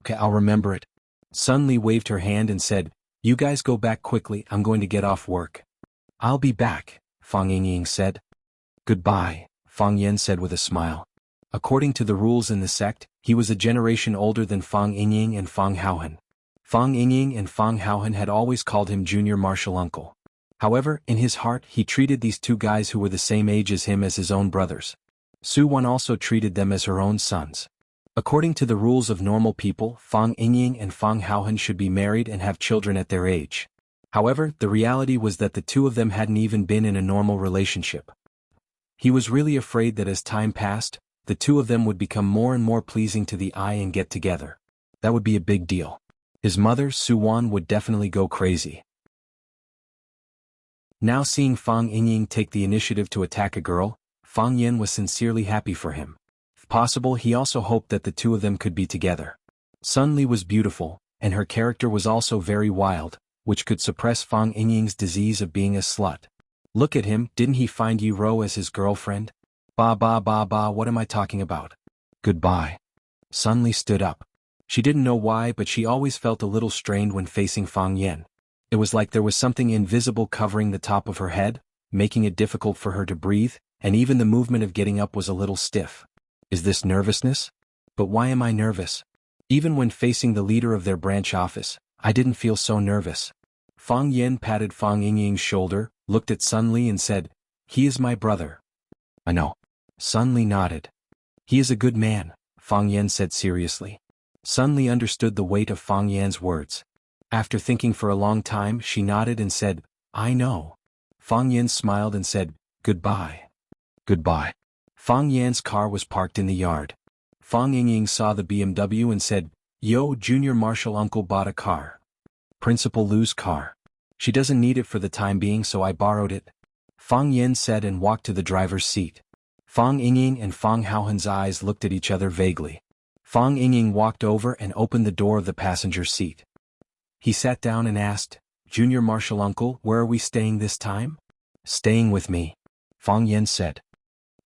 S1: Okay, I'll remember it. Sunli waved her hand and said, You guys go back quickly, I'm going to get off work. I'll be back, Fang Yingying said. Goodbye, Fang Yan said with a smile. According to the rules in the sect, he was a generation older than Fang Yingying and Fang Haohan. Fang Yingying and Fang Haohan had always called him junior martial uncle. However, in his heart he treated these two guys who were the same age as him as his own brothers. Su Wan also treated them as her own sons. According to the rules of normal people, Fang Yingying and Fang Haohan should be married and have children at their age. However, the reality was that the two of them hadn't even been in a normal relationship. He was really afraid that as time passed, the two of them would become more and more pleasing to the eye and get together. That would be a big deal. His mother, Su Wan, would definitely go crazy. Now seeing Fang Yingying take the initiative to attack a girl, Fang Yan was sincerely happy for him. If possible, he also hoped that the two of them could be together. Sun Li was beautiful, and her character was also very wild, which could suppress Fang Yingying's disease of being a slut. Look at him, didn't he find Yi Ro as his girlfriend? Ba, what am I talking about? Goodbye. Sun Li stood up. She didn't know why, but she always felt a little strained when facing Fang Yan. It was like there was something invisible covering the top of her head, making it difficult for her to breathe, and even the movement of getting up was a little stiff. Is this nervousness? But why am I nervous? Even when facing the leader of their branch office, I didn't feel so nervous. Fang Yan patted Fang Yingying's shoulder, looked at Sun Li and said, He is my brother. I know. Sun Li nodded. He is a good man, Fang Yan said seriously. Sun Li understood the weight of Fang Yan's words. After thinking for a long time, she nodded and said, I know. Fang Yan smiled and said, Goodbye. Goodbye. Fang Yan's car was parked in the yard. Fang Yingying saw the BMW and said, Yo, Junior Marshal uncle bought a car. Principal Lu's car. She doesn't need it for the time being, so I borrowed it. Fang Yan said and walked to the driver's seat. Fang Yingying and Fang Haohen's eyes looked at each other vaguely. Fang Yingying walked over and opened the door of the passenger seat. He sat down and asked, Junior Marshal uncle, where are we staying this time? Staying with me, Fang Yan said.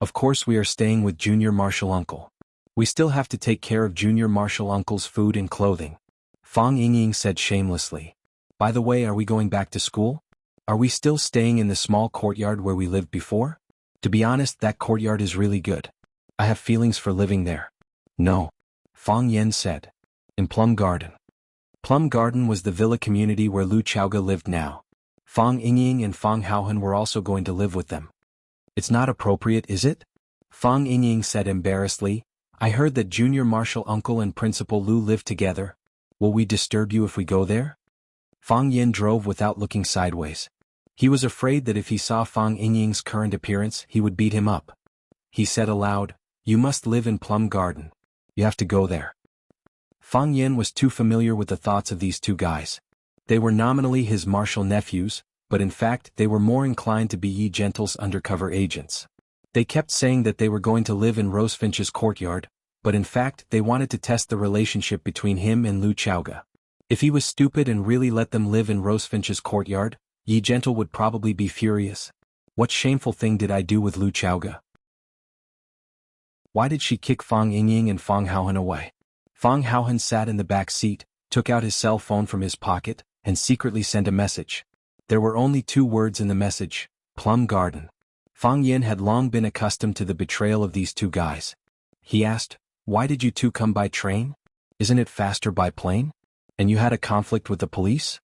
S1: Of course we are staying with Junior Marshal uncle. We still have to take care of Junior Marshal uncle's food and clothing. Fang Yingying said shamelessly. By the way, are we going back to school? Are we still staying in the small courtyard where we lived before? To be honest, that courtyard is really good. I have feelings for living there. No. Fang Yan said. In Plum Garden. Plum Garden was the villa community where Lu Chaoge lived now. Fang Yingying and Fang Haohen were also going to live with them. It's not appropriate, is it? Fang Yingying said embarrassedly. I heard that Junior Marshal uncle and Principal Lu live together. Will we disturb you if we go there? Fang Yan drove without looking sideways. He was afraid that if he saw Fang Yingying's current appearance, he would beat him up. He said aloud, You must live in Plum Garden. You have to go there. Fang Yan was too familiar with the thoughts of these two guys. They were nominally his martial nephews, but in fact they were more inclined to be Yi Gentle's undercover agents. They kept saying that they were going to live in Rosefinch's courtyard, but in fact they wanted to test the relationship between him and Lu Chaoge. If he was stupid and really let them live in Rosefinch's courtyard, Yi Gentle would probably be furious. What shameful thing did I do with Lu Chaoge? Why did she kick Fang Yingying and Fang Haohen away? Fang Haohen sat in the back seat, took out his cell phone from his pocket, and secretly sent a message. There were only 2 words in the message, Plum Garden. Fang Yan had long been accustomed to the betrayal of these 2 guys. He asked, Why did you 2 come by train? Isn't it faster by plane? And you had a conflict with the police?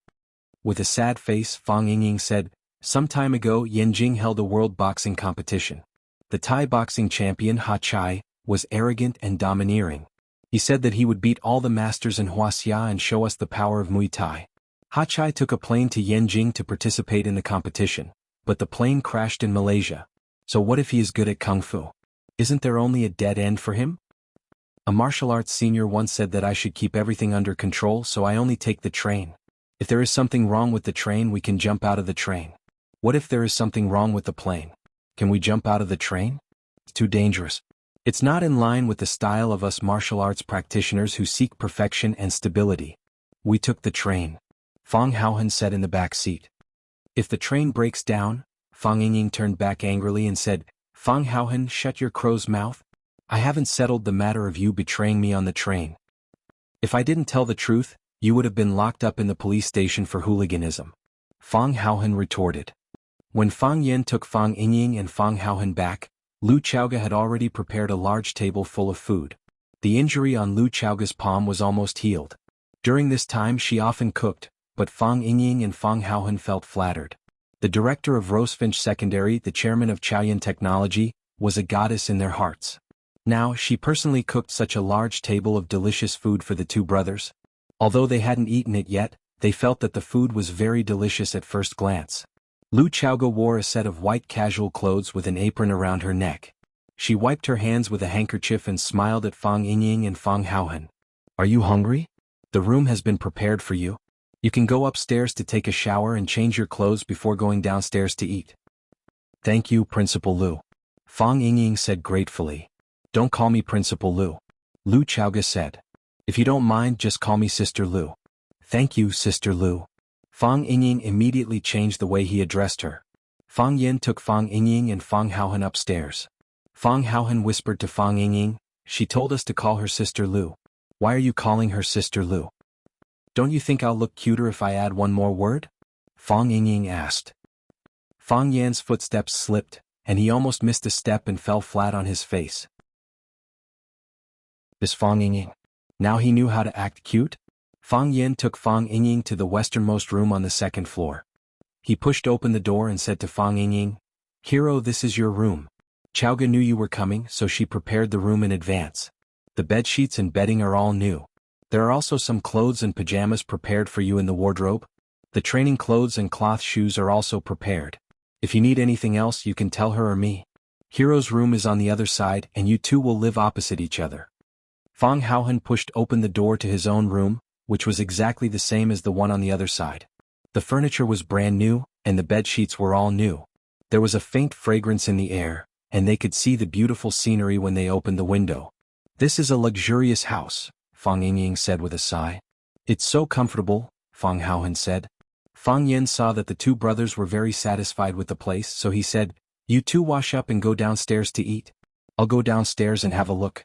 S1: With a sad face, Fang Yingying said, Some time ago Yanjing held a world boxing competition. The Thai boxing champion Ha Chai was arrogant and domineering. He said that he would beat all the masters in Wuxia and show us the power of Muay Thai. Ha Chai took a plane to Yanjing to participate in the competition, but the plane crashed in Malaysia. So what if he is good at Kung Fu? Isn't there only a dead end for him? A martial arts senior once said that I should keep everything under control, so I only take the train. If there is something wrong with the train, we can jump out of the train. What if there is something wrong with the plane? Can we jump out of the train? It's too dangerous. It's not in line with the style of us martial arts practitioners who seek perfection and stability. We took the train. Fang Haohen said in the back seat. If the train breaks down, Fang Yingying turned back angrily and said, Fang Haohen, shut your crow's mouth. I haven't settled the matter of you betraying me on the train. If I didn't tell the truth, you would have been locked up in the police station for hooliganism. Fang Haohen retorted. When Fang Yan took Fang Yingying and Fang Haohen back, Lu Chaoge had already prepared a large table full of food. The injury on Lu Chaoge's palm was almost healed. During this time she often cooked, but Fang Yingying and Fang Haohen felt flattered. The director of Rosefinch Secondary, the chairman of Chaoyan Technology, was a goddess in their hearts. Now she personally cooked such a large table of delicious food for the 2 brothers. Although they hadn't eaten it yet, they felt that the food was very delicious at first glance. Lu Chaoge wore a set of white casual clothes with an apron around her neck. She wiped her hands with a handkerchief and smiled at Fang Yingying and Fang Haohen. Are you hungry? The room has been prepared for you. You can go upstairs to take a shower and change your clothes before going downstairs to eat. Thank you, Principal Lu. Fang Yingying said gratefully. Don't call me Principal Lu. Lu Chaoge said. If you don't mind, just call me Sister Lu. Thank you, Sister Lu. Fang Yingying immediately changed the way he addressed her. Fang Yan took Fang Yingying and Fang Haohen upstairs. Fang Haohen whispered to Fang Yingying, She told us to call her Sister Lu. Why are you calling her Sister Lu? Don't you think I'll look cuter if I add one more word? Fang Yingying asked. Fang Yan's footsteps slipped, and he almost missed a step and fell flat on his face. This Fang Yingying. Now he knew how to act cute? Fang Yan took Fang Yingying to the westernmost room on the 2nd floor. He pushed open the door and said to Fang Yingying, Hero, this is your room. Chowga knew you were coming, so she prepared the room in advance. The bedsheets and bedding are all new. There are also some clothes and pajamas prepared for you in the wardrobe. The training clothes and cloth shoes are also prepared. If you need anything else, you can tell her or me. Hero's room is on the other side, and you two will live opposite each other. Fang Haohan pushed open the door to his own room, which was exactly the same as the one on the other side. The furniture was brand new, and the bedsheets were all new. There was a faint fragrance in the air, and they could see the beautiful scenery when they opened the window. This is a luxurious house, Fang Yingying said with a sigh. It's so comfortable, Fang Haohan said. Fang Yen saw that the two brothers were very satisfied with the place, so he said, "You two wash up and go downstairs to eat. I'll go downstairs and have a look."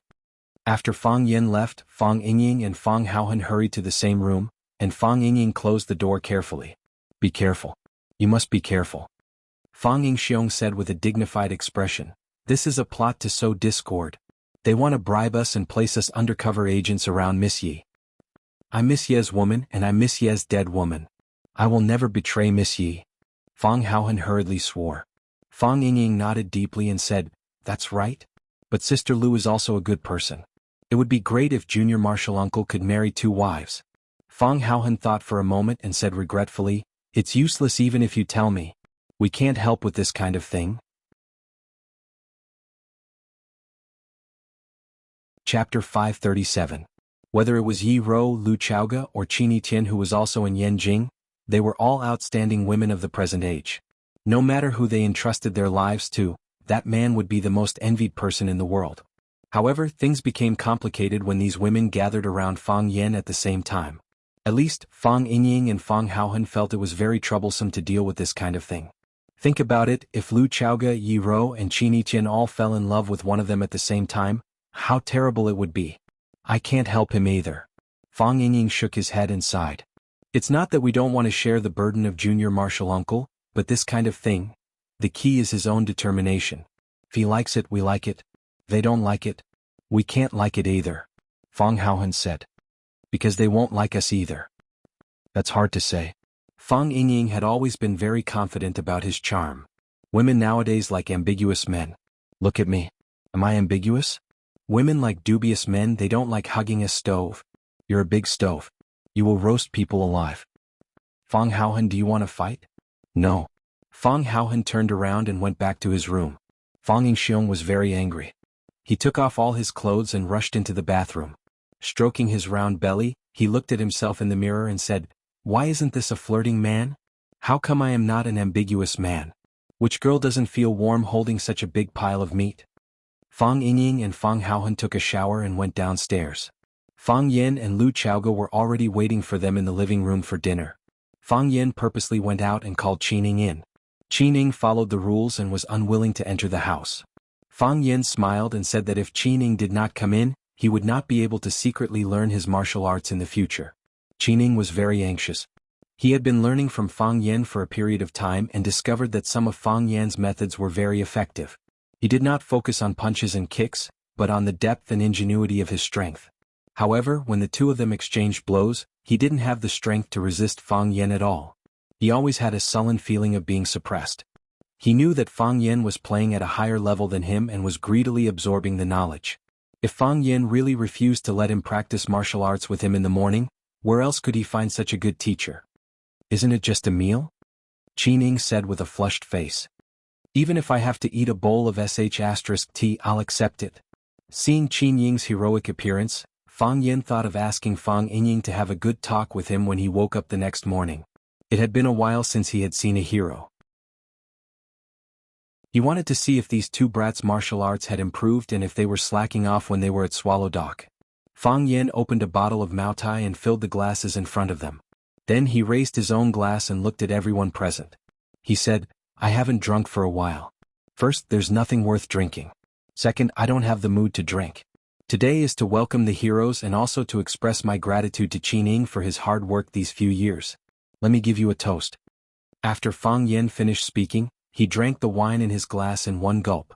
S1: After Fang Yen left, Fang Yingying and Fang Haohan hurried to the same room, and Fang Yingying closed the door carefully. "Be careful. You must be careful," Fang Yingxiong said with a dignified expression. "This is a plot to sow discord. They want to bribe us and place us undercover agents around Miss Yi. I'm Miss Ye's woman, and I'm Miss Ye's dead woman. I will never betray Miss Yi." Fang Haohan hurriedly swore. Fang Yingying nodded deeply and said, "That's right. But Sister Lu is also a good person. It would be great if Junior Marshal Uncle could marry two wives." Fang Haohan thought for a moment and said regretfully, "It's useless even if you tell me. We can't help with this kind of thing." Chapter 537. Whether it was Yi Rou, Lu Chaoga, or Qini Tian who was also in Yanjing, they were all outstanding women of the present age. No matter who they entrusted their lives to, that man would be the most envied person in the world. However, things became complicated when these women gathered around Fang Yen at the same time. At least, Fang Yingying and Fang Haohan felt it was very troublesome to deal with this kind of thing. Think about it, if Lu Chaoga, Yi Rou, and Qini Tian all fell in love with one of them at the same time, how terrible it would be. I can't help him either. Fang Yingying shook his head and sighed. It's not that we don't want to share the burden of Junior Marshal Uncle, but this kind of thing, the key is his own determination. If he likes it, we like it. They don't like it. We can't like it either, Fang Haohan said. Because they won't like us either. That's hard to say. Fang Yingying had always been very confident about his charm. Women nowadays like ambiguous men. Look at me. Am I ambiguous? Women like dubious men, they don't like hugging a stove. You're a big stove. You will roast people alive. Fang Haohan, do you want to fight? No. Fang Haohan turned around and went back to his room. Fang Yingxiong was very angry. He took off all his clothes and rushed into the bathroom. Stroking his round belly, he looked at himself in the mirror and said, "Why isn't this a flirting man? How come I am not an ambiguous man? Which girl doesn't feel warm holding such a big pile of meat?" Fang Yingying and Fang Haohan took a shower and went downstairs. Fang Yen and Lu Chaoga were already waiting for them in the living room for dinner. Fang Yen purposely went out and called Qining in. Qining followed the rules and was unwilling to enter the house. Fang Yen smiled and said that if Qining did not come in, he would not be able to secretly learn his martial arts in the future. Qining was very anxious. He had been learning from Fang Yen for a period of time and discovered that some of Fang Yan's methods were very effective. He did not focus on punches and kicks, but on the depth and ingenuity of his strength. However, when the two of them exchanged blows, he didn't have the strength to resist Fang Yen at all. He always had a sullen feeling of being suppressed. He knew that Fang Yen was playing at a higher level than him and was greedily absorbing the knowledge. If Fang Yen really refused to let him practice martial arts with him in the morning, where else could he find such a good teacher? "Isn't it just a meal?" Qining said with a flushed face. "Even if I have to eat a bowl of sh*t, I'll accept it." Seeing Qinying's heroic appearance, Fang Yen thought of asking Fang Yingying to have a good talk with him when he woke up the next morning. It had been a while since he had seen a hero. He wanted to see if these two brats' martial arts had improved and if they were slacking off when they were at Swallow Dock. Fang Yen opened a bottle of Maotai and filled the glasses in front of them. Then he raised his own glass and looked at everyone present. He said, "I haven't drunk for a while. First, there's nothing worth drinking. Second, I don't have the mood to drink. Today is to welcome the heroes and also to express my gratitude to Qining for his hard work these few years. Let me give you a toast." After Fang Yen finished speaking, he drank the wine in his glass in one gulp.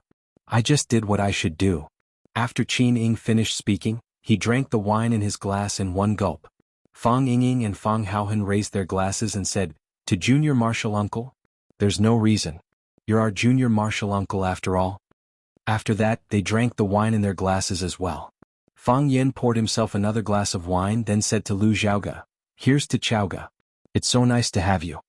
S1: "I just did what I should do." After Qining finished speaking, he drank the wine in his glass in one gulp. Fang Yingying and Fang Haohan raised their glasses and said, "To Junior Marshal Uncle?" "There's no reason. You're our Junior Marshal Uncle after all." After that, they drank the wine in their glasses as well. Fang Yen poured himself another glass of wine, then said to Lu Xiaoge, "Here's to Xiaoge. It's so nice to have you."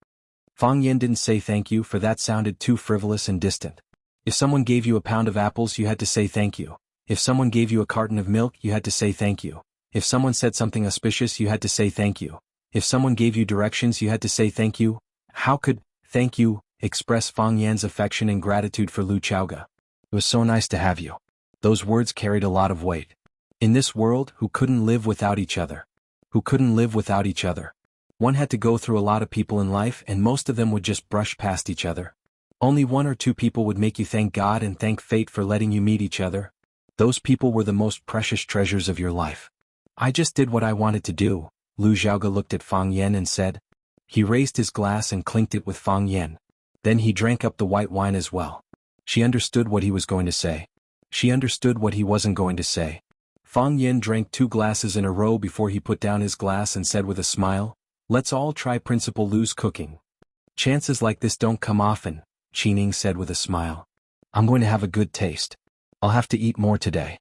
S1: Fang Yen didn't say thank you, for that sounded too frivolous and distant. If someone gave you a pound of apples, you had to say thank you. If someone gave you a carton of milk, you had to say thank you. If someone said something auspicious, you had to say thank you. If someone gave you directions, you had to say thank you. How could thank you express Fang Yan's affection and gratitude for Lu Xiaoge? It was so nice to have you. Those words carried a lot of weight. In this world, who couldn't live without each other? Who couldn't live without each other? One had to go through a lot of people in life, and most of them would just brush past each other. Only one or two people would make you thank God and thank fate for letting you meet each other. Those people were the most precious treasures of your life. I just did what I wanted to do, Lu Xiaoge looked at Fang Yen and said. He raised his glass and clinked it with Fang Yen. Then he drank up the white wine as well. She understood what he was going to say. She understood what he wasn't going to say. Fang Yen drank 2 glasses in a row before he put down his glass and said with a smile, "Let's all try Principal Lu's cooking." "Chances like this don't come often," Qining said with a smile. "I'm going to have a good taste. I'll have to eat more today."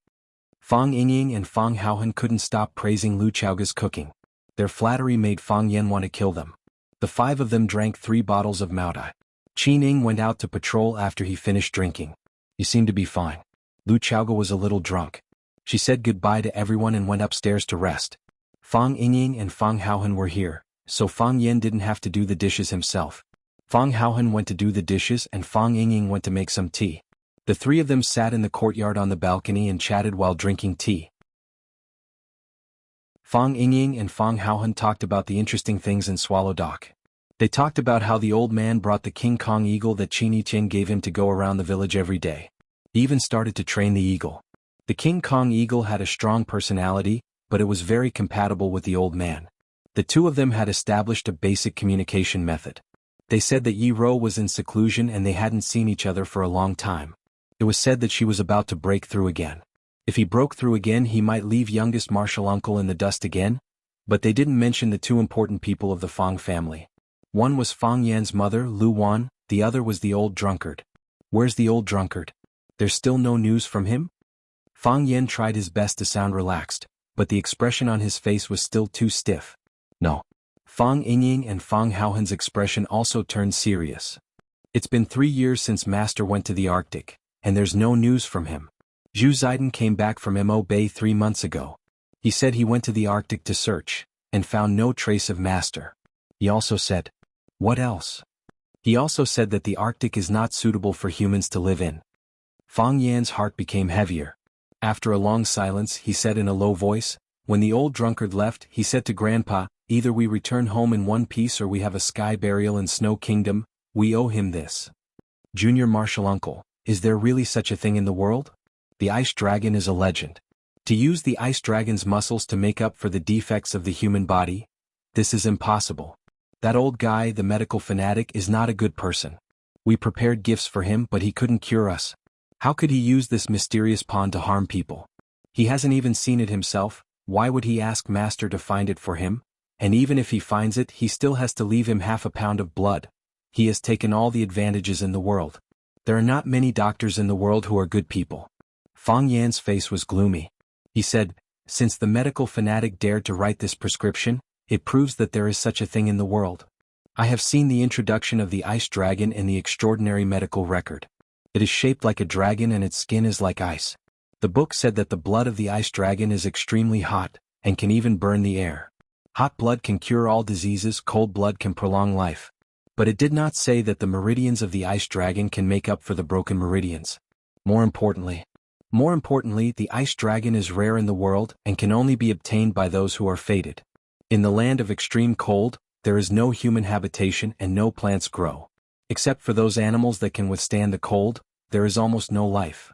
S1: Fang Yingying and Fang Haohan couldn't stop praising Lu Xiaoge's cooking. Their flattery made Fang Yen want to kill them. The 5 of them drank 3 bottles of Maodai. Qining went out to patrol after he finished drinking. "You seem to be fine." Lu Xiaoge was a little drunk. She said goodbye to everyone and went upstairs to rest. Fang Yingying and Fang Haohan were here, so Fang Yen didn't have to do the dishes himself. Fang Haohan went to do the dishes and Fang Yingying went to make some tea. The 3 of them sat in the courtyard on the balcony and chatted while drinking tea. Fang Yingying and Fang Haohan talked about the interesting things in Swallow Dock. They talked about how the old man brought the King Kong eagle that Qin Yiqian gave him to go around the village every day. He even started to train the eagle. The King Kong eagle had a strong personality, but it was very compatible with the old man. The 2 of them had established a basic communication method. They said that Yi Ro was in seclusion and they hadn't seen each other for a long time. It was said that she was about to break through again. If he broke through again, he might leave youngest martial uncle in the dust again, but they didn't mention the 2 important people of the Fang family. One was Fang Yan's mother, Lu Wan, the other was the old drunkard. Where's the old drunkard? There's still no news from him? Fang Yen tried his best to sound relaxed, but the expression on his face was still too stiff. No. Fang Yingying and Fang Haohan's expression also turned serious. It's been 3 years since Master went to the Arctic, and there's no news from him. Zhu Ziden came back from Mo Bay 3 months ago. He said he went to the Arctic to search, and found no trace of Master. He also said, "What else?" He also said that the Arctic is not suitable for humans to live in. Fang Yan's heart became heavier. After a long silence, he said in a low voice, "When the old drunkard left, he said to Grandpa, either we return home in one piece or we have a sky burial in Snow Kingdom, we owe him this." Junior Martial Uncle, is there really such a thing in the world? The ice dragon is a legend. To use the ice dragon's muscles to make up for the defects of the human body? This is impossible. That old guy, the medical fanatic, is not a good person. We prepared gifts for him, but he couldn't cure us. How could he use this mysterious pond to harm people? He hasn't even seen it himself. Why would he ask Master to find it for him? And even if he finds it, he still has to leave him half a pound of blood. He has taken all the advantages in the world. There are not many doctors in the world who are good people. Fang Yan's face was gloomy. He said, "Since the medical fanatic dared to write this prescription, it proves that there is such a thing in the world. I have seen the introduction of the ice dragon in the extraordinary medical record. It is shaped like a dragon and its skin is like ice. The book said that the blood of the ice dragon is extremely hot, and can even burn the air. Hot blood can cure all diseases, cold blood can prolong life. But it did not say that the meridians of the ice dragon can make up for the broken meridians. More importantly, the ice dragon is rare in the world and can only be obtained by those who are fated. In the land of extreme cold, there is no human habitation and no plants grow. Except for those animals that can withstand the cold, there is almost no life.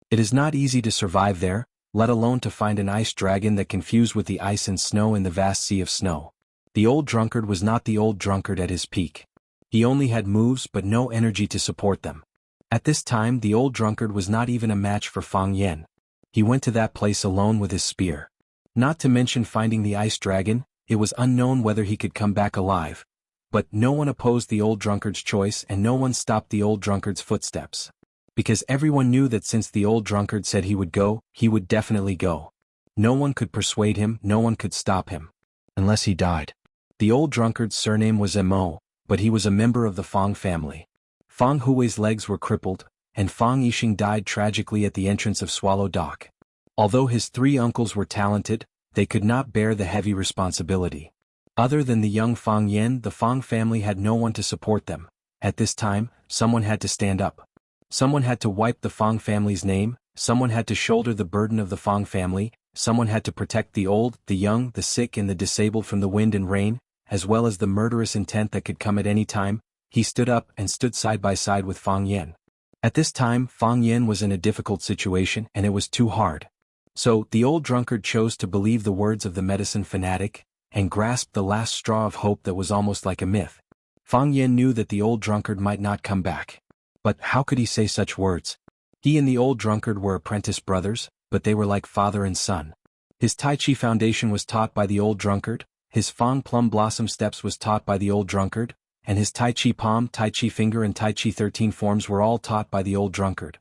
S1: It is not easy to survive there, let alone to find an ice dragon that can fuse with the ice and snow in the vast sea of snow. The old drunkard was not the old drunkard at his peak. He only had moves but no energy to support them. At this time, the old drunkard was not even a match for Fang Yen. He went to that place alone with his spear. Not to mention finding the ice dragon, it was unknown whether he could come back alive. But no one opposed the old drunkard's choice and no one stopped the old drunkard's footsteps. Because everyone knew that since the old drunkard said he would go, he would definitely go. No one could persuade him, no one could stop him. Unless he died. The old drunkard's surname was Mo, but he was a member of the Fang family. Fang Hui's legs were crippled, and Fang Yixing died tragically at the entrance of Swallow Dock. Although his three uncles were talented, they could not bear the heavy responsibility. Other than the young Fang Yen, the Fang family had no one to support them. At this time, someone had to stand up. Someone had to wipe the Fang family's name, someone had to shoulder the burden of the Fang family, someone had to protect the old, the young, the sick and the disabled from the wind and rain, as well as the murderous intent that could come at any time. He stood up and stood side by side with Fang Yen. At this time, Fang Yen was in a difficult situation and it was too hard. So, the old drunkard chose to believe the words of the medicine fanatic, and grasped the last straw of hope that was almost like a myth. Fang Yen knew that the old drunkard might not come back. But how could he say such words? He and the old drunkard were apprentice brothers, but they were like father and son. His Tai Chi foundation was taught by the old drunkard, his Fang Plum Blossom Steps was taught by the old drunkard, and his Tai Chi Palm, Tai Chi Finger and Tai Chi 13 forms were all taught by the old drunkard.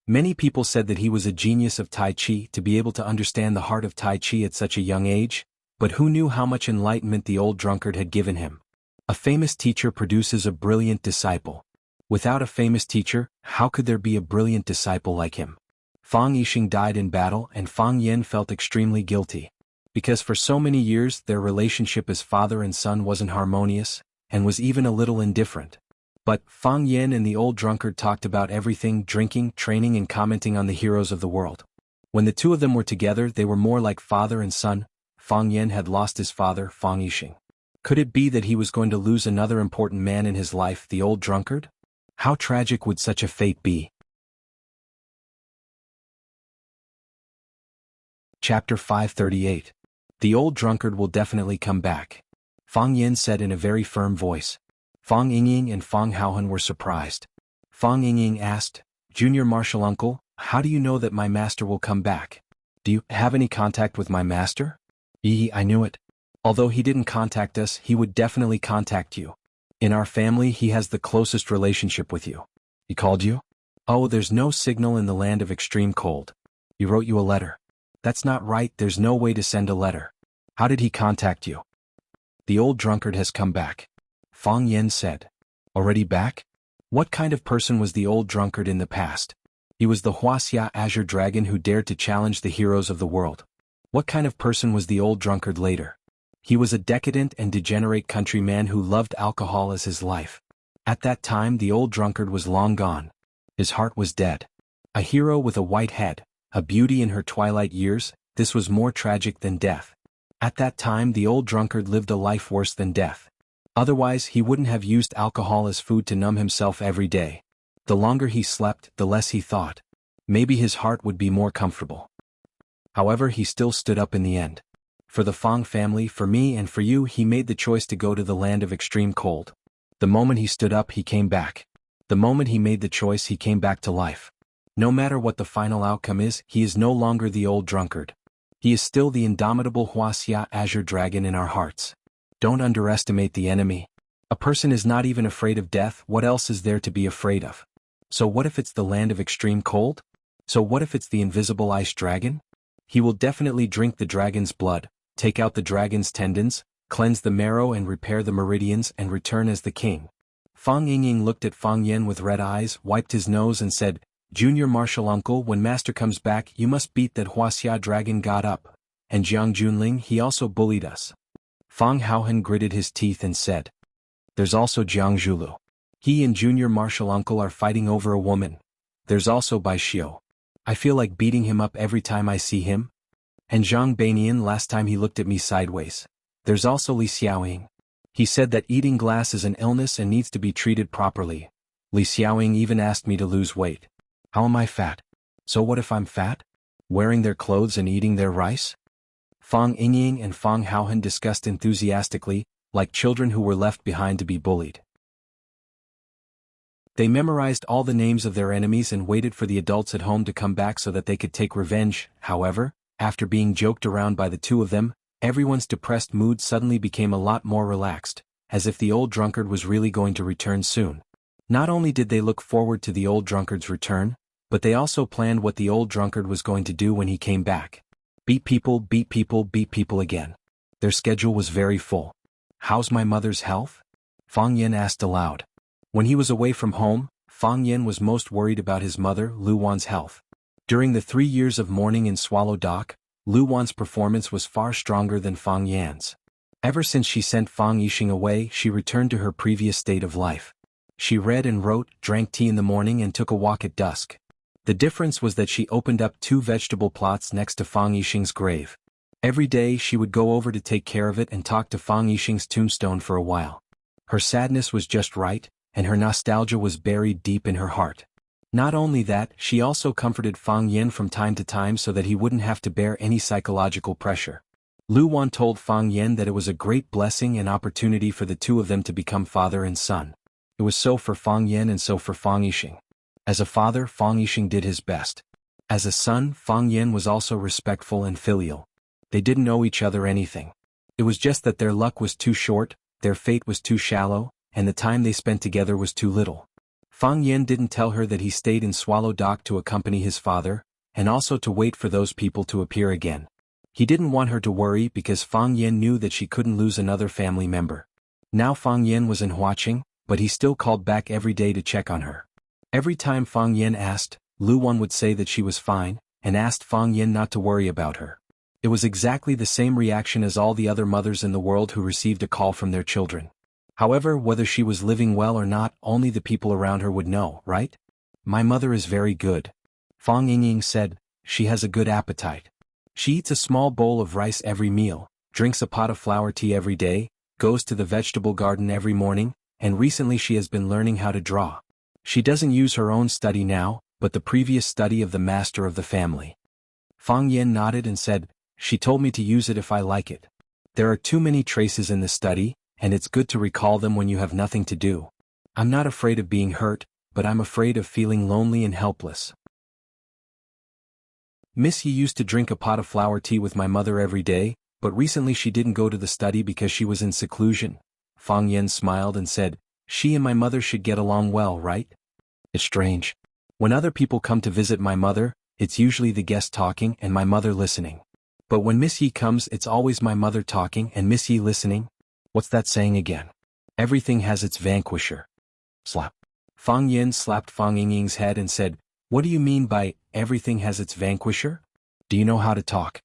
S1: Many people said that he was a genius of Tai Chi to be able to understand the heart of Tai Chi at such a young age, but who knew how much enlightenment the old drunkard had given him? A famous teacher produces a brilliant disciple. Without a famous teacher, how could there be a brilliant disciple like him? Fang Yixing died in battle and Fang Yen felt extremely guilty. Because for so many years their relationship as father and son wasn't harmonious, and was even a little indifferent. But Fang Yen and the old drunkard talked about everything, drinking, training and commenting on the heroes of the world. When the two of them were together they were more like father and son. Fang Yen had lost his father, Fang Yixing. Could it be that he was going to lose another important man in his life, the old drunkard? How tragic would such a fate be? Chapter 538. The old drunkard will definitely come back. Fang Yen said in a very firm voice. Fang Yingying and Fang Haohan were surprised. Fang Yingying asked, Junior Martial Uncle, how do you know that my master will come back? Do you have any contact with my master? I knew it. Although he didn't contact us, he would definitely contact you. In our family he has the closest relationship with you. He called you? Oh, there's no signal in the land of extreme cold. He wrote you a letter. That's not right, there's no way to send a letter. How did he contact you? The old drunkard has come back. Fang Yen said. Already back? What kind of person was the old drunkard in the past? He was the Wuxia Azure Dragon who dared to challenge the heroes of the world. What kind of person was the old drunkard later? He was a decadent and degenerate countryman who loved alcohol as his life. At that time the old drunkard was long gone. His heart was dead. A hero with a white head, a beauty in her twilight years, this was more tragic than death. At that time the old drunkard lived a life worse than death. Otherwise he wouldn't have used alcohol as food to numb himself every day. The longer he slept, the less he thought. Maybe his heart would be more comfortable. However, he still stood up in the end. For the Fang family, for me and for you, he made the choice to go to the land of extreme cold. The moment he stood up, he came back. The moment he made the choice, he came back to life. No matter what the final outcome is, he is no longer the old drunkard. He is still the indomitable Wuxia Azure Dragon in our hearts. Don't underestimate the enemy. A person is not even afraid of death, what else is there to be afraid of? So what if it's the land of extreme cold? So what if it's the invisible ice dragon? He will definitely drink the dragon's blood, take out the dragon's tendons, cleanse the marrow and repair the meridians and return as the king. Fang Yingying looked at Fang Yen with red eyes, wiped his nose and said, Junior Martial Uncle, when master comes back you must beat that Wuxia dragon got up. And Jiang Junling, he also bullied us. Fang Haohan gritted his teeth and said, There's also Jiang Zhulu. He and Junior Martial Uncle are fighting over a woman. There's also Bai Xiu. I feel like beating him up every time I see him. And Zhang Banian last time he looked at me sideways. There's also Li Xiaoying. He said that eating glass is an illness and needs to be treated properly. Li Xiaoying even asked me to lose weight. How am I fat? So what if I'm fat? Wearing their clothes and eating their rice? Fang Yingying and Fang Haohan discussed enthusiastically, like children who were left behind to be bullied. They memorized all the names of their enemies and waited for the adults at home to come back so that they could take revenge. However, after being joked around by the two of them, everyone's depressed mood suddenly became a lot more relaxed, as if the old drunkard was really going to return soon. Not only did they look forward to the old drunkard's return, But they also planned what the old drunkard was going to do when he came back. Beat people, beat people, beat people again. Their schedule was very full. "How's my mother's health?" Fang Yen asked aloud. When he was away from home, Fang Yen was most worried about his mother, Lu Wan's health. During the 3 years of mourning in Swallow Dock, Lu Wan's performance was far stronger than Fang Yan's. Ever since she sent Fang Yixing away, she returned to her previous state of life. She read and wrote, drank tea in the morning and took a walk at dusk. The difference was that she opened up 2 vegetable plots next to Fang Yixing's grave. Every day she would go over to take care of it and talk to Fang Yixing's tombstone for a while. Her sadness was just right, and her nostalgia was buried deep in her heart. Not only that, she also comforted Fang Yen from time to time so that he wouldn't have to bear any psychological pressure. Lu Wan told Fang Yen that it was a great blessing and opportunity for the 2 of them to become father and son. It was so for Fang Yen and so for Fang Yixing. As a father, Fang Yixing did his best. As a son, Fang Yen was also respectful and filial. They didn't owe each other anything. It was just that their luck was too short, their fate was too shallow, and the time they spent together was too little. Fang Yen didn't tell her that he stayed in Swallow Dock to accompany his father, and also to wait for those people to appear again. He didn't want her to worry because Fang Yen knew that she couldn't lose another family member. Now Fang Yen was in Huaqing, but he still called back every day to check on her. Every time Fang Yen asked, Lu Wan would say that she was fine, and asked Fang Yen not to worry about her. It was exactly the same reaction as all the other mothers in the world who received a call from their children. However, whether she was living well or not, only the people around her would know, right? "My mother is very good," Fang Yingying said. "She has a good appetite. She eats a small bowl of rice every meal, drinks a pot of flower tea every day, goes to the vegetable garden every morning, and recently she has been learning how to draw. She doesn't use her own study now, but the previous study of the master of the family." Fang Yen nodded and said, "She told me to use it if I like it. There are too many traces in the study, and it's good to recall them when you have nothing to do. I'm not afraid of being hurt, but I'm afraid of feeling lonely and helpless. Miss Yi used to drink a pot of flower tea with my mother every day, but recently she didn't go to the study because she was in seclusion." Fang Yen smiled and said, "She and my mother should get along well, right? It's strange. When other people come to visit my mother, it's usually the guest talking and my mother listening. But when Miss Yi comes, it's always my mother talking and Miss Yi listening. What's that saying again? Everything has its vanquisher." Slap. Fang Yen slapped Fang Yingying's head and said, "What do you mean by, everything has its vanquisher? Do you know how to talk?"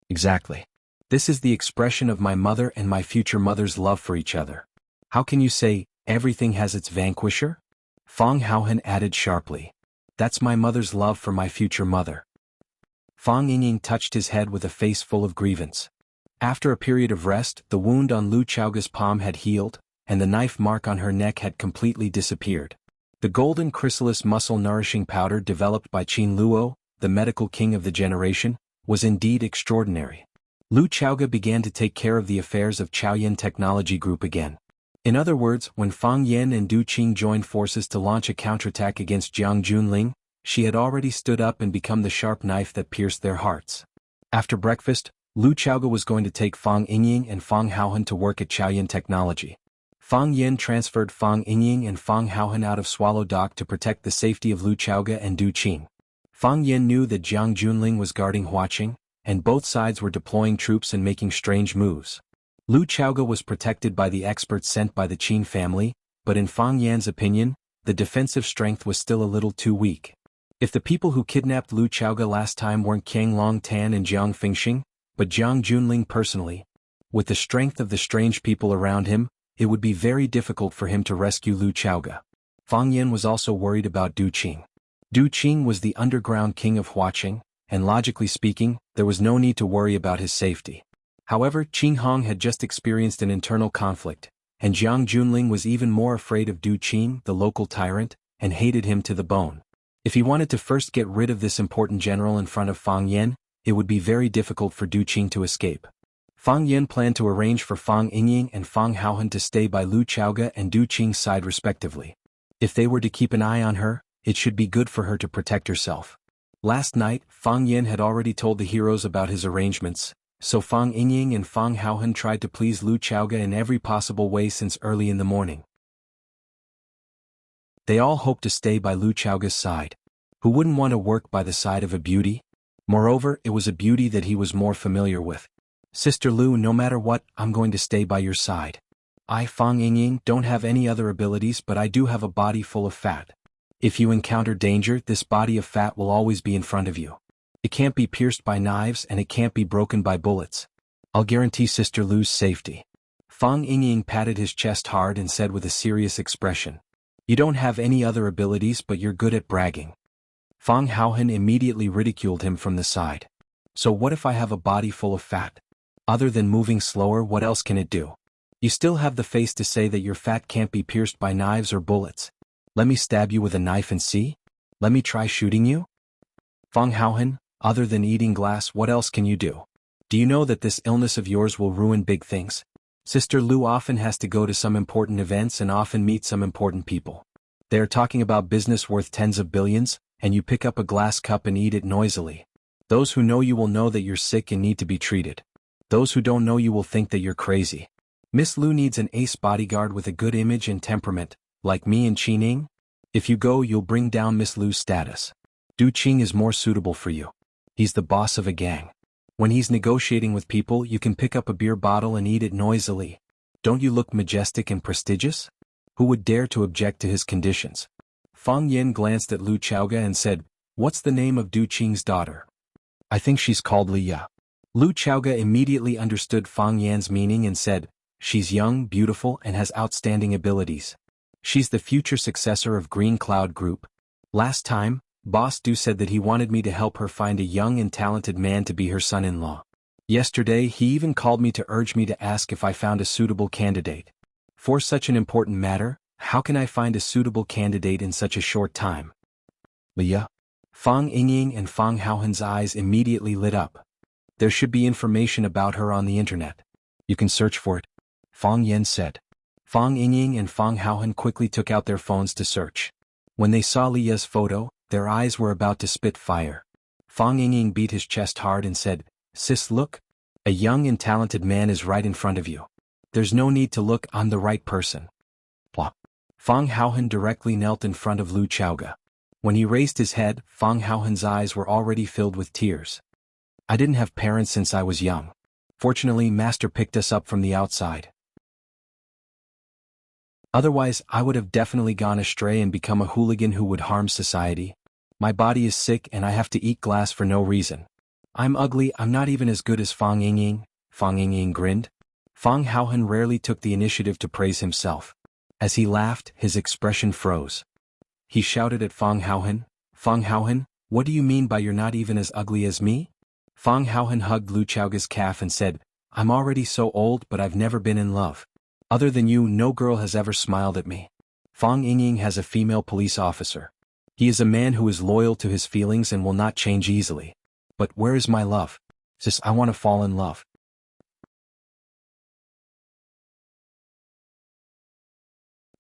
S1: "Exactly. This is the expression of my mother and my future mother's love for each other. How can you say, everything has its vanquisher?" Fang Haohan added sharply. "That's my mother's love for my future mother." Fang Yingying touched his head with a face full of grievance. After a period of rest, the wound on Lu Chaoga's palm had healed, and the knife mark on her neck had completely disappeared. The golden chrysalis muscle-nourishing powder developed by Qin Luo, the medical king of the generation, was indeed extraordinary. Lu Chaoga began to take care of the affairs of Chaoyan Technology Group again. In other words, when Fang Yen and Du Qing joined forces to launch a counterattack against Jiang Junling, she had already stood up and become the sharp knife that pierced their hearts. After breakfast, Lu Chaoga was going to take Fang Yingying and Fang Haohan to work at Chaoyan Technology. Fang Yen transferred Fang Yingying and Fang Haohan out of Swallow Dock to protect the safety of Lu Chaoga and Du Qing. Fang Yen knew that Jiang Junling was guarding Huaqing, and both sides were deploying troops and making strange moves. Lu Chaoga was protected by the experts sent by the Qin family, but in Fang Yan's opinion, the defensive strength was still a little too weak. If the people who kidnapped Lu Chaoga last time weren't Qiang Long Tan and Jiang Fingxing, but Jiang Junling personally, with the strength of the strange people around him, it would be very difficult for him to rescue Lu Chaoga. Fang Yen was also worried about Du Qing. Du Qing was the underground king of Huaqing, and logically speaking, there was no need to worry about his safety. However, Qin Hong had just experienced an internal conflict, and Jiang Junling was even more afraid of Du Qing, the local tyrant, and hated him to the bone. If he wanted to first get rid of this important general in front of Fang Yen, it would be very difficult for Du Qing to escape. Fang Yen planned to arrange for Fang Yingying and Fang Haohan to stay by Lu Chaoga and Du Qing's side respectively. If they were to keep an eye on her, it should be good for her to protect herself. Last night, Fang Yen had already told the heroes about his arrangements, so Fang Yingying and Fang Haohan tried to please Lu Chaoga in every possible way since early in the morning. They all hoped to stay by Lu Chaoga's side. Who wouldn't want to work by the side of a beauty? Moreover, it was a beauty that he was more familiar with. Sister Lu, no matter what, I'm going to stay by your side. I, Fang Yingying, don't have any other abilities, but I do have a body full of fat. If you encounter danger, this body of fat will always be in front of you. It can't be pierced by knives and it can't be broken by bullets. I'll guarantee Sister Lu's safety. Fang Yingying patted his chest hard and said with a serious expression, "You don't have any other abilities, but you're good at bragging." Fang Haohan immediately ridiculed him from the side. So what if I have a body full of fat? Other than moving slower, what else can it do? You still have the face to say that your fat can't be pierced by knives or bullets. Let me stab you with a knife and see? Let me try shooting you? Fang Haohan, other than eating glass, what else can you do? Do you know that this illness of yours will ruin big things? Sister Lu often has to go to some important events and often meet some important people. They are talking about business worth tens of billions, and you pick up a glass cup and eat it noisily. Those who know you will know that you're sick and need to be treated. Those who don't know you will think that you're crazy. Miss Lu needs an ace bodyguard with a good image and temperament, like me and Qining. If you go, you'll bring down Miss Lu's status. Du Qing is more suitable for you. He's the boss of a gang. When he's negotiating with people, you can pick up a beer bottle and eat it noisily. Don't you look majestic and prestigious? Who would dare to object to his conditions? Fang Yin glanced at Lu Chaoga and said, "What's the name of Du Qing's daughter?" "I think she's called Liya." Lu Chaoga immediately understood Fang Yan's meaning and said, "She's young, beautiful, and has outstanding abilities. She's the future successor of Green Cloud Group. Last time, Boss Du said that he wanted me to help her find a young and talented man to be her son-in-law. Yesterday he even called me to urge me to ask if I found a suitable candidate. For such an important matter, how can I find a suitable candidate in such a short time?" Liya? Fang Yingying and Fang Haohan's eyes immediately lit up. There should be information about her on the internet. You can search for it, Fang Yan said. Fang Yingying and Fang Haohan quickly took out their phones to search. When they saw Liya's photo, their eyes were about to spit fire. Fang Yingying beat his chest hard and said, "Sis, look. A young and talented man is right in front of you. There's no need to look, I'm the right person." Plop. Fang Haohan directly knelt in front of Lu Chaoga. When he raised his head, Fang Haohan's eyes were already filled with tears. "I didn't have parents since I was young. Fortunately, Master picked us up from the outside. Otherwise, I would have definitely gone astray and become a hooligan who would harm society. My body is sick and I have to eat glass for no reason. I'm ugly, I'm not even as good as Fang Yingying." Fang Yingying grinned. Fang Haohan rarely took the initiative to praise himself. As he laughed, his expression froze. He shouted at Fang Haohan, "Fang Haohan, what do you mean by you're not even as ugly as me?" Fang Haohan hugged Lu Chaoga's calf and said, "I'm already so old but I've never been in love. Other than you, no girl has ever smiled at me. Fang Yingying has a female police officer. He is a man who is loyal to his feelings and will not change easily. But where is my love? Sis, I want to fall in love."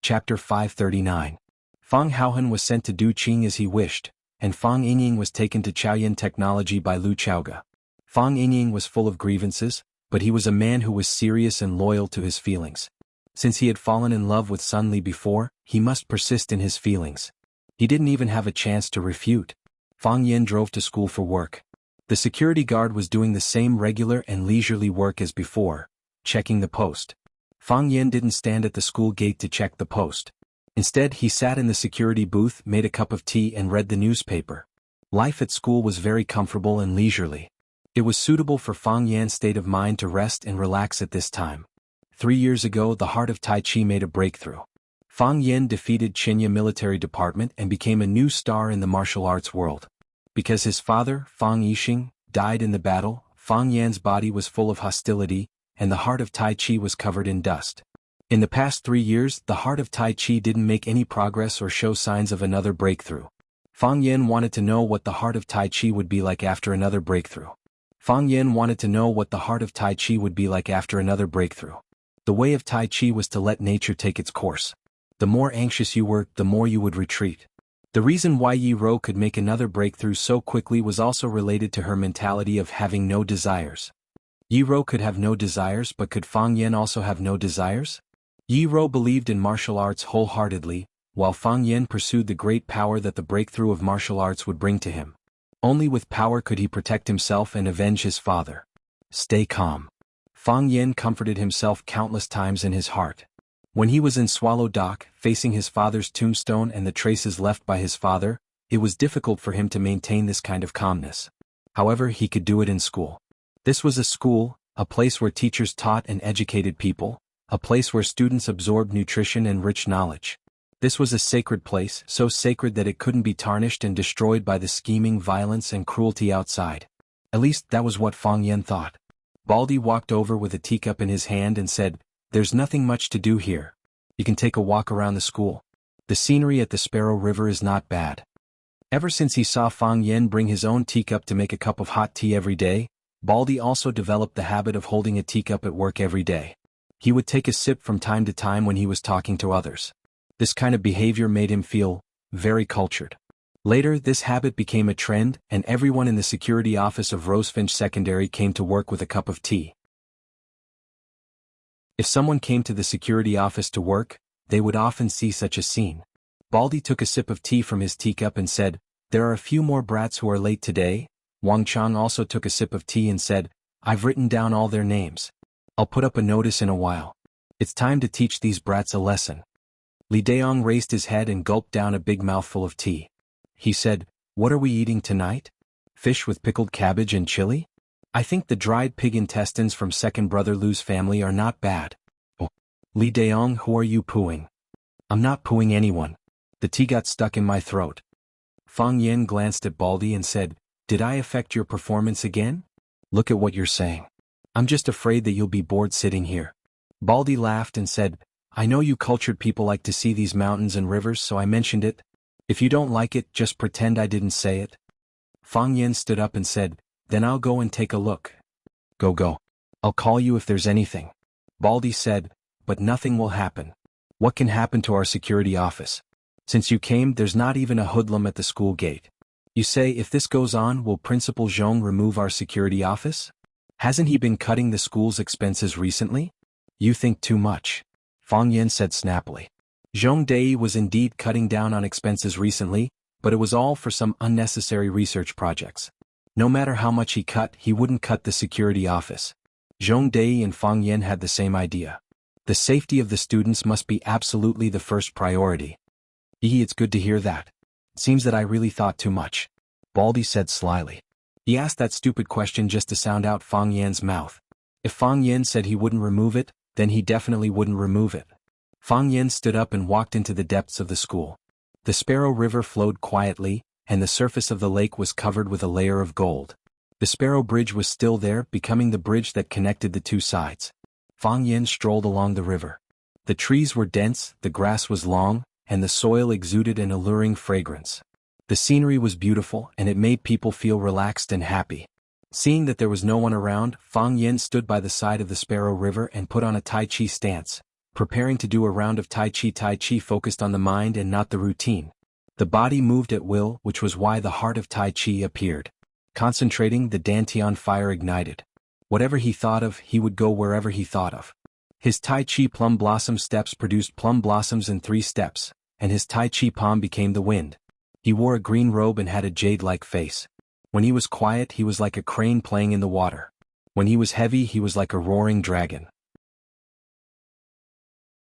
S1: Chapter 539. Fang Haohan was sent to Du Qing as he wished, and Fang Yingying was taken to Chaoyan Technology by Lu Chaoga. Fang Yingying was full of grievances, but he was a man who was serious and loyal to his feelings. Since he had fallen in love with Sun Li before, he must persist in his feelings. He didn't even have a chance to refute. Fang Yin drove to school for work. The security guard was doing the same regular and leisurely work as before, checking the post. Fang Yin didn't stand at the school gate to check the post. Instead, he sat in the security booth, made a cup of tea and read the newspaper. Life at school was very comfortable and leisurely. It was suitable for Fang Yan's state of mind to rest and relax at this time. 3 years ago, the heart of Tai Chi made a breakthrough. Fang Yin defeated Qinya military department and became a new star in the martial arts world. Because his father, Fang Yixing, died in the battle, Fang Yan's body was full of hostility, and the heart of Tai Chi was covered in dust. In the past 3 years, the heart of Tai Chi didn't make any progress or show signs of another breakthrough. Fang Yin wanted to know what the heart of Tai Chi would be like after another breakthrough. Fang Yin wanted to know what the heart of Tai Chi would be like after another breakthrough. The way of Tai Chi was to let nature take its course. The more anxious you were, the more you would retreat. The reason why Yi Ro could make another breakthrough so quickly was also related to her mentality of having no desires. Yi Ro could have no desires, but could Fang Yin also have no desires? Yi Ro believed in martial arts wholeheartedly, while Fang Yen pursued the great power that the breakthrough of martial arts would bring to him. Only with power could he protect himself and avenge his father. Stay calm. Fang Yen comforted himself countless times in his heart. When he was in Swallow Dock, facing his father's tombstone and the traces left by his father, it was difficult for him to maintain this kind of calmness. However, he could do it in school. This was a school, a place where teachers taught and educated people, a place where students absorbed nutrition and rich knowledge. This was a sacred place, so sacred that it couldn't be tarnished and destroyed by the scheming violence and cruelty outside. At least that was what Fang Yen thought. Baldy walked over with a teacup in his hand and said, "There's nothing much to do here. You can take a walk around the school. The scenery at the Sparrow River is not bad." Ever since he saw Fang Yen bring his own teacup to make a cup of hot tea every day, Baldy also developed the habit of holding a teacup at work every day. He would take a sip from time to time when he was talking to others. This kind of behavior made him feel very cultured. Later, this habit became a trend, and everyone in the security office of Rosefinch Secondary came to work with a cup of tea. If someone came to the security office to work, they would often see such a scene. Baldy took a sip of tea from his teacup and said, "There are a few more brats who are late today." Wang Chang also took a sip of tea and said, "I've written down all their names. I'll put up a notice in a while. It's time to teach these brats a lesson." Li Daong raised his head and gulped down a big mouthful of tea. He said, "What are we eating tonight? Fish with pickled cabbage and chili? I think the dried pig intestines from second brother Lu's family are not bad." "Oh, Li Daong, who are you pooing?" "I'm not pooing anyone. The tea got stuck in my throat." Fang Yen glanced at Baldy and said, "Did I affect your performance again? Look at what you're saying. I'm just afraid that you'll be bored sitting here." Baldy laughed and said, "I know you cultured people like to see these mountains and rivers, so I mentioned it. If you don't like it, just pretend I didn't say it." Fang Yen stood up and said, "Then I'll go and take a look." Go. I'll call you if there's anything." Baldy said, "But nothing will happen. What can happen to our security office? Since you came, there's not even a hoodlum at the school gate. You say, if this goes on, will Principal Zhong remove our security office? Hasn't he been cutting the school's expenses recently?" "You think too much," Fang Yen said snappily. Zhong Dei was indeed cutting down on expenses recently, but it was all for some unnecessary research projects. No matter how much he cut, he wouldn't cut the security office. Zhong Dei and Fang Yen had the same idea. The safety of the students must be absolutely the first priority. It's good to hear that. Seems that I really thought too much," Baldy said slyly. He asked that stupid question just to sound out Fang Yen's mouth. If Fang Yen said he wouldn't remove it, then he definitely wouldn't remove it. Fang Yen stood up and walked into the depths of the school. The Sparrow River flowed quietly, and the surface of the lake was covered with a layer of gold. The Sparrow Bridge was still there, becoming the bridge that connected the two sides. Fang Yen strolled along the river. The trees were dense, the grass was long, and the soil exuded an alluring fragrance. The scenery was beautiful, and it made people feel relaxed and happy. Seeing that there was no one around, Fang Yen stood by the side of the Sparrow River and put on a Tai Chi stance, preparing to do a round of Tai Chi focused on the mind and not the routine. The body moved at will, which was why the heart of Tai Chi appeared. Concentrating, the Dantian fire ignited. Whatever he thought of, he would go wherever he thought of. His Tai Chi plum blossom steps produced plum blossoms in 3 steps, and his Tai Chi palm became the wind. He wore a green robe and had a jade-like face. When he was quiet, he was like a crane playing in the water. When he was heavy, he was like a roaring dragon.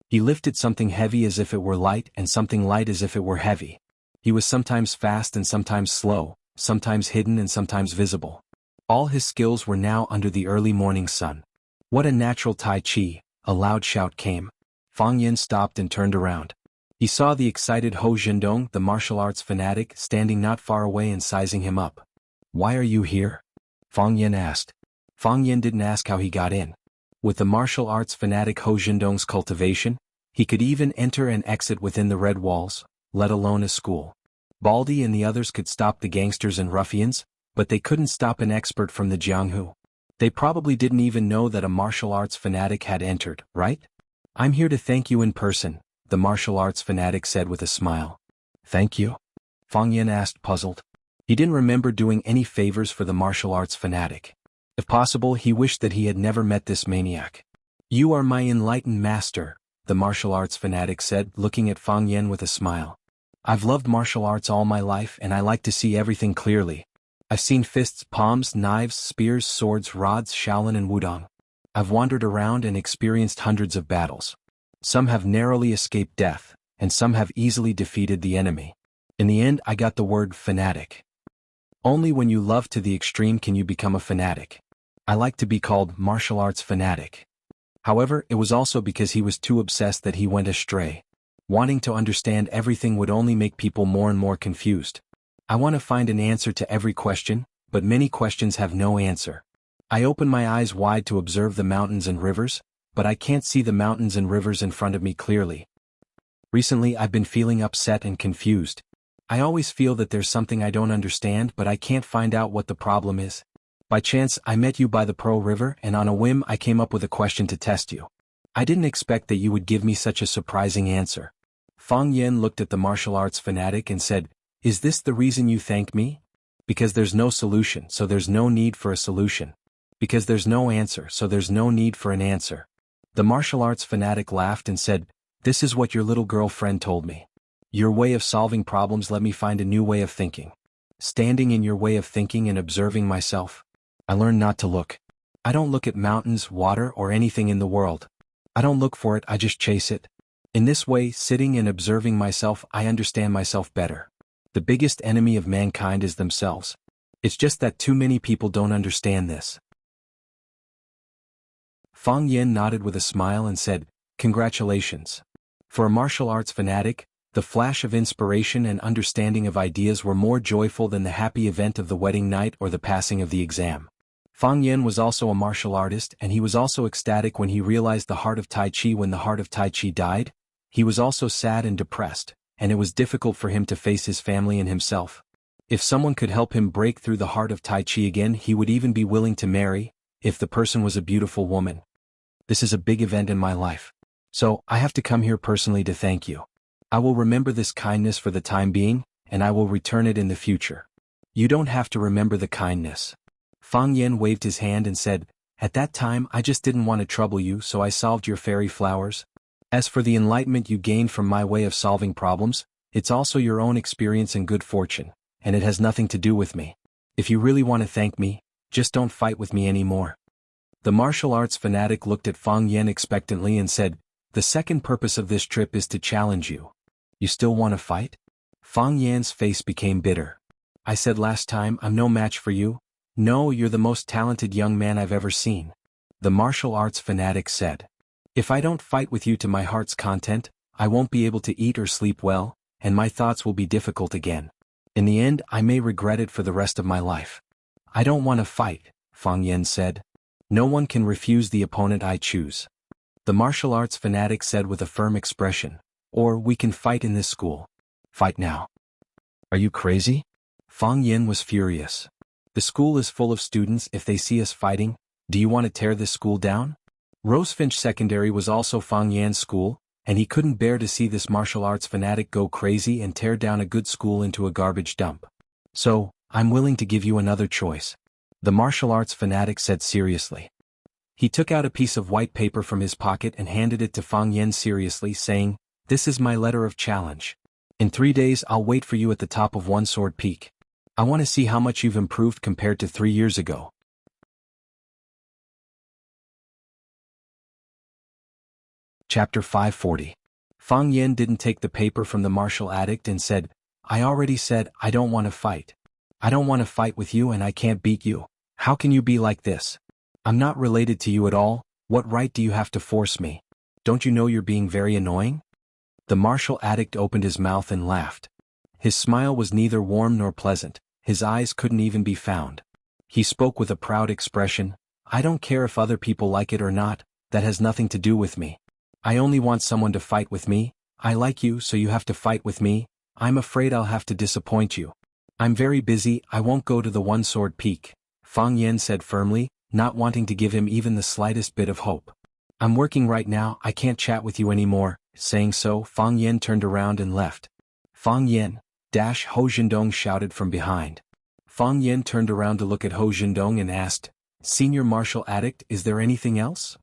S1: He lifted something heavy as if it were light and something light as if it were heavy. He was sometimes fast and sometimes slow, sometimes hidden and sometimes visible. All his skills were now under the early morning sun. "What a natural Tai Chi," a loud shout came. Fang Yen stopped and turned around. He saw the excited Ho Zhendong, the martial arts fanatic, standing not far away and sizing him up. "Why are you here?" Fang Yen asked. Fang Yen didn't ask how he got in. With the martial arts fanatic Ho Zhendong's cultivation, he could even enter and exit within the red walls, let alone a school. Baldy and the others could stop the gangsters and ruffians, but they couldn't stop an expert from the Jianghu. They probably didn't even know that a martial arts fanatic had entered, right? "I'm here to thank you in person," the martial arts fanatic said with a smile. "Thank you?" Fang Yen asked, puzzled. He didn't remember doing any favors for the martial arts fanatic. If possible, he wished that he had never met this maniac. "You are my enlightened master," the martial arts fanatic said, looking at Fang Yen with a smile. I've loved martial arts all my life and I like to see everything clearly. I've seen fists, palms, knives, spears, swords, rods, Shaolin and Wudong. I've wandered around and experienced hundreds of battles. Some have narrowly escaped death, and some have easily defeated the enemy. In the end, I got the word fanatic. Only when you love to the extreme can you become a fanatic. I like to be called martial arts fanatic. However, it was also because he was too obsessed that he went astray. Wanting to understand everything would only make people more and more confused. I want to find an answer to every question, but many questions have no answer. I open my eyes wide to observe the mountains and rivers, but I can't see the mountains and rivers in front of me clearly. Recently I've been feeling upset and confused. I always feel that there's something I don't understand but I can't find out what the problem is. By chance I met you by the Pearl River and on a whim I came up with a question to test you. I didn't expect that you would give me such a surprising answer. Fang Yen looked at the martial arts fanatic and said, "Is this the reason you thank me? Because there's no solution, so there's no need for a solution. Because there's no answer, so there's no need for an answer." The martial arts fanatic laughed and said, "This is what your little girlfriend told me. Your way of solving problems let me find a new way of thinking. Standing in your way of thinking and observing myself, I learned not to look. I don't look at mountains, water, or anything in the world. I don't look for it, I just chase it. In this way, sitting and observing myself, I understand myself better. The biggest enemy of mankind is themselves. It's just that too many people don't understand this." Fang Yen nodded with a smile and said, "Congratulations. For a martial arts fanatic, the flash of inspiration and understanding of ideas were more joyful than the happy event of the wedding night or the passing of the exam." Fang Yen was also a martial artist and he was also ecstatic when he realized the heart of Tai Chi. When the heart of Tai Chi died, he was also sad and depressed, and it was difficult for him to face his family and himself. If someone could help him break through the heart of Tai Chi again, he would even be willing to marry, if the person was a beautiful woman. This is a big event in my life. So, I have to come here personally to thank you. I will remember this kindness for the time being, and I will return it in the future. You don't have to remember the kindness. Fang Yen waved his hand and said, "At that time I just didn't want to trouble you, so I solved your fairy flowers. As for the enlightenment you gained from my way of solving problems, it's also your own experience and good fortune, and it has nothing to do with me. If you really want to thank me, just don't fight with me anymore." The martial arts fanatic looked at Fang Yen expectantly and said, "The second purpose of this trip is to challenge you. You still want to fight?" Fang Yan's face became bitter. "I said last time I'm no match for you. No, you're the most talented young man I've ever seen." The martial arts fanatic said, "If I don't fight with you to my heart's content, I won't be able to eat or sleep well, and my thoughts will be difficult again. In the end, I may regret it for the rest of my life." "I don't want to fight," Fang Yen said. "No one can refuse the opponent I choose." The martial arts fanatic said with a firm expression, "Or we can fight in this school. Fight now." "Are you crazy?" Fang Yen was furious. "The school is full of students. If they see us fighting, do you want to tear this school down?" Rosefinch Secondary was also Fang Yan's school, and he couldn't bear to see this martial arts fanatic go crazy and tear down a good school into a garbage dump. "So, I'm willing to give you another choice," the martial arts fanatic said seriously. He took out a piece of white paper from his pocket and handed it to Fang Yen seriously, saying, "This is my letter of challenge. In 3 days I'll wait for you at the top of One Sword Peak. I want to see how much you've improved compared to 3 years ago." Chapter 540. Fang Yen didn't take the paper from the martial addict and said, "I already said I don't want to fight. I don't want to fight with you and I can't beat you. How can you be like this? I'm not related to you at all. What right do you have to force me? Don't you know you're being very annoying?" The martial addict opened his mouth and laughed. His smile was neither warm nor pleasant, his eyes couldn't even be found. He spoke with a proud expression, "I don't care if other people like it or not, that has nothing to do with me. I only want someone to fight with me. I like you, so you have to fight with me. I'm afraid I'll have to disappoint you. I'm very busy, I won't go to the One Sword Peak," Fang Yen said firmly, not wanting to give him even the slightest bit of hope. "I'm working right now, I can't chat with you anymore." Saying so, Fang Yen turned around and left. "Fang Yen!" Ho Zhendong shouted from behind. Fang Yen turned around to look at Ho Zhendong and asked, "Senior martial addict, is there anything else?"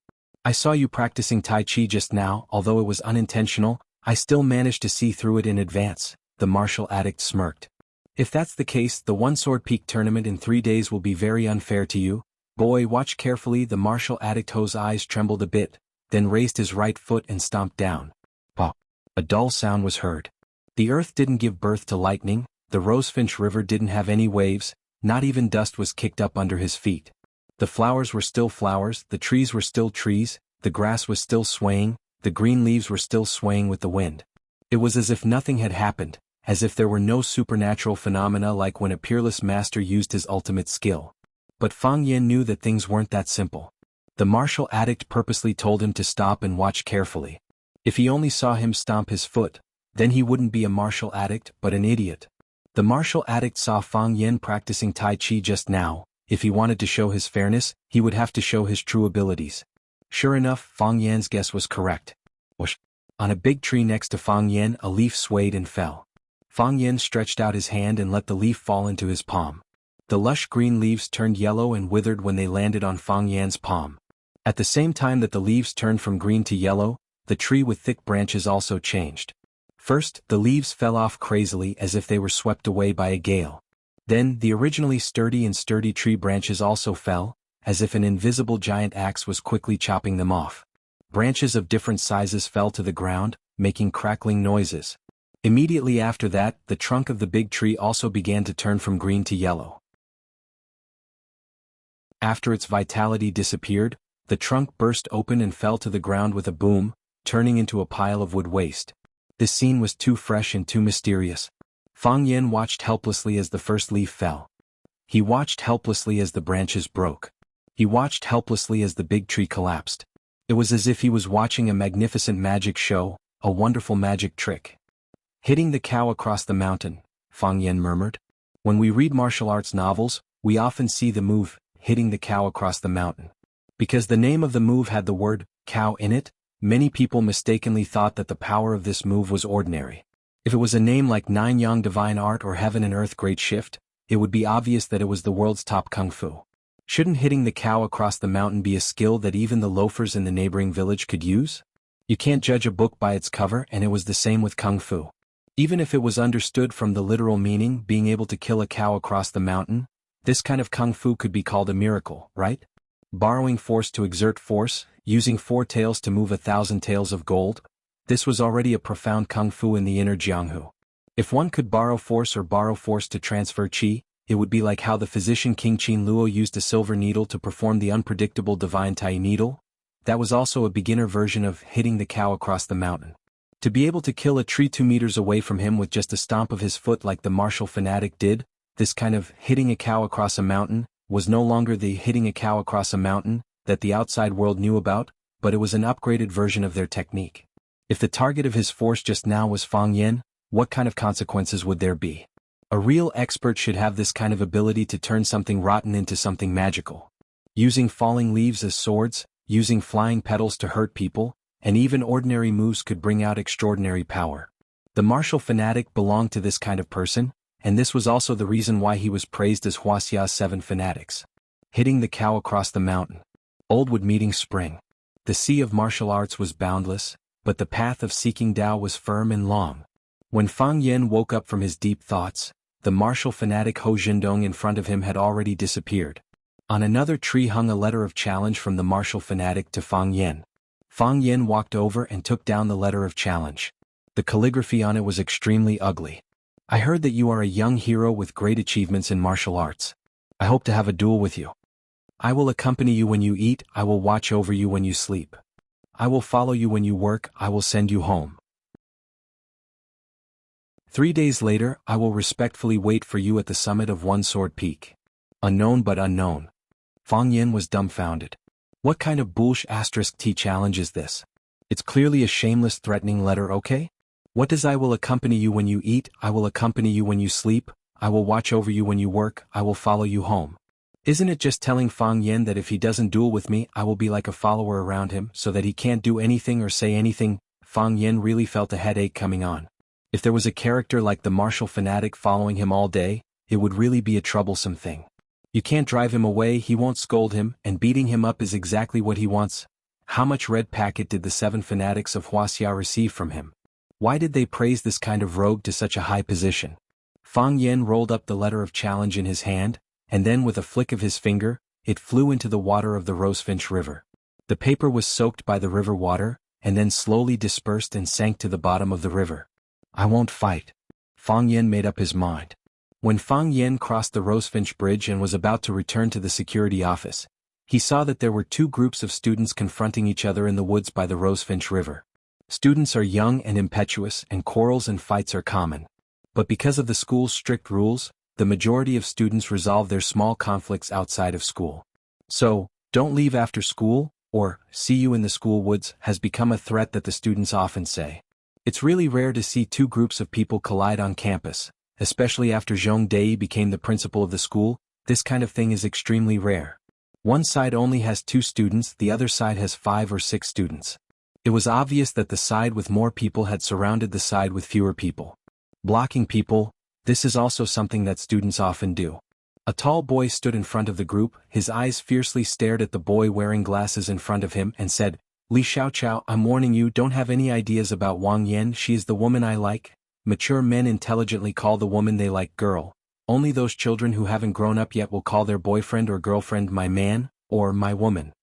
S1: I saw you practicing Tai Chi just now, although it was unintentional, I still managed to see through it in advance, the martial addict smirked. If that's the case, the One Sword Peak tournament in 3 days will be very unfair to you. Boy, watch carefully. The martial addict's eyes trembled a bit, then raised his right foot and stomped down. Pop! A dull sound was heard. The earth didn't give birth to lightning, the Rosefinch River didn't have any waves, not even dust was kicked up under his feet. The flowers were still flowers, the trees were still trees, the grass was still swaying, the green leaves were still swaying with the wind. It was as if nothing had happened, as if there were no supernatural phenomena like when a peerless master used his ultimate skill. But Fang Yin knew that things weren't that simple. The martial addict purposely told him to stop and watch carefully. If he only saw him stomp his foot, then he wouldn't be a martial addict but an idiot. The martial addict saw Fang Yin practicing Tai Chi just now. If he wanted to show his fairness, he would have to show his true abilities. Sure enough, Fang Yan's guess was correct. Whoosh! On a big tree next to Fang Yin, a leaf swayed and fell. Fang Yin stretched out his hand and let the leaf fall into his palm. The lush green leaves turned yellow and withered when they landed on Fang Yan's palm. At the same time that the leaves turned from green to yellow, the tree with thick branches also changed. First, the leaves fell off crazily as if they were swept away by a gale. Then, the originally sturdy tree branches also fell, as if an invisible giant axe was quickly chopping them off. Branches of different sizes fell to the ground, making crackling noises. Immediately after that, the trunk of the big tree also began to turn from green to yellow. After its vitality disappeared, the trunk burst open and fell to the ground with a boom, turning into a pile of wood waste. This scene was too fresh and too mysterious. Fang Yin watched helplessly as the first leaf fell. He watched helplessly as the branches broke. He watched helplessly as the big tree collapsed. It was as if he was watching a magnificent magic show, a wonderful magic trick. Hitting the cow across the mountain, Fang Yin murmured. When we read martial arts novels, we often see the move, hitting the cow across the mountain. Because the name of the move had the word, cow in it, many people mistakenly thought that the power of this move was ordinary. If it was a name like Nine Yang Divine Art or Heaven and Earth Great Shift, it would be obvious that it was the world's top kung fu. Shouldn't hitting the cow across the mountain be a skill that even the loafers in the neighboring village could use? You can't judge a book by its cover, and it was the same with kung fu. Even if it was understood from the literal meaning, being able to kill a cow across the mountain, this kind of kung fu could be called a miracle, right? Borrowing force to exert force, using 4 tails to move 1,000 taels of gold, this was already a profound kung fu in the inner Jianghu. If one could borrow force to transfer qi, it would be like how the physician King Qin Luo used a silver needle to perform the unpredictable divine Tai needle. That was also a beginner version of hitting the cow across the mountain. To be able to kill a tree 2 meters away from him with just a stomp of his foot like the martial fanatic did, this kind of hitting a cow across a mountain, was no longer the hitting a cow across a mountain that the outside world knew about, but it was an upgraded version of their technique. If the target of his force just now was Fang Yin, what kind of consequences would there be? A real expert should have this kind of ability to turn something rotten into something magical. Using falling leaves as swords, using flying petals to hurt people, and even ordinary moves could bring out extraordinary power. The martial fanatic belonged to this kind of person, and this was also the reason why he was praised as Wuxia's 7 fanatics. Hitting the cow across the mountain. Oldwood meeting spring. The sea of martial arts was boundless, but the path of seeking Tao was firm and long. When Fang Yin woke up from his deep thoughts, the martial fanatic Ho Jindong in front of him had already disappeared. On another tree hung a letter of challenge from the martial fanatic to Fang Yin. Fang Yin walked over and took down the letter of challenge. The calligraphy on it was extremely ugly. I heard that you are a young hero with great achievements in martial arts. I hope to have a duel with you. I will accompany you when you eat, I will watch over you when you sleep. I will follow you when you work, I will send you home. 3 days later, I will respectfully wait for you at the summit of One Sword Peak. Unknown but unknown. Fang Yin was dumbfounded. What kind of *T challenge is this? It's clearly a shameless threatening letter, okay? What does I will accompany you when you eat, I will accompany you when you sleep, I will watch over you when you work, I will follow you home. Isn't it just telling Fang Yin that if he doesn't duel with me, I will be like a follower around him so that he can't do anything or say anything? Fang Yin really felt a headache coming on. If there was a character like the martial fanatic following him all day, it would really be a troublesome thing. You can't drive him away, he won't scold him, and beating him up is exactly what he wants. How much red packet did the 7 fanatics of Wuxia receive from him? Why did they praise this kind of rogue to such a high position? Fang Yen rolled up the letter of challenge in his hand, and then with a flick of his finger, it flew into the water of the Rosefinch River. The paper was soaked by the river water, and then slowly dispersed and sank to the bottom of the river. I won't fight. Fang Yen made up his mind. When Fang Yen crossed the Rosefinch Bridge and was about to return to the security office, he saw that there were 2 groups of students confronting each other in the woods by the Rosefinch River. Students are young and impetuous, and quarrels and fights are common. But because of the school's strict rules, the majority of students resolve their small conflicts outside of school. So, don't leave after school, or see you in the school woods has become a threat that the students often say. It's really rare to see 2 groups of people collide on campus, especially after Zhong Dei became the principal of the school. This kind of thing is extremely rare. One side only has 2 students, the other side has 5 or 6 students. It was obvious that the side with more people had surrounded the side with fewer people. Blocking people, this is also something that students often do. A tall boy stood in front of the group, his eyes fiercely stared at the boy wearing glasses in front of him and said, Li Xiaoqiao, I'm warning you, don't have any ideas about Wang Yan, she is the woman I like. Mature men intelligently call the woman they like girl. Only those children who haven't grown up yet will call their boyfriend or girlfriend my man, or my woman.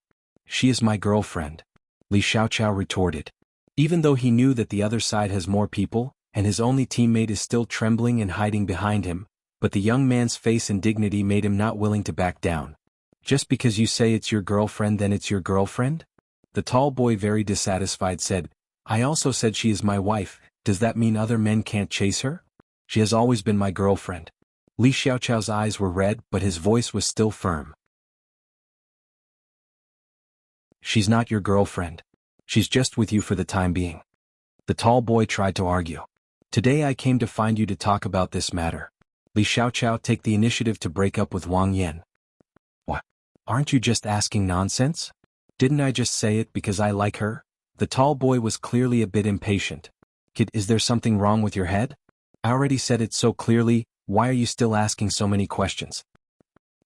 S1: She is my girlfriend. Li Xiaoqiao retorted. Even though he knew that the other side has more people, and his only teammate is still trembling and hiding behind him, but the young man's face and dignity made him not willing to back down. Just because you say it's your girlfriend then it's your girlfriend? The tall boy, very dissatisfied, said, I also said she is my wife. Does that mean other men can't chase her? She has always been my girlfriend. Li Xiaoqiao's eyes were red, but his voice was still firm. She's not your girlfriend. She's just with you for the time being. The tall boy tried to argue. Today I came to find you to talk about this matter. Li Xiaoqiao, take the initiative to break up with Wang Yan. What? Aren't you just asking nonsense? Didn't I just say it because I like her? The tall boy was clearly a bit impatient. Kid, is there something wrong with your head? I already said it so clearly, why are you still asking so many questions?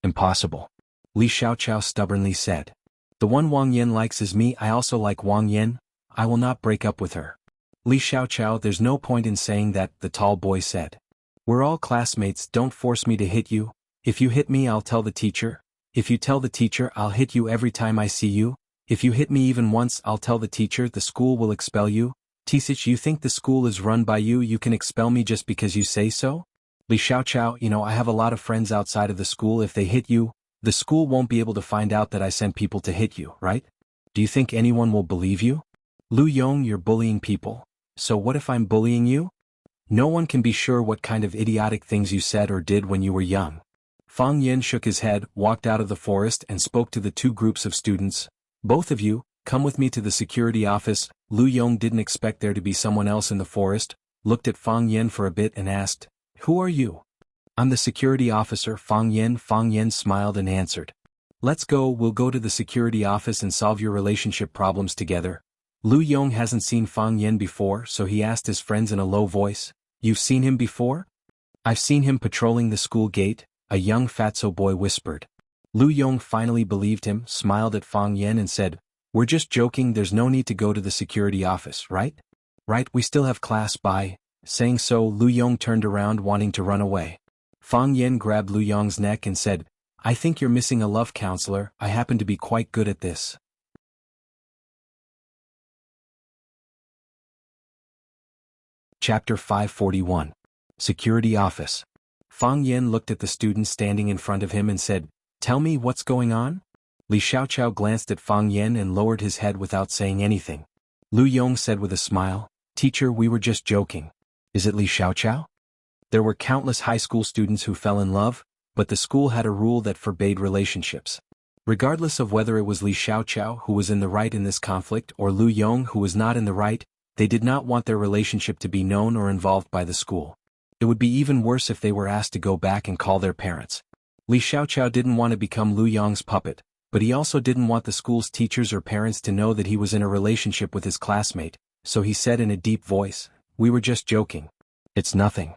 S1: Impossible. Li Xiaoqiao stubbornly said. The one Wang Yan likes is me, I also like Wang Yan, I will not break up with her. Li Xiaoqiao, there's no point in saying that, the tall boy said. We're all classmates, don't force me to hit you. If you hit me I'll tell the teacher. If you tell the teacher I'll hit you every time I see you. If you hit me even once I'll tell the teacher, the school will expel you. Tisich, you think the school is run by you, you can expel me just because you say so? Li Xiaoqiao, you know I have a lot of friends outside of the school, if they hit you, the school won't be able to find out that I sent people to hit you, right? Do you think anyone will believe you? Lu Yong, you're bullying people. So what if I'm bullying you? No one can be sure what kind of idiotic things you said or did when you were young. Fang Yen shook his head, walked out of the forest and spoke to the 2 groups of students. Both of you, come with me to the security office. Lu Yong didn't expect there to be someone else in the forest, looked at Fang Yen for a bit and asked, Who are you? I'm the security officer, Fang Yen. Fang Yen smiled and answered. Let's go, we'll go to the security office and solve your relationship problems together. Lu Yong hasn't seen Fang Yen before, so he asked his friends in a low voice, You've seen him before? I've seen him patrolling the school gate, a young fatso boy whispered. Lu Yong finally believed him, smiled at Fang Yen and said, We're just joking, there's no need to go to the security office, right? Right, we still have class, bye. Saying so, Lu Yong turned around wanting to run away. Fang Yen grabbed Lu Yong's neck and said, I think you're missing a love counselor, I happen to be quite good at this. Chapter 541. Security Office. Fang Yen looked at the student standing in front of him and said, Tell me what's going on? Li Xiaoqiao glanced at Fang Yen and lowered his head without saying anything. Lu Yong said with a smile, Teacher, we were just joking. Is it Li Xiaoqiao? There were countless high school students who fell in love, but the school had a rule that forbade relationships. Regardless of whether it was Li Xiaoqiao who was in the right in this conflict or Lu Yong who was not in the right, they did not want their relationship to be known or involved by the school. It would be even worse if they were asked to go back and call their parents. Li Xiaoqiao didn't want to become Lu Yong's puppet, but he also didn't want the school's teachers or parents to know that he was in a relationship with his classmate, so he said in a deep voice, We were just joking. It's nothing.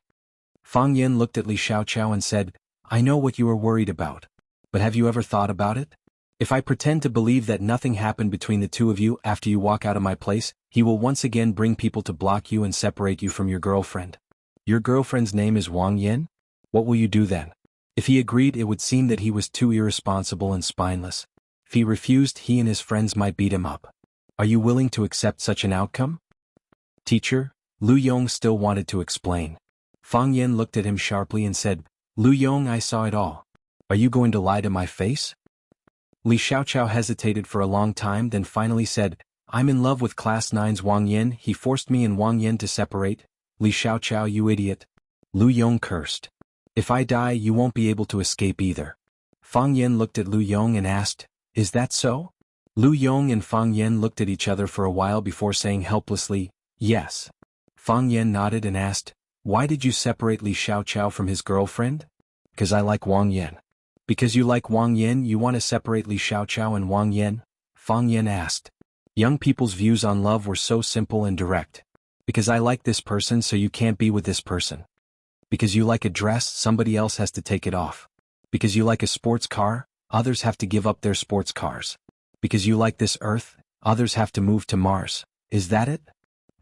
S1: Fang Yen looked at Li Xiaoqiao and said, I know what you are worried about. But have you ever thought about it? If I pretend to believe that nothing happened between the two of you after you walk out of my place, he will once again bring people to block you and separate you from your girlfriend. Your girlfriend's name is Wang Yin? What will you do then? If he agreed, it would seem that he was too irresponsible and spineless. If he refused, he and his friends might beat him up. Are you willing to accept such an outcome? Teacher, Lu Yong still wanted to explain. Fang Yin looked at him sharply and said, Lu Yong, I saw it all. Are you going to lie to my face? Li Xiaoqiao hesitated for a long time, then finally said, I'm in love with Class 9's Wang Yin. He forced me and Wang Yin to separate. Li Xiaoqiao, you idiot. Lu Yong cursed. If I die, you won't be able to escape either. Fang Yin looked at Lu Yong and asked, Is that so? Lu Yong and Fang Yin looked at each other for a while before saying helplessly, Yes. Fang Yin nodded and asked, Why did you separate Li Xiaoqiao from his girlfriend? Because I like Wang Yin. Because you like Wang Yin, you want to separate Li Xiaoqiao and Wang Yin? Fang Yin asked. Young people's views on love were so simple and direct. Because I like this person, so you can't be with this person. Because you like a dress, somebody else has to take it off. Because you like a sports car, others have to give up their sports cars. Because you like this earth, others have to move to Mars. Is that it?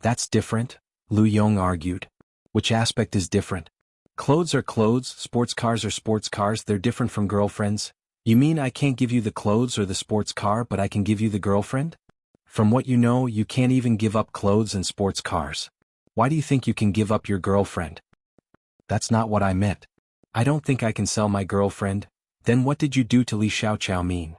S1: That's different, Lu Yong argued. Which aspect is different? Clothes are clothes, sports cars are sports cars, they're different from girlfriends. You mean I can't give you the clothes or the sports car, but I can give you the girlfriend? From what you know, you can't even give up clothes and sports cars. Why do you think you can give up your girlfriend? That's not what I meant. I don't think I can sell my girlfriend. Then what did you do to Li Xiaoqiao mean?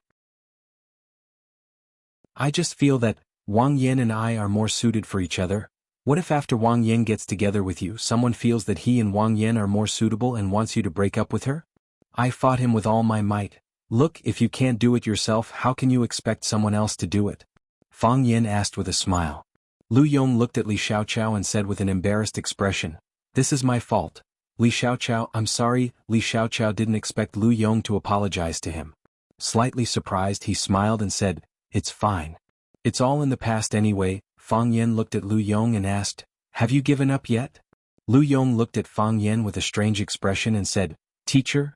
S1: I just feel that Wang Yin and I are more suited for each other. What if after Wang Yin gets together with you, someone feels that he and Wang Yin are more suitable and wants you to break up with her? I fought him with all my might. Look, if you can't do it yourself, how can you expect someone else to do it? Fang Yin asked with a smile. Lu Yong looked at Li Xiaoqiao and said with an embarrassed expression, This is my fault. Li Xiaoqiao, I'm sorry. Li Xiaoqiao didn't expect Lu Yong to apologize to him. Slightly surprised, he smiled and said, It's fine. It's all in the past anyway. Fang Yin looked at Lu Yong and asked, Have you given up yet? Lu Yong looked at Fang Yin with a strange expression and said, Teacher,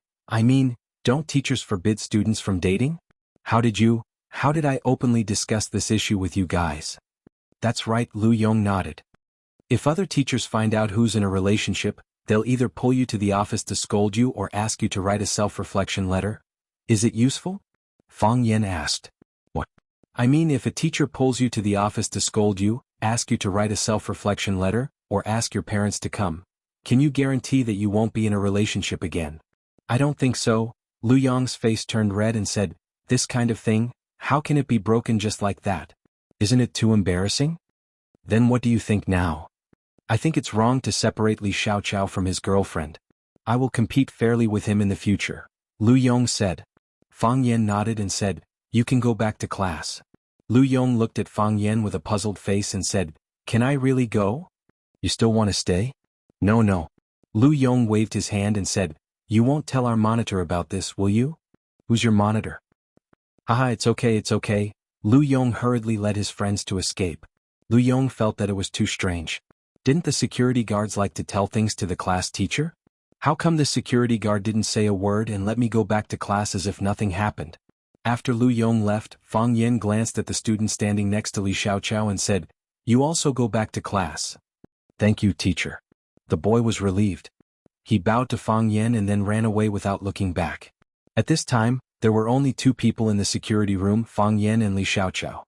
S1: don't teachers forbid students from dating? How did I openly discuss this issue with you guys? That's right, Lu Yong nodded. If other teachers find out who's in a relationship, they'll either pull you to the office to scold you or ask you to write a self-reflection letter. Is it useful? Fang Yin asked. What? If a teacher pulls you to the office to scold you, ask you to write a self-reflection letter, or ask your parents to come, can you guarantee that you won't be in a relationship again? I don't think so. Lu Yong's face turned red and said, This kind of thing, how can it be broken just like that? Isn't it too embarrassing? Then what do you think now? I think it's wrong to separate Li Xiaoqiao from his girlfriend. I will compete fairly with him in the future, Lu Yong said. Fang Yin nodded and said, You can go back to class. Lu Yong looked at Fang Yin with a puzzled face and said, Can I really go? You still want to stay? No. Lu Yong waved his hand and said, You won't tell our monitor about this, will you? Who's your monitor? Haha, it's okay. Lu Yong hurriedly led his friends to escape. Lu Yong felt that it was too strange. Didn't the security guards like to tell things to the class teacher? How come the security guard didn't say a word and let me go back to class as if nothing happened? After Lu Yong left, Fang Yin glanced at the student standing next to Li Xiaoqiao and said, You also go back to class. Thank you, teacher. The boy was relieved. He bowed to Fang Yin and then ran away without looking back. At this time, there were only two people in the security room, Fang Yin and Li Xiaoqiao.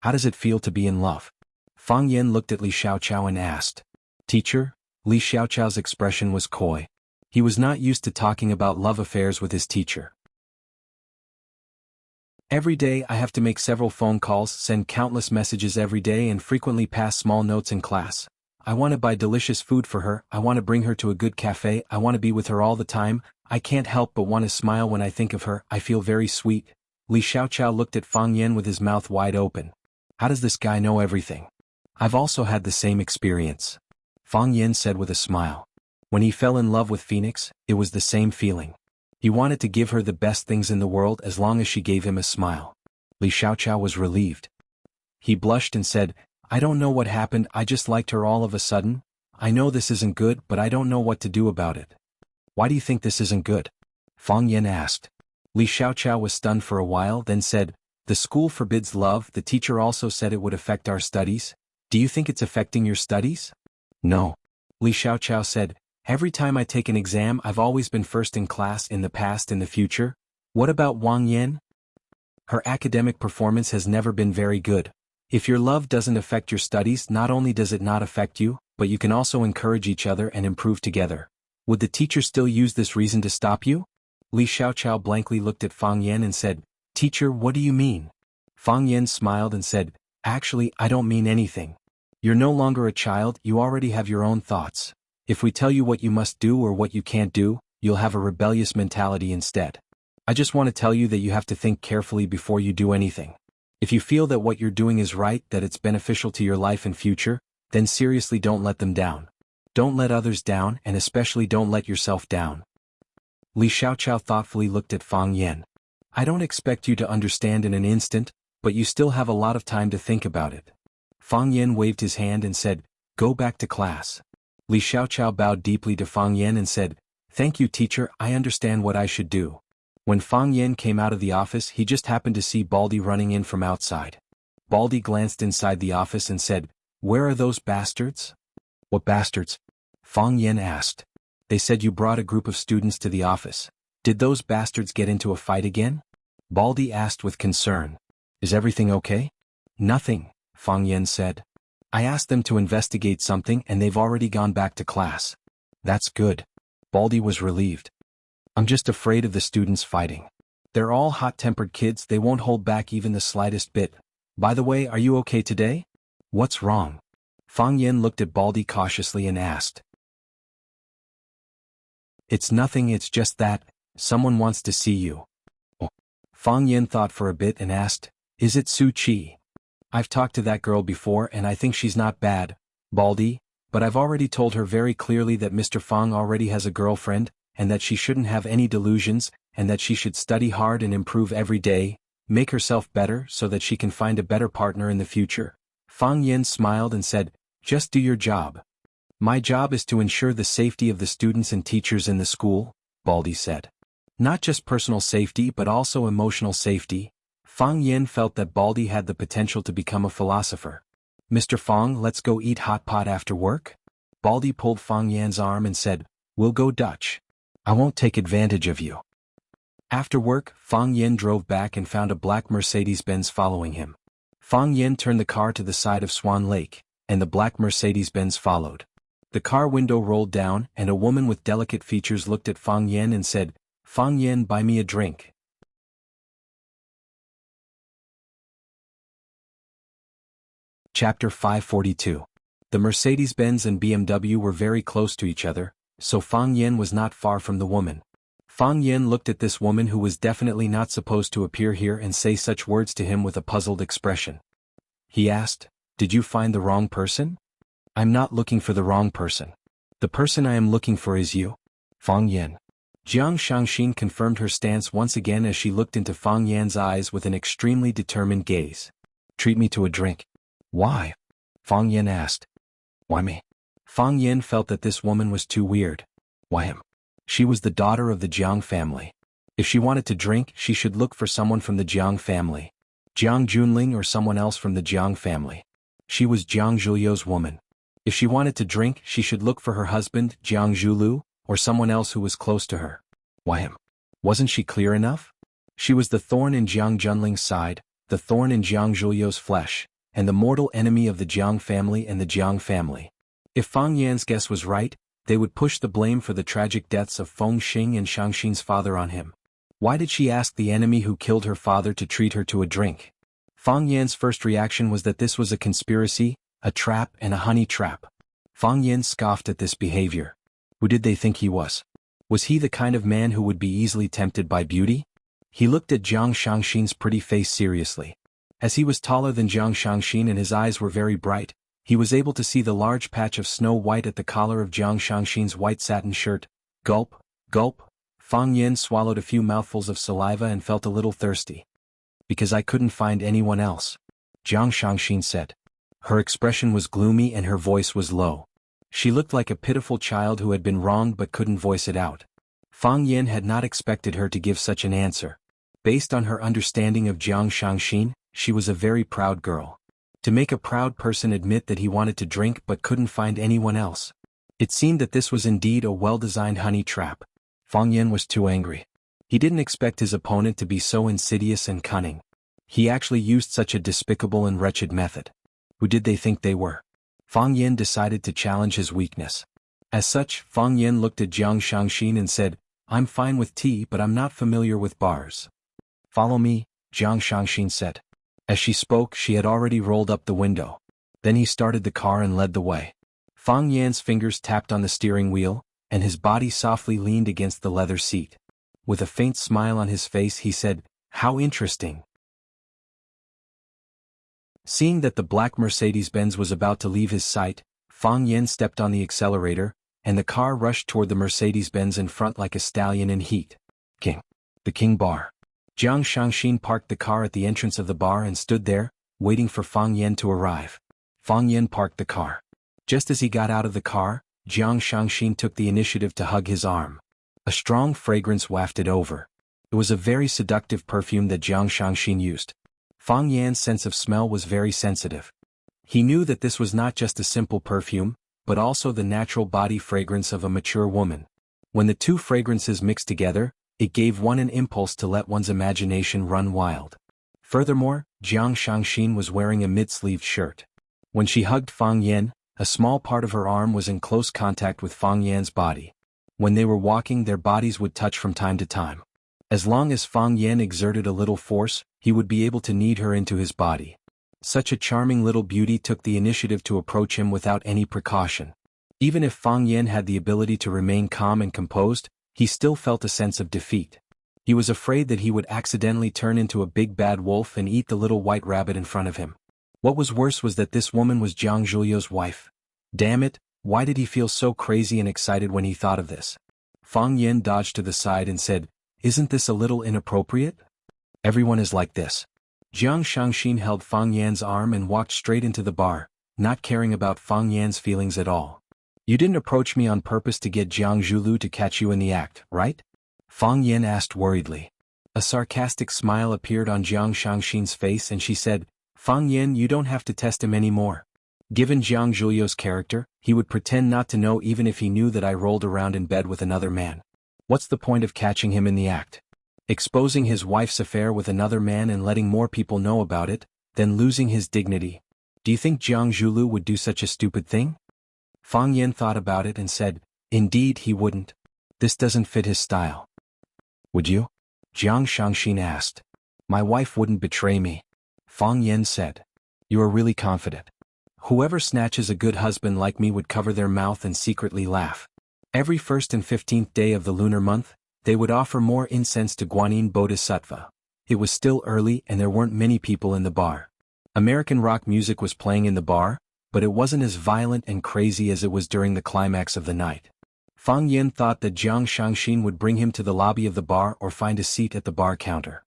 S1: How does it feel to be in love? Fang Yin looked at Li Xiaoqiao and asked. Teacher? Li Xiaoqiao's expression was coy. He was not used to talking about love affairs with his teacher. Every day I have to make several phone calls, send countless messages every day and frequently pass small notes in class. I want to buy delicious food for her, I want to bring her to a good cafe, I want to be with her all the time, I can't help but want to smile when I think of her, I feel very sweet. Li Xiaoqiao looked at Fang Yin with his mouth wide open. How does this guy know everything? I've also had the same experience. Fang Yin said with a smile. When he fell in love with Phoenix, it was the same feeling. He wanted to give her the best things in the world as long as she gave him a smile. Li Xiaoqiao was relieved. He blushed and said, I don't know what happened, I just liked her all of a sudden. I know this isn't good, but I don't know what to do about it. Why do you think this isn't good? Fang Yin asked. Li Xiaoqiao was stunned for a while, then said, "The school forbids love. The teacher also said it would affect our studies. Do you think it's affecting your studies?" "No." Li Xiaoqiao said, "Every time I take an exam I've always been first in class in the past and the future. What about Wang Yan? Her academic performance has never been very good. If your love doesn't affect your studies, not only does it not affect you, but you can also encourage each other and improve together. Would the teacher still use this reason to stop you?" Li Xiaoqiao blankly looked at Fang Yan and said, "Teacher, what do you mean?" Fang Yan smiled and said, "Actually, I don't mean anything. You're no longer a child, you already have your own thoughts. If we tell you what you must do or what you can't do, you'll have a rebellious mentality instead. I just want to tell you that you have to think carefully before you do anything. If you feel that what you're doing is right, that it's beneficial to your life and future, then seriously don't let them down. Don't let others down, and especially don't let yourself down." Li Xiaoqiao thoughtfully looked at Fang Yan. "I don't expect you to understand in an instant, but you still have a lot of time to think about it." Fang Yan waved his hand and said, "Go back to class." Li Xiaoqiao bowed deeply to Fang Yan and said, "Thank you, teacher, I understand what I should do." When Fang Yan came out of the office, he just happened to see Baldy running in from outside. Baldy glanced inside the office and said, "Where are those bastards?" "What bastards?" Fang Yan asked. "They said you brought a group of students to the office. Did those bastards get into a fight again?" Baldy asked with concern. "Is everything okay?" "Nothing," Fang Yan said. "I asked them to investigate something and they've already gone back to class." "That's good." Baldy was relieved. "I'm just afraid of the students fighting. They're all hot-tempered kids, they won't hold back even the slightest bit. By the way, are you okay today?" "What's wrong?" Fang Yan looked at Baldy cautiously and asked. "It's nothing, it's just that, someone wants to see you." Oh. Fang Yan thought for a bit and asked, "Is it Su Qi?" "I've talked to that girl before and I think she's not bad, Baldy, but I've already told her very clearly that Mr. Fang already has a girlfriend, and that she shouldn't have any delusions, and that she should study hard and improve every day, make herself better so that she can find a better partner in the future." Fang Yan smiled and said, "Just do your job." "My job is to ensure the safety of the students and teachers in the school," Baldy said. "Not just personal safety but also emotional safety." Fang Yan felt that Baldy had the potential to become a philosopher. "Mr. Fang, let's go eat hot pot after work?" Baldy pulled Fang Yan's arm and said, "We'll go Dutch. I won't take advantage of you." After work, Fang Yan drove back and found a black Mercedes-Benz following him. Fang Yan turned the car to the side of Swan Lake, and the black Mercedes-Benz followed. The car window rolled down and a woman with delicate features looked at Fang Yan and said, "Fang Yan, buy me a drink." Chapter 542. The Mercedes-Benz and BMW were very close to each other, so Fang Yan was not far from the woman. Fang Yan looked at this woman who was definitely not supposed to appear here and say such words to him with a puzzled expression. He asked, "Did you find the wrong person?" "I'm not looking for the wrong person. The person I am looking for is you, Fang Yan." Jiang Shangxin confirmed her stance once again as she looked into Fang Yan's eyes with an extremely determined gaze. "Treat me to a drink." "Why?" Fang Yan asked. "Why me?" Fang Yan felt that this woman was too weird. Why him? She was the daughter of the Jiang family. If she wanted to drink, she should look for someone from the Jiang family. Jiang Junling or someone else from the Jiang family. She was Jiang Zhulio's woman. If she wanted to drink, she should look for her husband, Jiang Zhulu, or someone else who was close to her. Why him? Wasn't she clear enough? She was the thorn in Jiang Junling's side, the thorn in Jiang Zhulio's flesh, and the mortal enemy of the Jiang family and the Jiang family. If Fang Yan's guess was right, they would push the blame for the tragic deaths of Feng Xing and Shangxin's father on him. Why did she ask the enemy who killed her father to treat her to a drink? Fang Yan's first reaction was that this was a conspiracy, a trap and a honey trap. Fang Yan scoffed at this behavior. Who did they think he was? Was he the kind of man who would be easily tempted by beauty? He looked at Jiang Shangxin's pretty face seriously. As he was taller than Jiang Shangxin and his eyes were very bright, he was able to see the large patch of snow white at the collar of Jiang Shangxin's white satin shirt. Gulp, gulp. Fang Yan swallowed a few mouthfuls of saliva and felt a little thirsty. "Because I couldn't find anyone else," Jiang Shangxin said. Her expression was gloomy and her voice was low. She looked like a pitiful child who had been wronged but couldn't voice it out. Fang Yan had not expected her to give such an answer. Based on her understanding of Jiang Shangxin, she was a very proud girl. To make a proud person admit that he wanted to drink but couldn't find anyone else. It seemed that this was indeed a well-designed honey trap. Fang Yan was too angry. He didn't expect his opponent to be so insidious and cunning. He actually used such a despicable and wretched method. Who did they think they were? Fang Yan decided to challenge his weakness. As such, Fang Yan looked at Jiang Shangxin and said, "I'm fine with tea, but I'm not familiar with bars." "Follow me," Jiang Shangxin said. As she spoke, she had already rolled up the window. Then he started the car and led the way. Fang Yan's fingers tapped on the steering wheel, and his body softly leaned against the leather seat. With a faint smile on his face, he said, "How interesting." Seeing that the black Mercedes-Benz was about to leave his sight, Fang Yan stepped on the accelerator, and the car rushed toward the Mercedes-Benz in front like a stallion in heat. The King Bar. Jiang Shangxin parked the car at the entrance of the bar and stood there, waiting for Fang Yan to arrive. Fang Yan parked the car. Just as he got out of the car, Jiang Shangxin took the initiative to hug his arm. A strong fragrance wafted over. It was a very seductive perfume that Jiang Shangxin used. Fang Yan's sense of smell was very sensitive. He knew that this was not just a simple perfume, but also the natural body fragrance of a mature woman. When the two fragrances mixed together, it gave one an impulse to let one's imagination run wild. Furthermore, Jiang Shangxin was wearing a mid-sleeved shirt. When she hugged Fang Yan, a small part of her arm was in close contact with Fang Yan's body. When they were walking, their bodies would touch from time to time. As long as Fang Yan exerted a little force, he would be able to knead her into his body. Such a charming little beauty took the initiative to approach him without any precaution. Even if Fang Yan had the ability to remain calm and composed, he still felt a sense of defeat. He was afraid that he would accidentally turn into a big bad wolf and eat the little white rabbit in front of him. What was worse was that this woman was Jiang Zhulio's wife. Damn it, why did he feel so crazy and excited when he thought of this? Fang Yan dodged to the side and said, "Isn't this a little inappropriate? Everyone is like this." Jiang Shangxin held Fang Yan's arm and walked straight into the bar, not caring about Fang Yan's feelings at all. "You didn't approach me on purpose to get Jiang Zhulu to catch you in the act, right?" Fang Yan asked worriedly. A sarcastic smile appeared on Jiang Shangxin's face and she said, "Fang Yan, you don't have to test him anymore. Given Jiang Zhulio's character, he would pretend not to know even if he knew that I rolled around in bed with another man. What's the point of catching him in the act? Exposing his wife's affair with another man and letting more people know about it, then losing his dignity. Do you think Jiang Zhulu would do such a stupid thing?" Fang Yan thought about it and said, "Indeed he wouldn't. This doesn't fit his style." "Would you?" Jiang Shangxin asked. "My wife wouldn't betray me," Fang Yan said. "You are really confident. Whoever snatches a good husband like me would cover their mouth and secretly laugh. Every 1st and 15th day of the lunar month, they would offer more incense to Guanyin Bodhisattva. It was still early and there weren't many people in the bar. American rock music was playing in the bar, but it wasn't as violent and crazy as it was during the climax of the night. Fang Yan thought that Jiang Shangxin would bring him to the lobby of the bar or find a seat at the bar counter.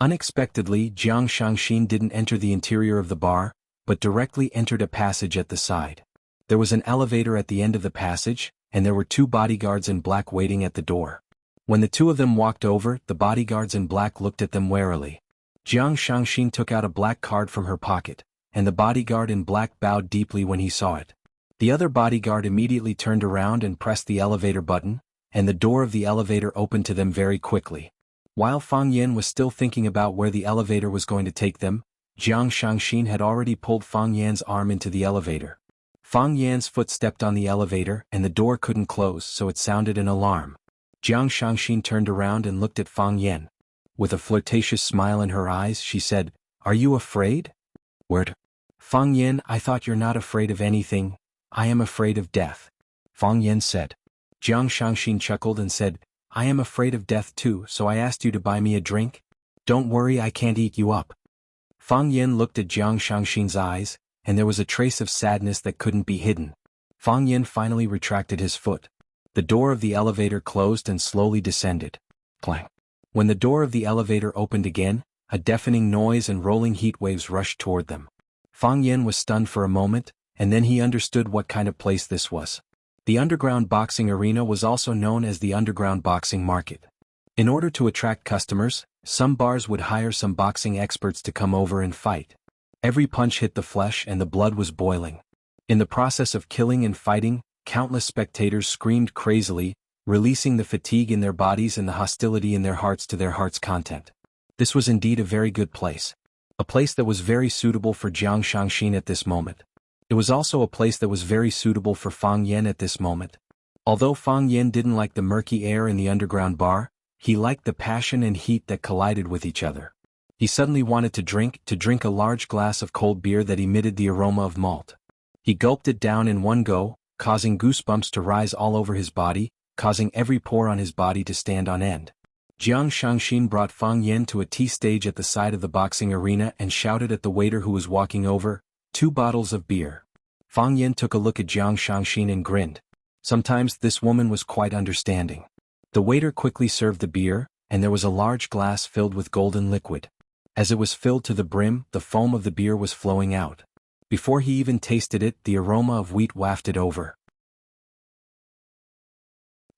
S1: Unexpectedly, Jiang Shangxin didn't enter the interior of the bar, but directly entered a passage at the side. There was an elevator at the end of the passage, and there were 2 bodyguards in black waiting at the door. When the 2 of them walked over, the bodyguards in black looked at them warily. Jiang Shangxin took out a black card from her pocket, and the bodyguard in black bowed deeply when he saw it. The other bodyguard immediately turned around and pressed the elevator button, and the door of the elevator opened to them very quickly. While Fang Yan was still thinking about where the elevator was going to take them, Jiang Shangxin had already pulled Fang Yan's arm into the elevator. Fang Yan's foot stepped on the elevator and the door couldn't close, so it sounded an alarm. Jiang Shangxin turned around and looked at Fang Yan. With a flirtatious smile in her eyes, she said, "Are you afraid?" "Word." "Fang Yan, I thought you're not afraid of anything. I am afraid of death," Fang Yan said. Jiang Shangxin chuckled and said, "I am afraid of death too, so I asked you to buy me a drink. Don't worry, I can't eat you up." Fang Yan looked at Jiang Shangxin's eyes, and there was a trace of sadness that couldn't be hidden. Fang Yan finally retracted his foot. The door of the elevator closed and slowly descended. Clang. When the door of the elevator opened again, a deafening noise and rolling heat waves rushed toward them. Fang Yan was stunned for a moment, and then he understood what kind of place this was. The underground boxing arena was also known as the underground boxing market. In order to attract customers, some bars would hire some boxing experts to come over and fight. Every punch hit the flesh and the blood was boiling. In the process of killing and fighting, countless spectators screamed crazily, releasing the fatigue in their bodies and the hostility in their hearts to their heart's content. This was indeed a very good place. A place that was very suitable for Jiang Shangxin at this moment. It was also a place that was very suitable for Fang Yen at this moment. Although Fang Yen didn't like the murky air in the underground bar, he liked the passion and heat that collided with each other. He suddenly wanted to drink a large glass of cold beer that emitted the aroma of malt. He gulped it down in one go, causing goosebumps to rise all over his body, causing every pore on his body to stand on end. Jiang Shangxin brought Fang Yen to a tea stage at the side of the boxing arena and shouted at the waiter who was walking over, 2 bottles of beer. Fang Yen took a look at Jiang Shangxin and grinned. Sometimes this woman was quite understanding. The waiter quickly served the beer, and there was a large glass filled with golden liquid. As it was filled to the brim, the foam of the beer was flowing out. Before he even tasted it, the aroma of wheat wafted over.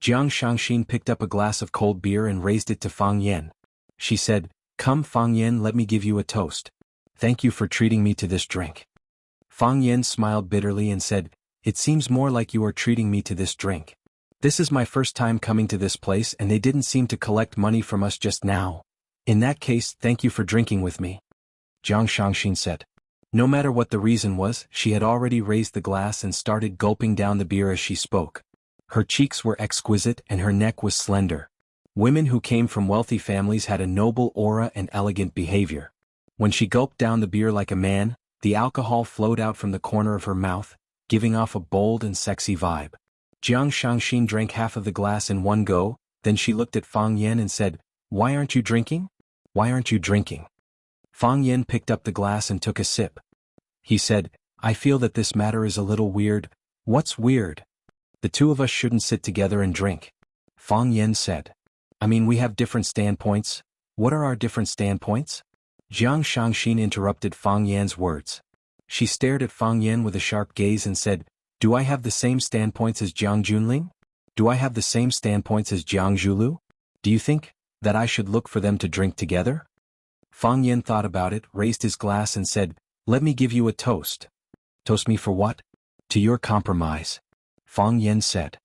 S1: Jiang Shangxin picked up a glass of cold beer and raised it to Fang Yen. She said, "Come Fang Yen, let me give you a toast. Thank you for treating me to this drink." Fang Yen smiled bitterly and said, "It seems more like you are treating me to this drink. This is my first time coming to this place and they didn't seem to collect money from us just now. In that case, thank you for drinking with me." Jiang Shangxin said. No matter what the reason was, she had already raised the glass and started gulping down the beer as she spoke. Her cheeks were exquisite and her neck was slender. Women who came from wealthy families had a noble aura and elegant behavior. When she gulped down the beer like a man, the alcohol flowed out from the corner of her mouth, giving off a bold and sexy vibe. Jiang Shangxin drank half of the glass in one go, then she looked at Fang Yen and said, "Why aren't you drinking? Why aren't you drinking?" Fang Yen picked up the glass and took a sip. He said, "I feel that this matter is a little weird." "What's weird?" "The two of us shouldn't sit together and drink." Fang Yen said. "I mean, we have different standpoints." "What are our different standpoints?" Jiang Shangxin interrupted Fang Yan's words. She stared at Fang Yen with a sharp gaze and said, "Do I have the same standpoints as Jiang Junling? Do I have the same standpoints as Jiang Zhulu? Do you think that I should look for them to drink together?" Fang Yen thought about it, raised his glass and said, "Let me give you a toast." "Toast me for what?" "To your compromise," Fang Yen said.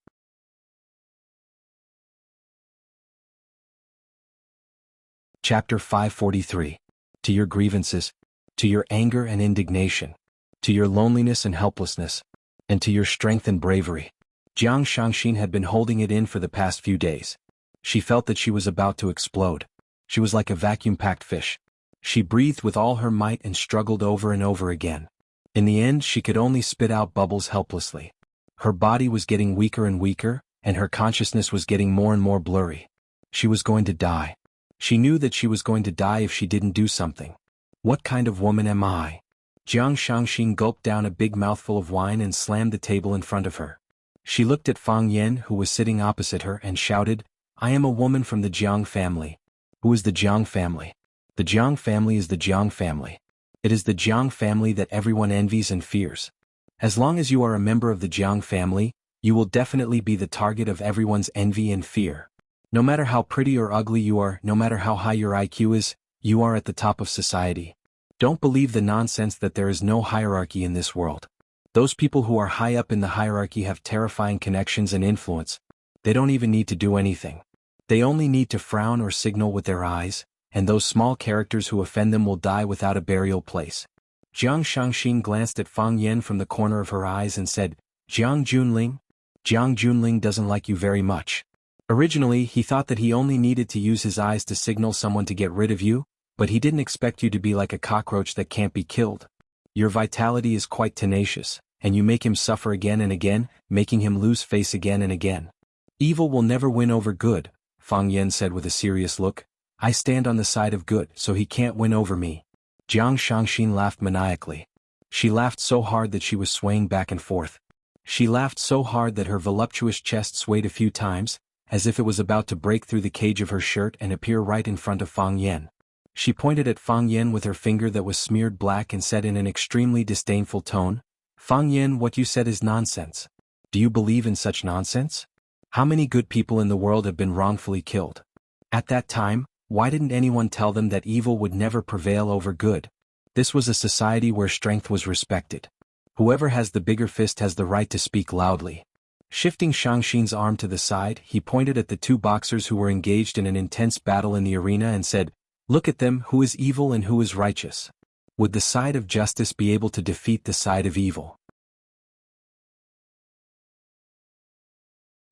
S1: Chapter 543. To your grievances, to your anger and indignation, to your loneliness and helplessness, and to your strength and bravery. Jiang Shangxin had been holding it in for the past few days. She felt that she was about to explode. She was like a vacuum-packed fish. She breathed with all her might and struggled over and over again. In the end, she could only spit out bubbles helplessly. Her body was getting weaker and weaker, and her consciousness was getting more and more blurry. She was going to die. She knew that she was going to die if she didn't do something. What kind of woman am I? Jiang Shangxin gulped down a big mouthful of wine and slammed the table in front of her. She looked at Fang Yen, who was sitting opposite her, and shouted, "I am a woman from the Jiang family." "Who is the Jiang family?" "The Jiang family is the Jiang family. It is the Jiang family that everyone envies and fears. As long as you are a member of the Jiang family, you will definitely be the target of everyone's envy and fear. No matter how pretty or ugly you are, no matter how high your IQ is, you are at the top of society. Don't believe the nonsense that there is no hierarchy in this world. Those people who are high up in the hierarchy have terrifying connections and influence. They don't even need to do anything. They only need to frown or signal with their eyes, and those small characters who offend them will die without a burial place." Jiang Shangxin glanced at Fang Yen from the corner of her eyes and said, "Jiang Junling? Jiang Junling doesn't like you very much. Originally, he thought that he only needed to use his eyes to signal someone to get rid of you, but he didn't expect you to be like a cockroach that can't be killed. Your vitality is quite tenacious, and you make him suffer again and again, making him lose face again and again. Evil will never win over good," Fang Yen said with a serious look. "I stand on the side of good, so he can't win over me." Jiang Shangxin laughed maniacally. She laughed so hard that she was swaying back and forth. She laughed so hard that her voluptuous chest swayed a few times, as if it was about to break through the cage of her shirt and appear right in front of Fang Yen. She pointed at Fang Yen with her finger that was smeared black and said in an extremely disdainful tone, "Fang Yen, what you said is nonsense. Do you believe in such nonsense? How many good people in the world have been wrongfully killed? At that time, why didn't anyone tell them that evil would never prevail over good? This was a society where strength was respected. Whoever has the bigger fist has the right to speak loudly. Shifting Shangxin's arm to the side, he pointed at the two boxers who were engaged in an intense battle in the arena and said, "Look at them, who is evil and who is righteous? Would the side of justice be able to defeat the side of evil?"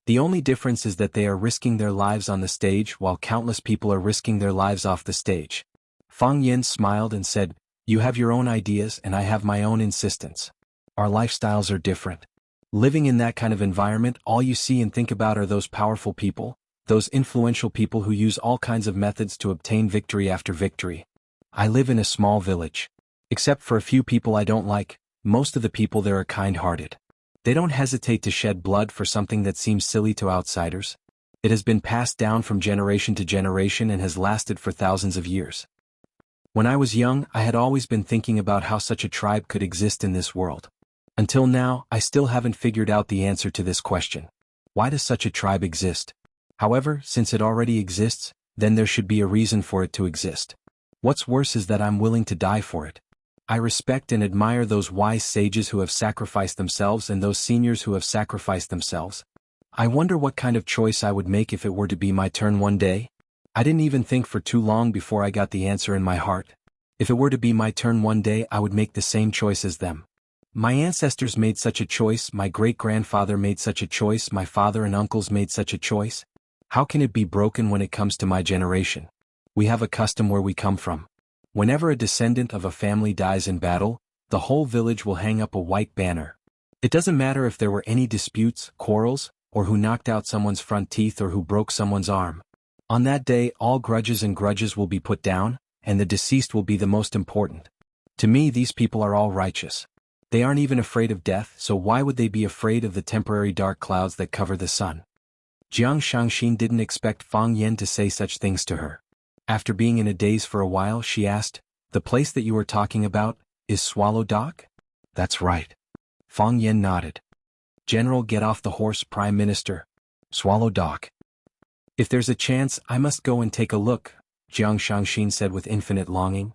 S1: The only difference is that they are risking their lives on the stage while countless people are risking their lives off the stage. Fang Yin smiled and said, "You have your own ideas and I have my own insistence. Our lifestyles are different. Living in that kind of environment, all you see and think about are those powerful people, those influential people who use all kinds of methods to obtain victory after victory. I live in a small village. Except for a few people I don't like, most of the people there are kind-hearted. They don't hesitate to shed blood for something that seems silly to outsiders. It has been passed down from generation to generation and has lasted for thousands of years. When I was young, I had always been thinking about how such a tribe could exist in this world. Until now, I still haven't figured out the answer to this question. Why does such a tribe exist? However, since it already exists, then there should be a reason for it to exist. What's worse is that I'm willing to die for it. I respect and admire those wise sages who have sacrificed themselves and those seniors who have sacrificed themselves. I wonder what kind of choice I would make if it were to be my turn one day. I didn't even think for too long before I got the answer in my heart. If it were to be my turn one day, I would make the same choice as them. My ancestors made such a choice, my great-grandfather made such a choice, my father and uncles made such a choice. How can it be broken when it comes to my generation? We have a custom where we come from. Whenever a descendant of a family dies in battle, the whole village will hang up a white banner. It doesn't matter if there were any disputes, quarrels, or who knocked out someone's front teeth or who broke someone's arm. On that day, all grudges will be put down, and the deceased will be the most important. To me, these people are all righteous. They aren't even afraid of death, so why would they be afraid of the temporary dark clouds that cover the sun? Jiang Shangxin didn't expect Fang Yen to say such things to her. After being in a daze for a while, she asked, "The place that you are talking about, is Swallow Dock?" "That's right." Fang Yen nodded. "General, get off the horse, Prime Minister. Swallow Dock. If there's a chance, I must go and take a look," Jiang Shangxin said with infinite longing.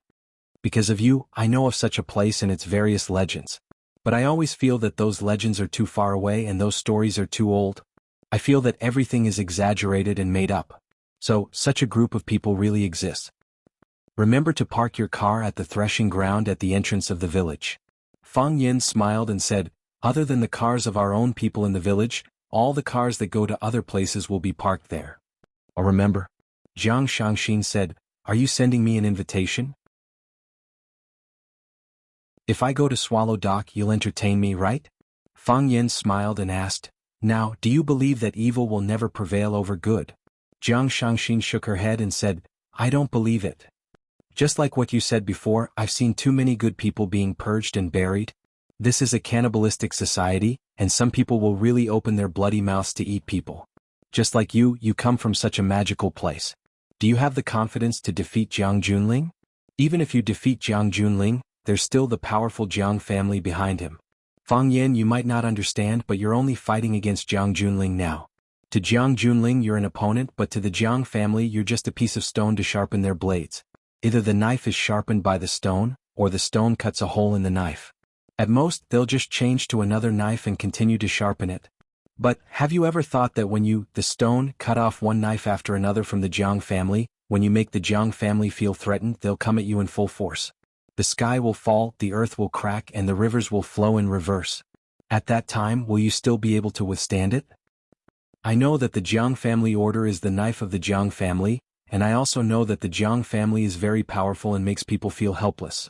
S1: "Because of you, I know of such a place and its various legends. But I always feel that those legends are too far away and those stories are too old. I feel that everything is exaggerated and made up. So, such a group of people really exists. Remember to park your car at the threshing ground at the entrance of the village." Fang Yin smiled and said, "Other than the cars of our own people in the village, all the cars that go to other places will be parked there." "Oh, remember?" Jiang Shangxin said, "Are you sending me an invitation? If I go to Swallow Dock, you'll entertain me, right?" Fang Yin smiled and asked, "Now, do you believe that evil will never prevail over good?" Jiang Shangxin shook her head and said, "I don't believe it. Just like what you said before, I've seen too many good people being purged and buried. This is a cannibalistic society, and some people will really open their bloody mouths to eat people. Just like you come from such a magical place. Do you have the confidence to defeat Jiang Junling? Even if you defeat Jiang Junling, there's still the powerful Jiang family behind him. Fang Yen, you might not understand, but you're only fighting against Jiang Junling now. To Jiang Junling you're an opponent, but to the Jiang family you're just a piece of stone to sharpen their blades. Either the knife is sharpened by the stone, or the stone cuts a hole in the knife. At most, they'll just change to another knife and continue to sharpen it. But, have you ever thought that when you, the stone, cut off one knife after another from the Jiang family, when you make the Jiang family feel threatened, they'll come at you in full force. The sky will fall, the earth will crack, and the rivers will flow in reverse. At that time, will you still be able to withstand it? I know that the Jiang family order is the knife of the Jiang family, and I also know that the Jiang family is very powerful and makes people feel helpless."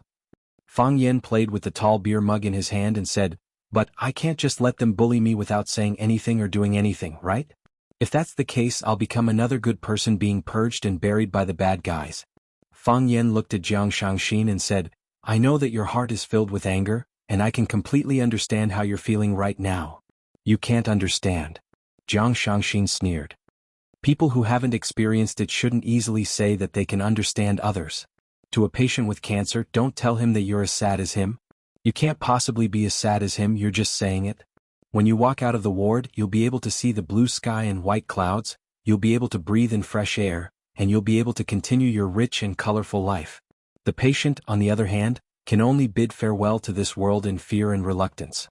S1: Fang Yen played with the tall beer mug in his hand and said, "But I can't just let them bully me without saying anything or doing anything, right? If that's the case, I'll become another good person being purged and buried by the bad guys." Fang Yen looked at Jiang Shangxin and said, "I know that your heart is filled with anger, and I can completely understand how you're feeling right now." "You can't understand." Jiang Shangxin sneered. "People who haven't experienced it shouldn't easily say that they can understand others. To a patient with cancer, don't tell him that you're as sad as him. You can't possibly be as sad as him, you're just saying it. When you walk out of the ward, you'll be able to see the blue sky and white clouds, you'll be able to breathe in fresh air, and you'll be able to continue your rich and colorful life. The patient, on the other hand, can only bid farewell to this world in fear and reluctance.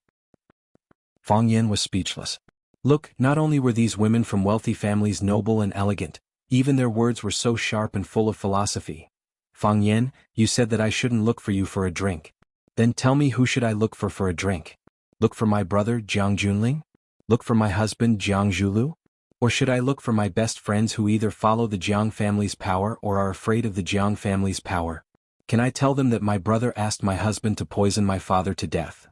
S1: Fang Yan was speechless. Look, not only were these women from wealthy families noble and elegant, even their words were so sharp and full of philosophy. Fang Yan, you said that I shouldn't look for you for a drink. Then tell me, who should I look for a drink? Look for my brother Jiang Junling? Look for my husband Jiang Zhulu? Or should I look for my best friends who either follow the Jiang family's power or are afraid of the Jiang family's power? Can I tell them that my brother asked my husband to poison my father to death?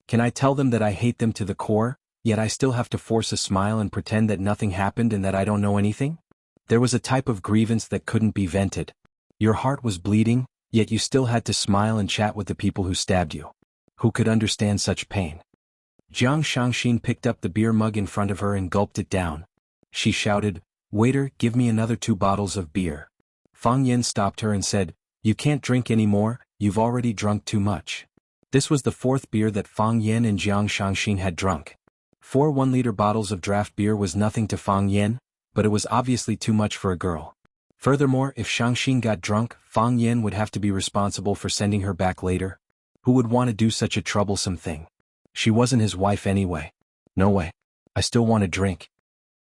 S1: Can I tell them that I hate them to the core, yet I still have to force a smile and pretend that nothing happened and that I don't know anything? There was a type of grievance that couldn't be vented. Your heart was bleeding, yet you still had to smile and chat with the people who stabbed you. Who could understand such pain? Jiang Shangxin picked up the beer mug in front of her and gulped it down. She shouted, "Waiter, give me another 2 bottles of beer." Fang Yan stopped her and said, "You can't drink anymore, you've already drunk too much." This was the 4th beer that Fang Yan and Jiang Shangxin had drunk. 4 1-liter bottles of draft beer was nothing to Fang Yan, but it was obviously too much for a girl. Furthermore, if Shangxin got drunk, Fang Yan would have to be responsible for sending her back later. Who would want to do such a troublesome thing? She wasn't his wife anyway. No way. I still want a drink.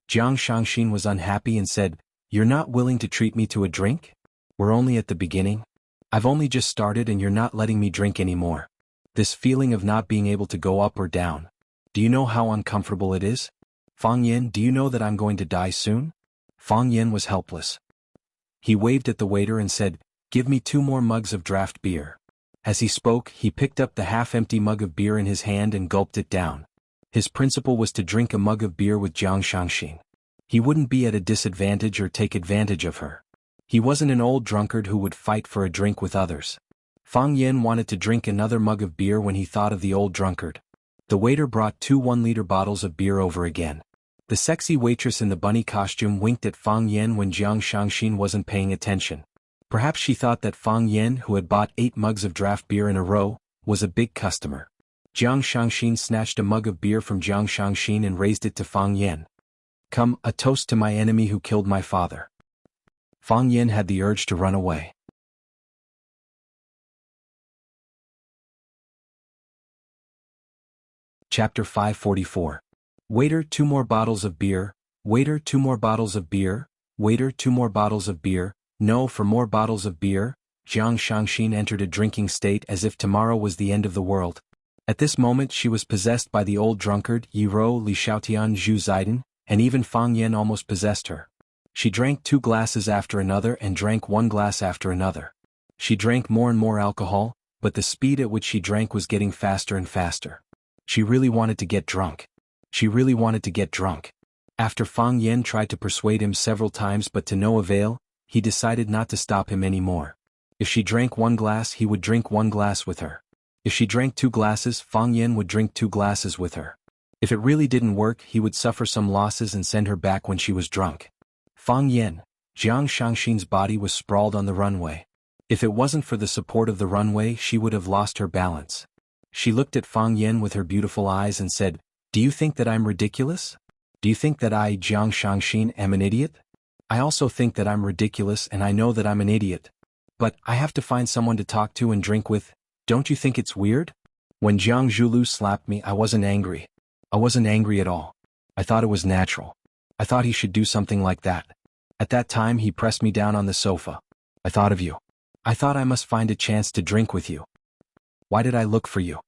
S1: Jiang Shangxin was unhappy and said, "You're not willing to treat me to a drink? We're only at the beginning. I've only just started and you're not letting me drink anymore. This feeling of not being able to go up or down. Do you know how uncomfortable it is? Fang Yan, do you know that I'm going to die soon?" Fang Yan was helpless. He waved at the waiter and said, "Give me 2 more mugs of draft beer." As he spoke, he picked up the half-empty mug of beer in his hand and gulped it down. His principle was to drink a mug of beer with Jiang Shangxin. He wouldn't be at a disadvantage or take advantage of her. He wasn't an old drunkard who would fight for a drink with others. Fang Yan wanted to drink another mug of beer when he thought of the old drunkard. The waiter brought 2 1-liter bottles of beer over again. The sexy waitress in the bunny costume winked at Fang Yan when Jiang Shangxin wasn't paying attention. Perhaps she thought that Fang Yan, who had bought 8 mugs of draft beer in a row, was a big customer. Jiang Shangxin snatched a mug of beer from Jiang Shangxin and raised it to Fang Yan. "Come, a toast to my enemy who killed my father." Fang Yan had the urge to run away. Chapter 544. Waiter, 2 more bottles of beer. Waiter, 2 more bottles of beer. Waiter, 2 more bottles of beer. No, for more bottles of beer. Jiang Shangxin entered a drinking state as if tomorrow was the end of the world. At this moment she was possessed by the old drunkard, Yi Rou, Li Xiaotian, Zhu Zaidan, and even Fang Yan almost possessed her. She drank 2 glasses after another and drank 1 glass after another. She drank more and more alcohol, but the speed at which she drank was getting faster and faster. She really wanted to get drunk. She really wanted to get drunk. After Fang Yan tried to persuade him several times but to no avail, he decided not to stop him anymore. If she drank 1 glass, he would drink 1 glass with her. If she drank 2 glasses, Fang Yan would drink 2 glasses with her. If it really didn't work, he would suffer some losses and send her back when she was drunk. Fang Yan, Jiang Shangxin's body was sprawled on the runway. If it wasn't for the support of the runway, she would have lost her balance. She looked at Fang Yan with her beautiful eyes and said, "Do you think that I'm ridiculous? Do you think that I, Jiang Shangxin, am an idiot? I also think that I'm ridiculous and I know that I'm an idiot. But I have to find someone to talk to and drink with. Don't you think it's weird? When Jiang Zhulu slapped me, I wasn't angry. I wasn't angry at all. I thought it was natural. I thought he should do something like that. At that time he pressed me down on the sofa. I thought of you. I thought I must find a chance to drink with you. Why did I look for you?"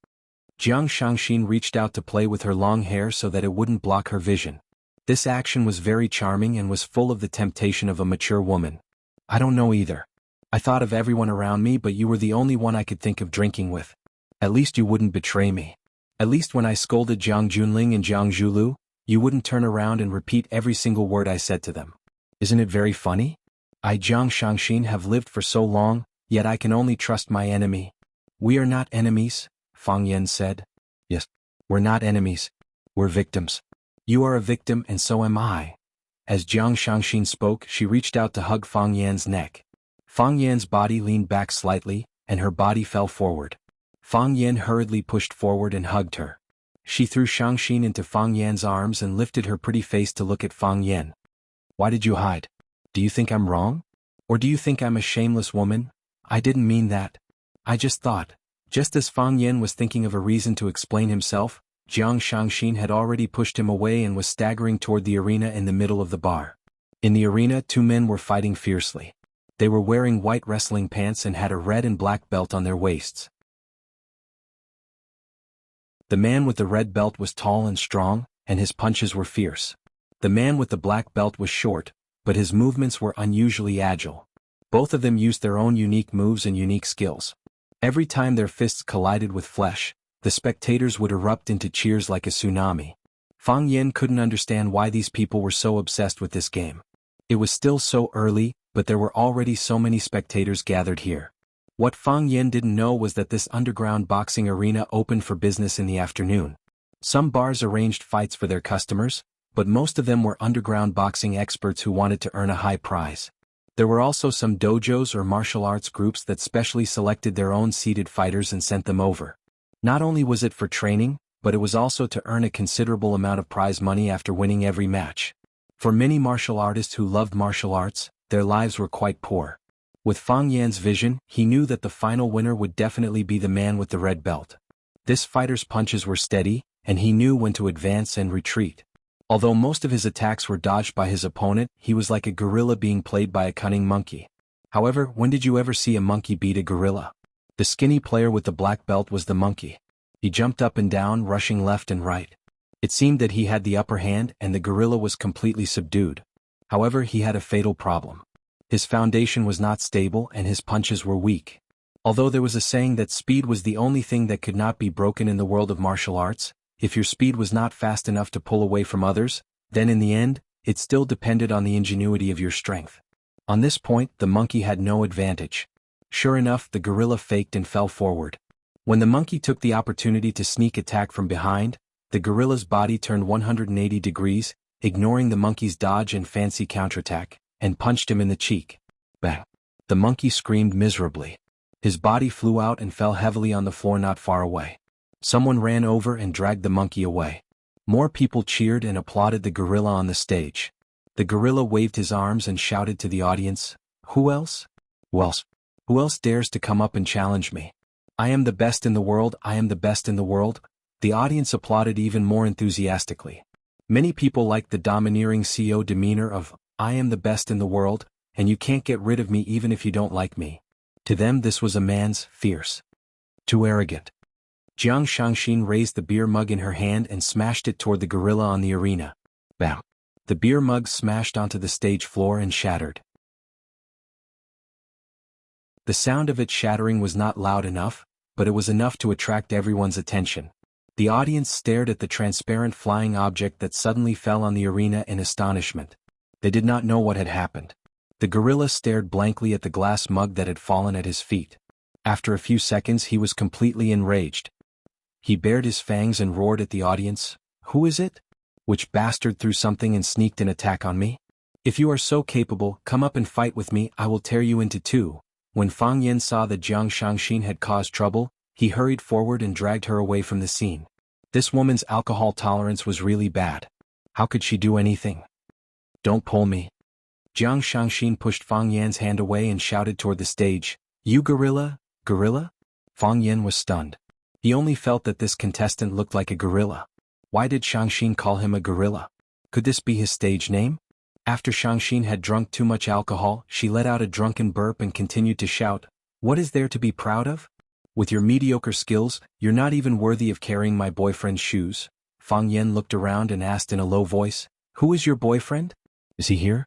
S1: Jiang Shangxin reached out to play with her long hair so that it wouldn't block her vision. This action was very charming and was full of the temptation of a mature woman. "I don't know either. I thought of everyone around me, but you were the only one I could think of drinking with. At least you wouldn't betray me. At least when I scolded Jiang Junling and Jiang Zhulu, you wouldn't turn around and repeat every single word I said to them. Isn't it very funny? I, Jiang Shangxin, have lived for so long, yet I can only trust my enemy." "We are not enemies," Fang Yan said. "Yes, we're not enemies. We're victims. You are a victim and so am I." As Jiang Shangxin spoke, she reached out to hug Fang Yan's neck. Fang Yan's body leaned back slightly, and her body fell forward. Fang Yan hurriedly pushed forward and hugged her. She threw Shangxin into Fang Yan's arms and lifted her pretty face to look at Fang Yan. Why did you hide? Do you think I'm wrong? Or do you think I'm a shameless woman? I didn't mean that. I just thought. Just as Fang Yan was thinking of a reason to explain himself, Jiang Shangxin had already pushed him away and was staggering toward the arena in the middle of the bar. In the arena, two men were fighting fiercely. They were wearing white wrestling pants and had a red and black belt on their waists. The man with the red belt was tall and strong, and his punches were fierce. The man with the black belt was short, but his movements were unusually agile. Both of them used their own unique moves and unique skills. Every time their fists collided with flesh, the spectators would erupt into cheers like a tsunami. Fang Yan couldn't understand why these people were so obsessed with this game. It was still so early, but there were already so many spectators gathered here. What Fang Yan didn't know was that this underground boxing arena opened for business in the afternoon. Some bars arranged fights for their customers, but most of them were underground boxing experts who wanted to earn a high prize. There were also some dojos or martial arts groups that specially selected their own seated fighters and sent them over. Not only was it for training, but it was also to earn a considerable amount of prize money after winning every match. For many martial artists who loved martial arts, their lives were quite poor. With Fang Yan's vision, he knew that the final winner would definitely be the man with the red belt. This fighter's punches were steady, and he knew when to advance and retreat. Although most of his attacks were dodged by his opponent, he was like a gorilla being played by a cunning monkey. However, when did you ever see a monkey beat a gorilla? The skinny player with the black belt was the monkey. He jumped up and down, rushing left and right. It seemed that he had the upper hand and the gorilla was completely subdued. However, he had a fatal problem. His foundation was not stable and his punches were weak. Although there was a saying that speed was the only thing that could not be broken in the world of martial arts, if your speed was not fast enough to pull away from others, then in the end, it still depended on the ingenuity of your strength. On this point, the monkey had no advantage. Sure enough, the gorilla faked and fell forward. When the monkey took the opportunity to sneak attack from behind, the gorilla's body turned 180 degrees, ignoring the monkey's dodge and fancy counterattack, and punched him in the cheek. Bang! The monkey screamed miserably. His body flew out and fell heavily on the floor not far away. Someone ran over and dragged the monkey away. More people cheered and applauded the gorilla on the stage. The gorilla waved his arms and shouted to the audience, "Who else? Who else dares to come up and challenge me? I am the best in the world, I am the best in the world." The audience applauded even more enthusiastically. Many people liked the domineering CEO demeanor of, "I am the best in the world, and you can't get rid of me even if you don't like me." To them this was a man's fierce. Too arrogant. Jiang Shangxin raised the beer mug in her hand and smashed it toward the gorilla on the arena. Bam! The beer mug smashed onto the stage floor and shattered. The sound of it shattering was not loud enough, but it was enough to attract everyone's attention. The audience stared at the transparent flying object that suddenly fell on the arena in astonishment. They did not know what had happened. The gorilla stared blankly at the glass mug that had fallen at his feet. After a few seconds he was completely enraged. He bared his fangs and roared at the audience, "Who is it? Which bastard threw something and sneaked an attack on me? If you are so capable, come up and fight with me, I will tear you into two." When Fang Yan saw that Jiang Shangxin had caused trouble, he hurried forward and dragged her away from the scene. This woman's alcohol tolerance was really bad. How could she do anything? "Don't pull me." Jiang Shangxin pushed Fang Yan's hand away and shouted toward the stage, "You gorilla? Gorilla?" Fang Yan was stunned. He only felt that this contestant looked like a gorilla. Why did Shangxin call him a gorilla? Could this be his stage name? After Shangxin had drunk too much alcohol, she let out a drunken burp and continued to shout, "What is there to be proud of? With your mediocre skills, you're not even worthy of carrying my boyfriend's shoes." Fang Yan looked around and asked in a low voice, "Who is your boyfriend? Is he here?"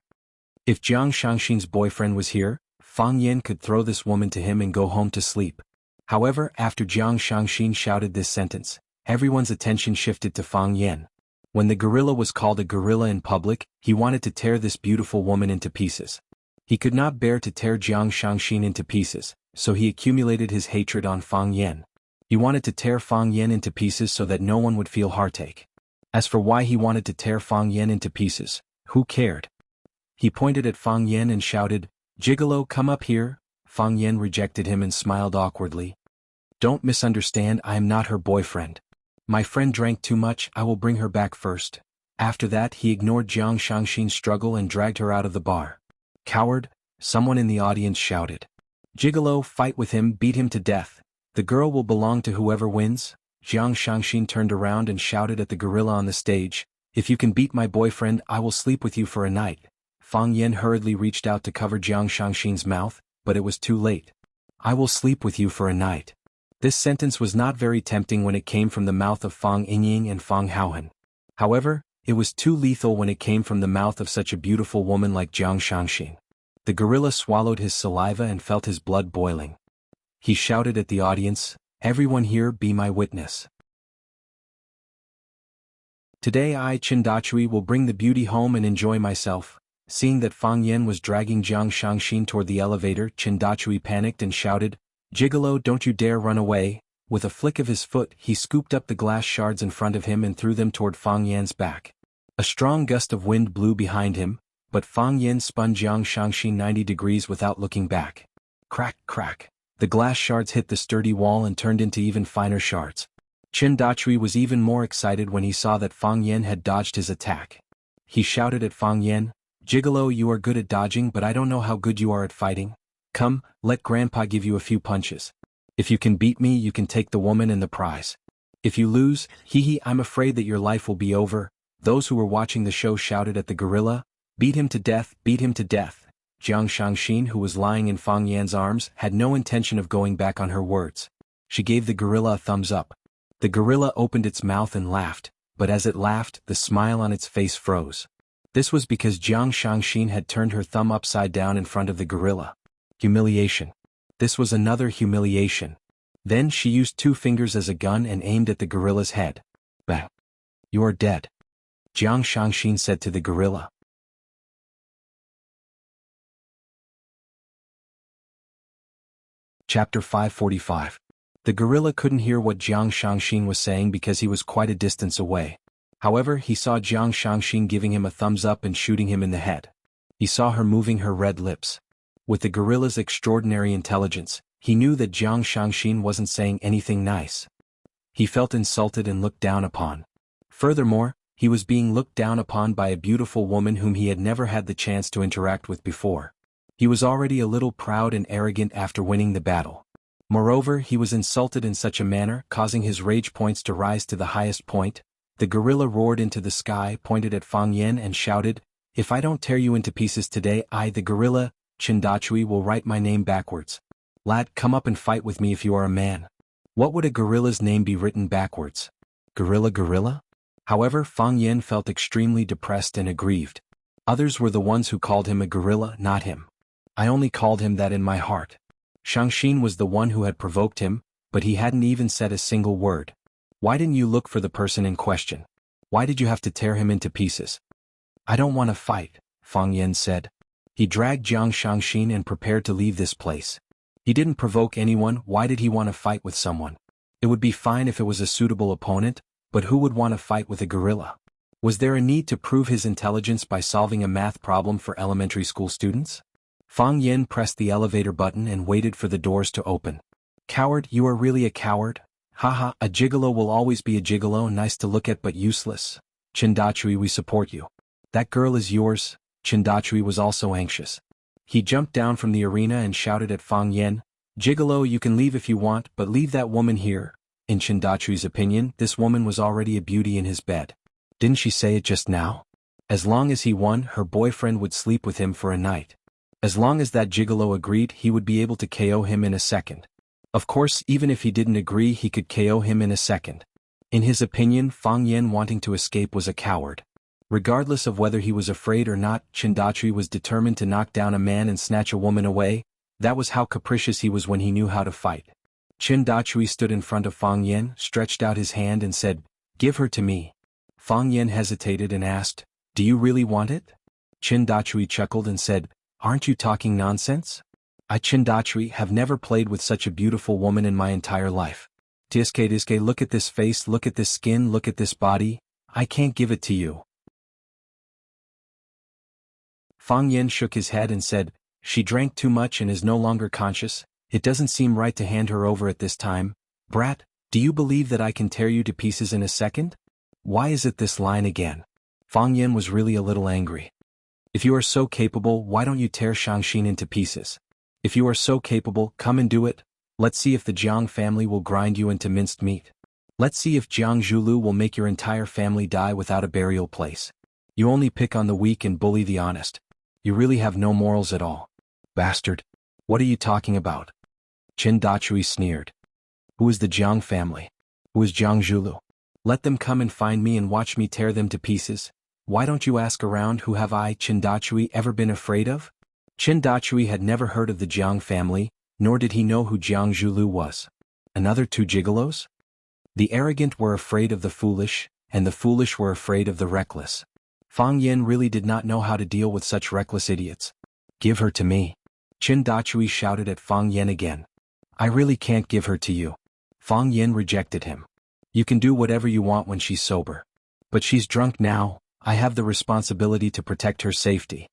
S1: If Jiang Shangxin's boyfriend was here, Fang Yan could throw this woman to him and go home to sleep. However, after Jiang Shangxin shouted this sentence, everyone's attention shifted to Fang Yan. When the gorilla was called a gorilla in public, he wanted to tear this beautiful woman into pieces. He could not bear to tear Jiang Shangxin into pieces, so he accumulated his hatred on Fang Yan. He wanted to tear Fang Yan into pieces so that no one would feel heartache. As for why he wanted to tear Fang Yan into pieces, who cared? He pointed at Fang Yan and shouted, "Gigolo, come up here." Fang Yan rejected him and smiled awkwardly. "Don't misunderstand, I am not her boyfriend. My friend drank too much, I will bring her back first." After that he ignored Jiang Shangxin's struggle and dragged her out of the bar. "Coward," someone in the audience shouted. "Gigolo, fight with him, beat him to death. The girl will belong to whoever wins." Jiang Shangxin turned around and shouted at the gorilla on the stage, "If you can beat my boyfriend, I will sleep with you for a night." Fang Yan hurriedly reached out to cover Jiang Shangxin's mouth, but it was too late. "I will sleep with you for a night." This sentence was not very tempting when it came from the mouth of Fang Yingying and Fang Haohan. However, it was too lethal when it came from the mouth of such a beautiful woman like Jiang Shangxin. The gorilla swallowed his saliva and felt his blood boiling. He shouted at the audience, "Everyone here, be my witness. Today I, Qin will bring the beauty home and enjoy myself." Seeing that Fang Yan was dragging Jiang Shangxin toward the elevator, Qin panicked and shouted, "Gigolo, don't you dare run away." With a flick of his foot, he scooped up the glass shards in front of him and threw them toward Fang Yan's back. A strong gust of wind blew behind him, but Fang Yan spun Jiang Shangxin 90 degrees without looking back. Crack, crack. The glass shards hit the sturdy wall and turned into even finer shards. Qin was even more excited when he saw that Fang Yan had dodged his attack. He shouted at Fang Yan, "Gigolo, you are good at dodging, but I don't know how good you are at fighting. Come, let Grandpa give you a few punches. If you can beat me, you can take the woman and the prize. If you lose, I'm afraid that your life will be over." Those who were watching the show shouted at the gorilla, "Beat him to death, beat him to death." Jiang Shangxin, who was lying in Fang Yan's arms, had no intention of going back on her words. She gave the gorilla a thumbs up. The gorilla opened its mouth and laughed, but as it laughed, the smile on its face froze. This was because Jiang Shangxin had turned her thumb upside down in front of the gorilla. Humiliation. This was another humiliation. Then she used 2 fingers as a gun and aimed at the gorilla's head. "Bang! You are dead," Jiang Shangxin said to the gorilla. Chapter 545. The gorilla couldn't hear what Jiang Shangxin was saying because he was quite a distance away. However, he saw Jiang Shangxin giving him a thumbs up and shooting him in the head. He saw her moving her red lips. With the gorilla's extraordinary intelligence, he knew that Jiang Shangxin wasn't saying anything nice. He felt insulted and looked down upon. Furthermore, he was being looked down upon by a beautiful woman whom he had never had the chance to interact with before. He was already a little proud and arrogant after winning the battle. Moreover, he was insulted in such a manner, causing his rage points to rise to the highest point. The gorilla roared into the sky, pointed at Fang Yan and shouted, "If I don't tear you into pieces today, I, the gorilla, Qin will write my name backwards. Lad, come up and fight with me if you are a man." What would a gorilla's name be written backwards? Gorilla? However, Fang Yan felt extremely depressed and aggrieved. Others were the ones who called him a gorilla, not him. I only called him that in my heart. Shangxin was the one who had provoked him, but he hadn't even said a single word. Why didn't you look for the person in question? Why did you have to tear him into pieces? "I don't want to fight," Fang Yan said. He dragged Jiang Shangxin and prepared to leave this place. He didn't provoke anyone. Why did he want to fight with someone? It would be fine if it was a suitable opponent, but who would want to fight with a gorilla? Was there a need to prove his intelligence by solving a math problem for elementary school students? Fang Yan pressed the elevator button and waited for the doors to open. "Coward, you are really a coward? Haha, a gigolo will always be a gigolo, nice to look at but useless. Qin, we support you. That girl is yours." Qin was also anxious. He jumped down from the arena and shouted at Fang Yan, "Gigolo, you can leave if you want, but leave that woman here." In Qin opinion, this woman was already a beauty in his bed. Didn't she say it just now? As long as he won, her boyfriend would sleep with him for a night. As long as that gigolo agreed, he would be able to KO him in a second. Of course, even if he didn't agree, he could KO him in a second. In his opinion, Fang Yan wanting to escape was a coward. Regardless of whether he was afraid or not, Qin was determined to knock down a man and snatch a woman away. That was how capricious he was when he knew how to fight. Qin stood in front of Fang Yan, stretched out his hand and said, "Give her to me." Fang Yan hesitated and asked, "Do you really want it?" Qin chuckled and said, "Aren't you talking nonsense? I, Qin, have never played with such a beautiful woman in my entire life. Tiske, look at this face, look at this skin, look at this body. I can't give it to you." Fang Yan shook his head and said, "She drank too much and is no longer conscious. It doesn't seem right to hand her over at this time. Brat, do you believe that I can tear you to pieces in a second? Why is it this line again?" Fang Yin was really a little angry. If you are so capable, why don't you tear Shangxin into pieces? If you are so capable, come and do it. Let's see if the Jiang family will grind you into minced meat. Let's see if Jiang Zhulu will make your entire family die without a burial place. You only pick on the weak and bully the honest. You really have no morals at all. Bastard. What are you talking about? Qin Dachui sneered. Who is the Jiang family? Who is Jiang Zhulu? Let them come and find me and watch me tear them to pieces. Why don't you ask around who have I, Qin Dachui, ever been afraid of? Qin Dachui had never heard of the Jiang family, nor did he know who Jiang Zhulu was. Another two gigolos? The arrogant were afraid of the foolish, and the foolish were afraid of the reckless. Fang Yin really did not know how to deal with such reckless idiots. Give her to me. Qin Dachui shouted at Fang Yin again. I really can't give her to you. Fang Yin rejected him. You can do whatever you want when she's sober. But she's drunk now. I have the responsibility to protect her safety.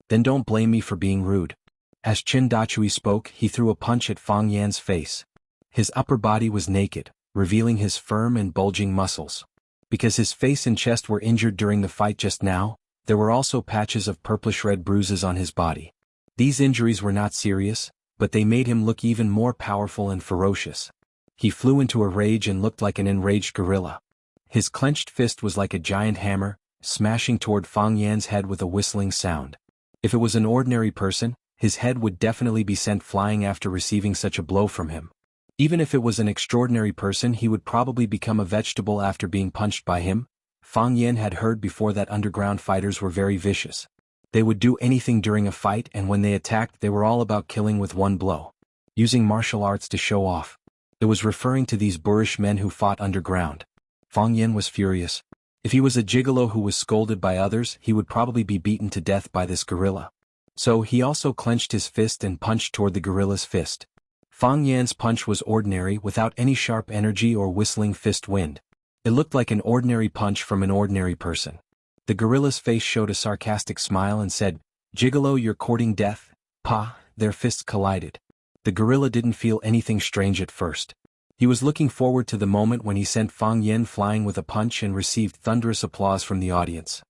S1: Then don't blame me for being rude. As Qin Dachui spoke, he threw a punch at Fang Yan's face. His upper body was naked, revealing his firm and bulging muscles. Because his face and chest were injured during the fight just now, there were also patches of purplish-red bruises on his body. These injuries were not serious, but they made him look even more powerful and ferocious. He flew into a rage and looked like an enraged gorilla. His clenched fist was like a giant hammer, smashing toward Fang Yan's head with a whistling sound. If it was an ordinary person, his head would definitely be sent flying after receiving such a blow from him. Even if it was an extraordinary person, he would probably become a vegetable after being punched by him. Fang Yan had heard before that underground fighters were very vicious. They would do anything during a fight, and when they attacked, they were all about killing with one blow. Using martial arts to show off. It was referring to these boorish men who fought underground. Fang Yan was furious. If he was a gigolo who was scolded by others, he would probably be beaten to death by this gorilla. So he also clenched his fist and punched toward the gorilla's fist. Fang Yan's punch was ordinary, without any sharp energy or whistling fist wind. It looked like an ordinary punch from an ordinary person. The gorilla's face showed a sarcastic smile and said, Gigolo, you're courting death? Pa, their fists collided. The gorilla didn't feel anything strange at first. He was looking forward to the moment when he sent Fang Yan flying with a punch and received thunderous applause from the audience.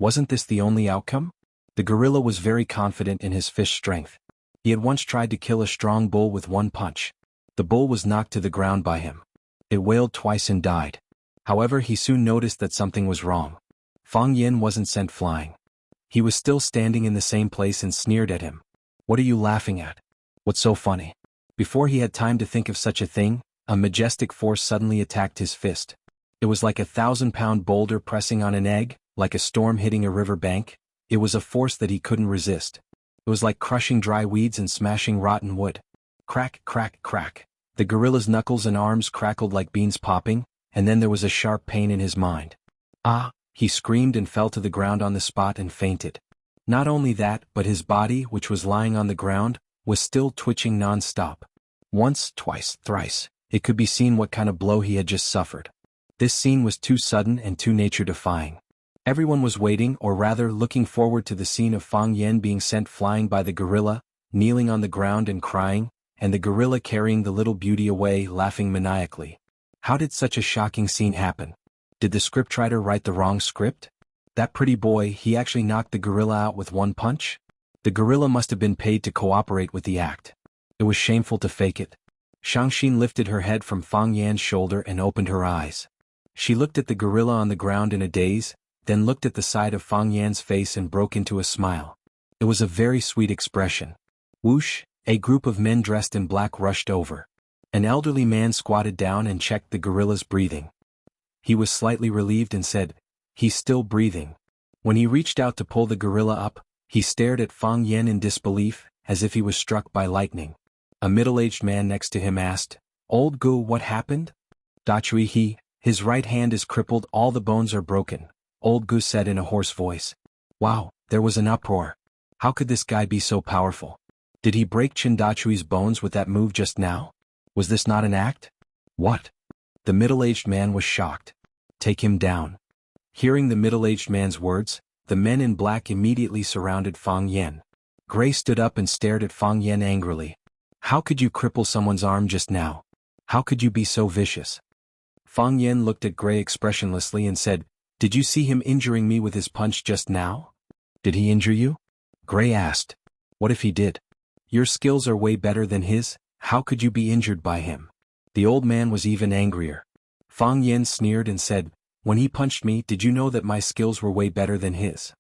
S1: Wasn't this the only outcome? The gorilla was very confident in his fist strength. He had once tried to kill a strong bull with one punch. The bull was knocked to the ground by him. It wailed twice and died. However, he soon noticed that something was wrong. Fang Yan wasn't sent flying. He was still standing in the same place and sneered at him. What are you laughing at? What's so funny? Before he had time to think of such a thing, a majestic force suddenly attacked his fist. It was like a 1,000-pound boulder pressing on an egg, like a storm hitting a river bank. It was a force that he couldn't resist. It was like crushing dry weeds and smashing rotten wood. Crack, crack, crack. The gorilla's knuckles and arms crackled like beans popping, and then there was a sharp pain in his mind. Ah! He screamed and fell to the ground on the spot and fainted. Not only that, but his body, which was lying on the ground, was still twitching non-stop. Once, twice, thrice, it could be seen what kind of blow he had just suffered. This scene was too sudden and too nature-defying. Everyone was waiting, or rather looking forward to the scene of Fang Yan being sent flying by the gorilla, kneeling on the ground and crying, and the gorilla carrying the little beauty away, laughing maniacally. How did such a shocking scene happen? Did the scriptwriter write the wrong script? That pretty boy, he actually knocked the gorilla out with one punch? The gorilla must have been paid to cooperate with the act. It was shameful to fake it. Shangxin lifted her head from Fang Yan's shoulder and opened her eyes. She looked at the gorilla on the ground in a daze, then looked at the side of Fang Yan's face and broke into a smile. It was a very sweet expression. Whoosh! A group of men dressed in black rushed over. An elderly man squatted down and checked the gorilla's breathing. He was slightly relieved and said, "He's still breathing." When he reached out to pull the gorilla up, he stared at Fang Yan in disbelief, as if he was struck by lightning. A middle-aged man next to him asked, "Old Gu, what happened?" "Dachui, his right hand is crippled, all the bones are broken," Old Gu said in a hoarse voice. Wow, there was an uproar. How could this guy be so powerful? Did he break Qin Dachui's bones with that move just now? Was this not an act? What? The middle-aged man was shocked. "Take him down." Hearing the middle-aged man's words, the men in black immediately surrounded Fang Yan. Gray stood up and stared at Fang Yan angrily. "How could you cripple someone's arm just now? How could you be so vicious?" Fang Yen looked at Gray expressionlessly and said, "Did you see him injuring me with his punch just now?" "Did he injure you?" Gray asked. "What if he did? Your skills are way better than his, how could you be injured by him?" The old man was even angrier. Fang Yen sneered and said, "When he punched me, did you know that my skills were way better than his?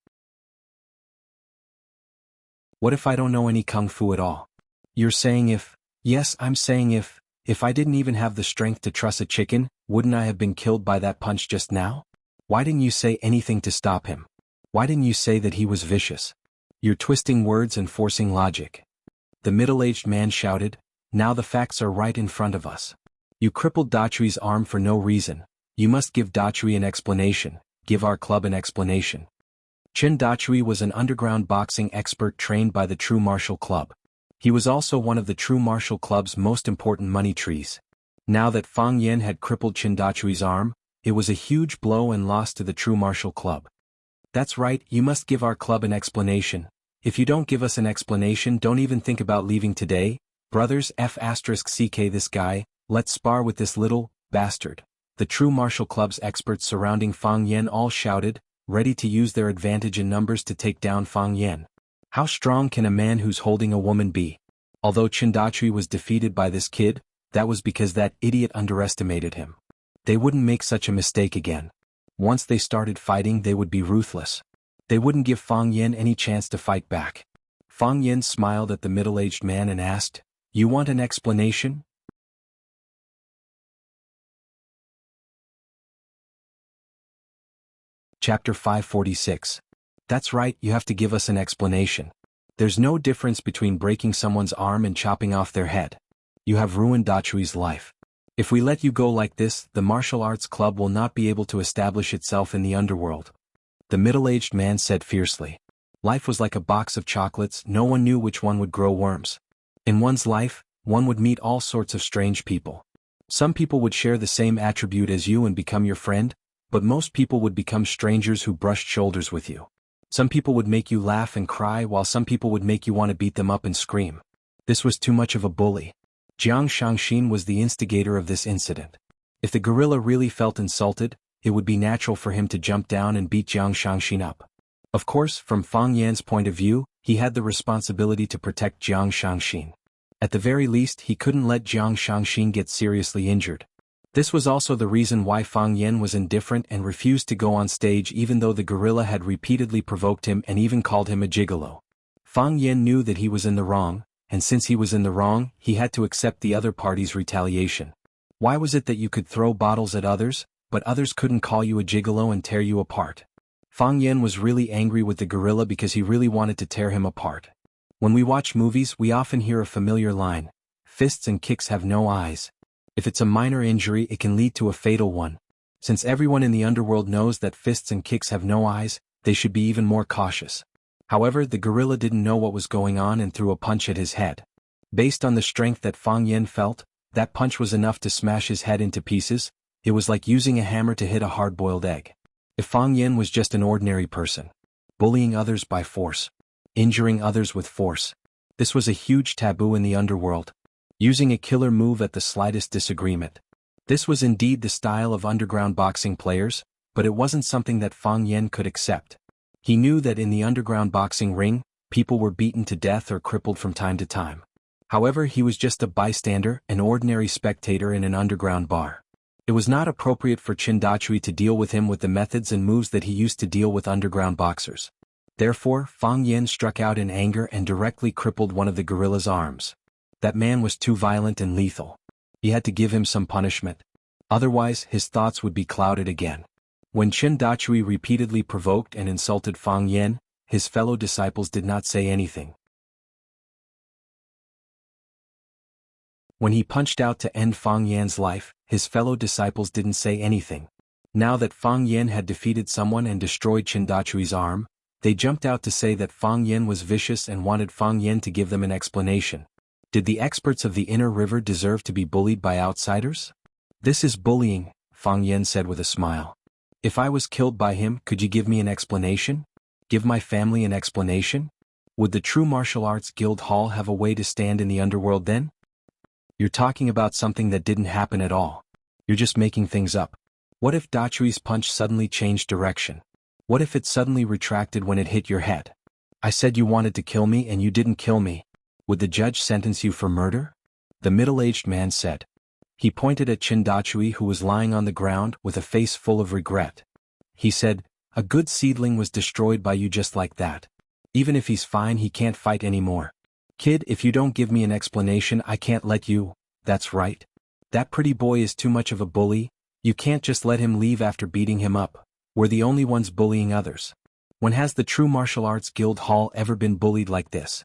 S1: What if I don't know any kung fu at all? You're saying if..." "Yes, I'm saying if I didn't even have the strength to truss a chicken, wouldn't I have been killed by that punch just now? Why didn't you say anything to stop him? Why didn't you say that he was vicious? You're twisting words and forcing logic." The middle-aged man shouted, "Now the facts are right in front of us. You crippled Dachui's arm for no reason. You must give Dachui an explanation, give our club an explanation." Chen Dachui was an underground boxing expert trained by the True Martial Club. He was also one of the True Martial Club's most important money trees. Now that Fang Yen had crippled Chen Dachui's arm, it was a huge blow and loss to the True Martial Club. "That's right, you must give our club an explanation. If you don't give us an explanation, don't even think about leaving today. Brothers F***ck this guy, let's spar with this little bastard." The True Martial Club's experts surrounding Fang Yen all shouted, ready to use their advantage in numbers to take down Fang Yen. How strong can a man who's holding a woman be? Although Chen Dachui was defeated by this kid, that was because that idiot underestimated him. They wouldn't make such a mistake again. Once they started fighting, they would be ruthless. They wouldn't give Fang Yen any chance to fight back. Fang Yen smiled at the middle-aged man and asked, "You want an explanation?" Chapter 546. "That's right, you have to give us an explanation. There's no difference between breaking someone's arm and chopping off their head. You have ruined Dachui's life. If we let you go like this, the martial arts club will not be able to establish itself in the underworld." The middle-aged man said fiercely. Life was like a box of chocolates, no one knew which one would grow worms. In one's life, one would meet all sorts of strange people. Some people would share the same attribute as you and become your friend, but most people would become strangers who brushed shoulders with you. Some people would make you laugh and cry, while some people would make you want to beat them up and scream. This was too much of a bully. Jiang Shangxin was the instigator of this incident. If the gorilla really felt insulted, it would be natural for him to jump down and beat Jiang Shangxin up. Of course, from Fang Yan's point of view, he had the responsibility to protect Jiang Shangxin. At the very least, he couldn't let Jiang Shangxin get seriously injured. This was also the reason why Fang Yen was indifferent and refused to go on stage even though the gorilla had repeatedly provoked him and even called him a gigolo. Fang Yen knew that he was in the wrong, and since he was in the wrong, he had to accept the other party's retaliation. Why was it that you could throw bottles at others, but others couldn't call you a gigolo and tear you apart? Fang Yen was really angry with the gorilla because he really wanted to tear him apart. When we watch movies, we often hear a familiar line, "Fists and kicks have no eyes." If it's a minor injury, it can lead to a fatal one. Since everyone in the underworld knows that fists and kicks have no eyes, they should be even more cautious. However, the gorilla didn't know what was going on and threw a punch at his head. Based on the strength that Fang Yen felt, that punch was enough to smash his head into pieces. It was like using a hammer to hit a hard-boiled egg. If Fang Yen was just an ordinary person, bullying others by force, injuring others with force, this was a huge taboo in the underworld. Using a killer move at the slightest disagreement. This was indeed the style of underground boxing players, but it wasn't something that Fang Yen could accept. He knew that in the underground boxing ring, people were beaten to death or crippled from time to time. However, he was just a bystander, an ordinary spectator in an underground bar. It was not appropriate for Chen Dachui to deal with him with the methods and moves that he used to deal with underground boxers. Therefore, Fang Yen struck out in anger and directly crippled one of the gorilla's arms. That man was too violent and lethal. He had to give him some punishment. Otherwise, his thoughts would be clouded again. When Chen Dachui repeatedly provoked and insulted Fang Yen, his fellow disciples did not say anything. When he punched out to end Fang Yan's life, his fellow disciples didn't say anything. Now that Fang Yen had defeated someone and destroyed Chen Dachui's arm, they jumped out to say that Fang Yen was vicious and wanted Fang Yen to give them an explanation. Did the experts of the inner river deserve to be bullied by outsiders? "This is bullying," Fang Yen said with a smile. "If I was killed by him, could you give me an explanation? Give my family an explanation? Would the True Martial Arts Guild Hall have a way to stand in the underworld then? You're talking about something that didn't happen at all. You're just making things up. What if Dachui's punch suddenly changed direction? What if it suddenly retracted when it hit your head? I said you wanted to kill me and you didn't kill me. Would the judge sentence you for murder? The middle-aged man said. He pointed at Dachui, who was lying on the ground with a face full of regret. He said, a good seedling was destroyed by you just like that. Even if he's fine, he can't fight anymore. Kid, if you don't give me an explanation, I can't let you. That's right. That pretty boy is too much of a bully. You can't just let him leave after beating him up. We're the only ones bullying others. When has the True Martial Arts Guild Hall ever been bullied like this?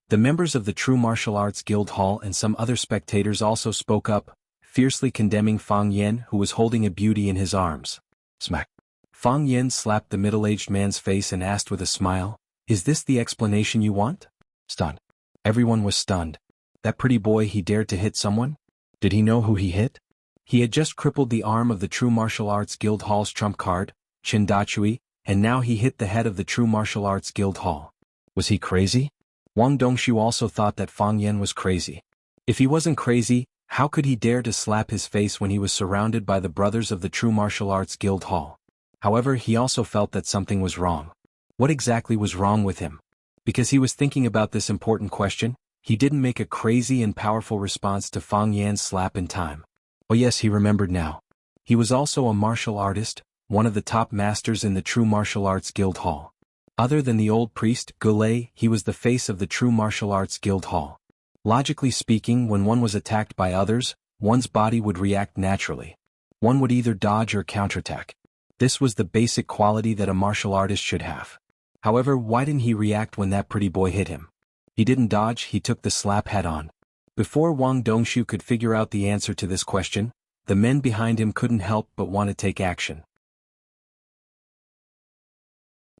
S1: The members of the True Martial Arts Guild Hall and some other spectators also spoke up, fiercely condemning Fang Yen, who was holding a beauty in his arms. Smack. Fang Yen slapped the middle-aged man's face and asked with a smile, is this the explanation you want? Stunned. Everyone was stunned. That pretty boy, he dared to hit someone? Did he know who he hit? He had just crippled the arm of the True Martial Arts Guild Hall's trump card, Dachui, and now he hit the head of the True Martial Arts Guild Hall. Was he crazy? Wang Dongshu also thought that Fang Yen was crazy. If he wasn't crazy, how could he dare to slap his face when he was surrounded by the brothers of the True Martial Arts Guild Hall? However, he also felt that something was wrong. What exactly was wrong with him? Because he was thinking about this important question, he didn't make a crazy and powerful response to Fang Yan's slap in time. Oh yes, he remembered now. He was also a martial artist, one of the top masters in the True Martial Arts Guild Hall. Other than the old priest, Gulei, he was the face of the True Martial Arts Guild Hall. Logically speaking, when one was attacked by others, one's body would react naturally. One would either dodge or counterattack. This was the basic quality that a martial artist should have. However, why didn't he react when that pretty boy hit him? He didn't dodge, he took the slap head-on. Before Wang Dongshu could figure out the answer to this question, the men behind him couldn't help but want to take action.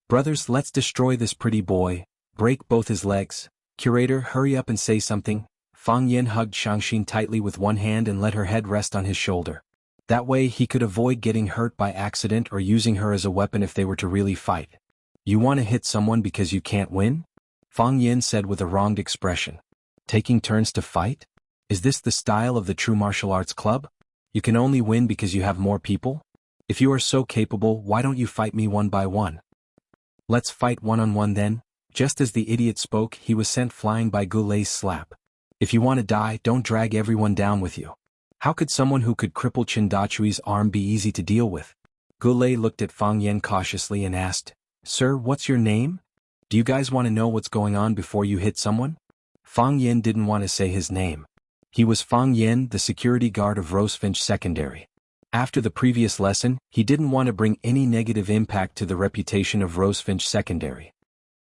S1: Brothers, let's destroy this pretty boy, break both his legs. Curator, hurry up and say something. Fang Yen hugged Shangxin tightly with one hand and let her head rest on his shoulder. That way he could avoid getting hurt by accident or using her as a weapon if they were to really fight. You want to hit someone because you can't win? Fang Yen said with a wronged expression. Taking turns to fight? Is this the style of the True Martial Arts Club? You can only win because you have more people? If you are so capable, why don't you fight me one by one? Let's fight one-on-one then. Just as the idiot spoke, he was sent flying by Gulei's slap. If you want to die, don't drag everyone down with you. How could someone who could cripple Dachui's arm be easy to deal with? Gulei looked at Fang Yen cautiously and asked, Sir, what's your name? Do you guys want to know what's going on before you hit someone? Fang Yen didn't want to say his name. He was Fang Yen, the security guard of Rosefinch Secondary. After the previous lesson, he didn't want to bring any negative impact to the reputation of Rosefinch Secondary.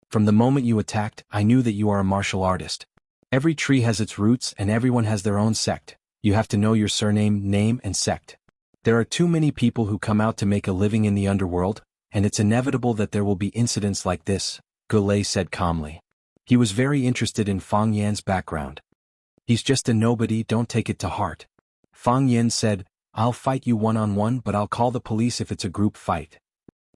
S1: From the moment you attacked, I knew that you are a martial artist. Every tree has its roots and everyone has their own sect. You have to know your surname, name, and sect. There are too many people who come out to make a living in the underworld, and it's inevitable that there will be incidents like this, Gulei said calmly. He was very interested in Fang Yan's background. He's just a nobody, don't take it to heart. Fang Yan said, I'll fight you one-on-one, but I'll call the police if it's a group fight.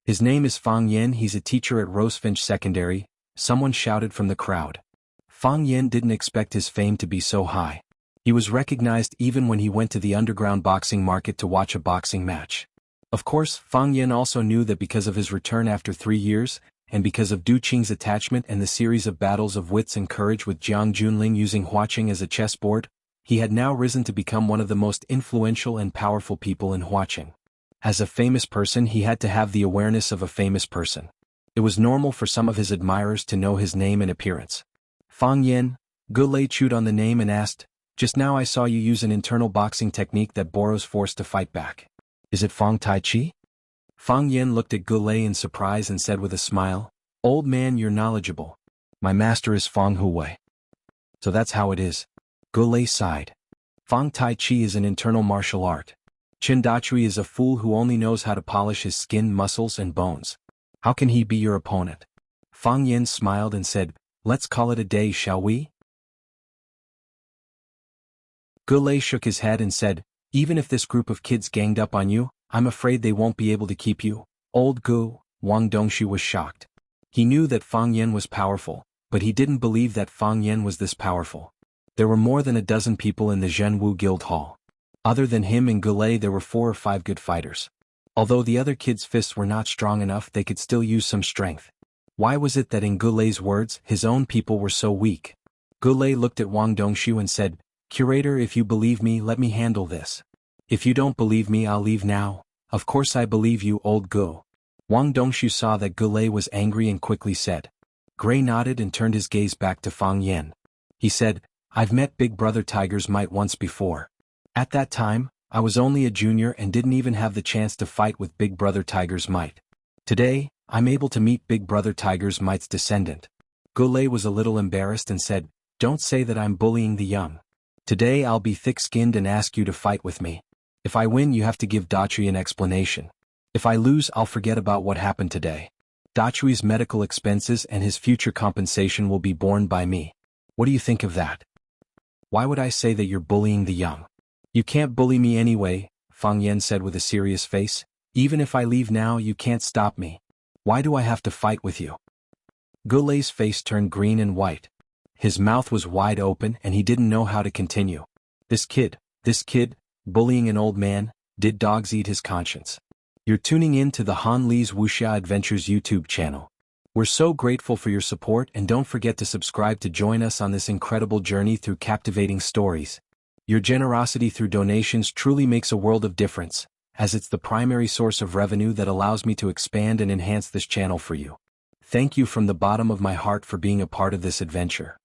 S1: His name is Fang Yan, he's a teacher at Rosefinch Secondary, someone shouted from the crowd. Fang Yan didn't expect his fame to be so high. He was recognized even when he went to the underground boxing market to watch a boxing match. Of course, Fang Yan also knew that because of his return after 3 years, and because of Du Qing's attachment and the series of battles of wits and courage with Jiang Junling using Huaqing as a chessboard, he had now risen to become one of the most influential and powerful people in Huaqing. As a famous person, he had to have the awareness of a famous person. It was normal for some of his admirers to know his name and appearance. Fang Yan, Gulei chewed on the name and asked, just now I saw you use an internal boxing technique that borrows force to fight back. Is it Fang Tai Chi? Fang Yan looked at Gulei in surprise and said with a smile, Old man, you're knowledgeable. My master is Fang Huwei. So that's how it is. Gulei sighed. Fang Tai Chi is an internal martial art. Dachui is a fool who only knows how to polish his skin, muscles, and bones. How can he be your opponent? Fang Yan smiled and said, let's call it a day, shall we? Gulei shook his head and said, even if this group of kids ganged up on you, I'm afraid they won't be able to keep you. Old Gu, Wang Dongshu was shocked. He knew that Fang Yan was powerful, but he didn't believe that Fang Yan was this powerful. There were more than a dozen people in the Zhenwu Guild Hall. Other than him and Goulet, there were 4 or 5 good fighters. Although the other kids' fists were not strong enough, they could still use some strength. Why was it that in Goulet's words, his own people were so weak? Goulet looked at Wang Dongshu and said, "Curator, if you believe me, let me handle this. If you don't believe me, I'll leave now." "Of course I believe you, old Gu." Wang Dongshu saw that Goulet was angry and quickly said. Gray nodded and turned his gaze back to Fang Yan. He said, "I've met Big Brother Tiger's Might once before. At that time, I was only a junior and didn't even have the chance to fight with Big Brother Tiger's Might. Today, I'm able to meet Big Brother Tiger's Might's descendant." Goulet was a little embarrassed and said, "Don't say that I'm bullying the young. Today I'll be thick-skinned and ask you to fight with me. If I win, you have to give Dachui an explanation. If I lose, I'll forget about what happened today. Dachui's medical expenses and his future compensation will be borne by me. What do you think of that?" "Why would I say that you're bullying the young?" "You can't bully me anyway," Fang Yan said with a serious face. "Even if I leave now, you can't stop me. Why do I have to fight with you?" Goulet's face turned green and white. His mouth was wide open and he didn't know how to continue. This kid, bullying an old man, did dogs eat his conscience? You're tuning in to the Han Li's Wuxia Adventures YouTube channel. We're so grateful for your support, and don't forget to subscribe to join us on this incredible journey through captivating stories. Your generosity through donations truly makes a world of difference, as it's the primary source of revenue that allows me to expand and enhance this channel for you. Thank you from the bottom of my heart for being a part of this adventure.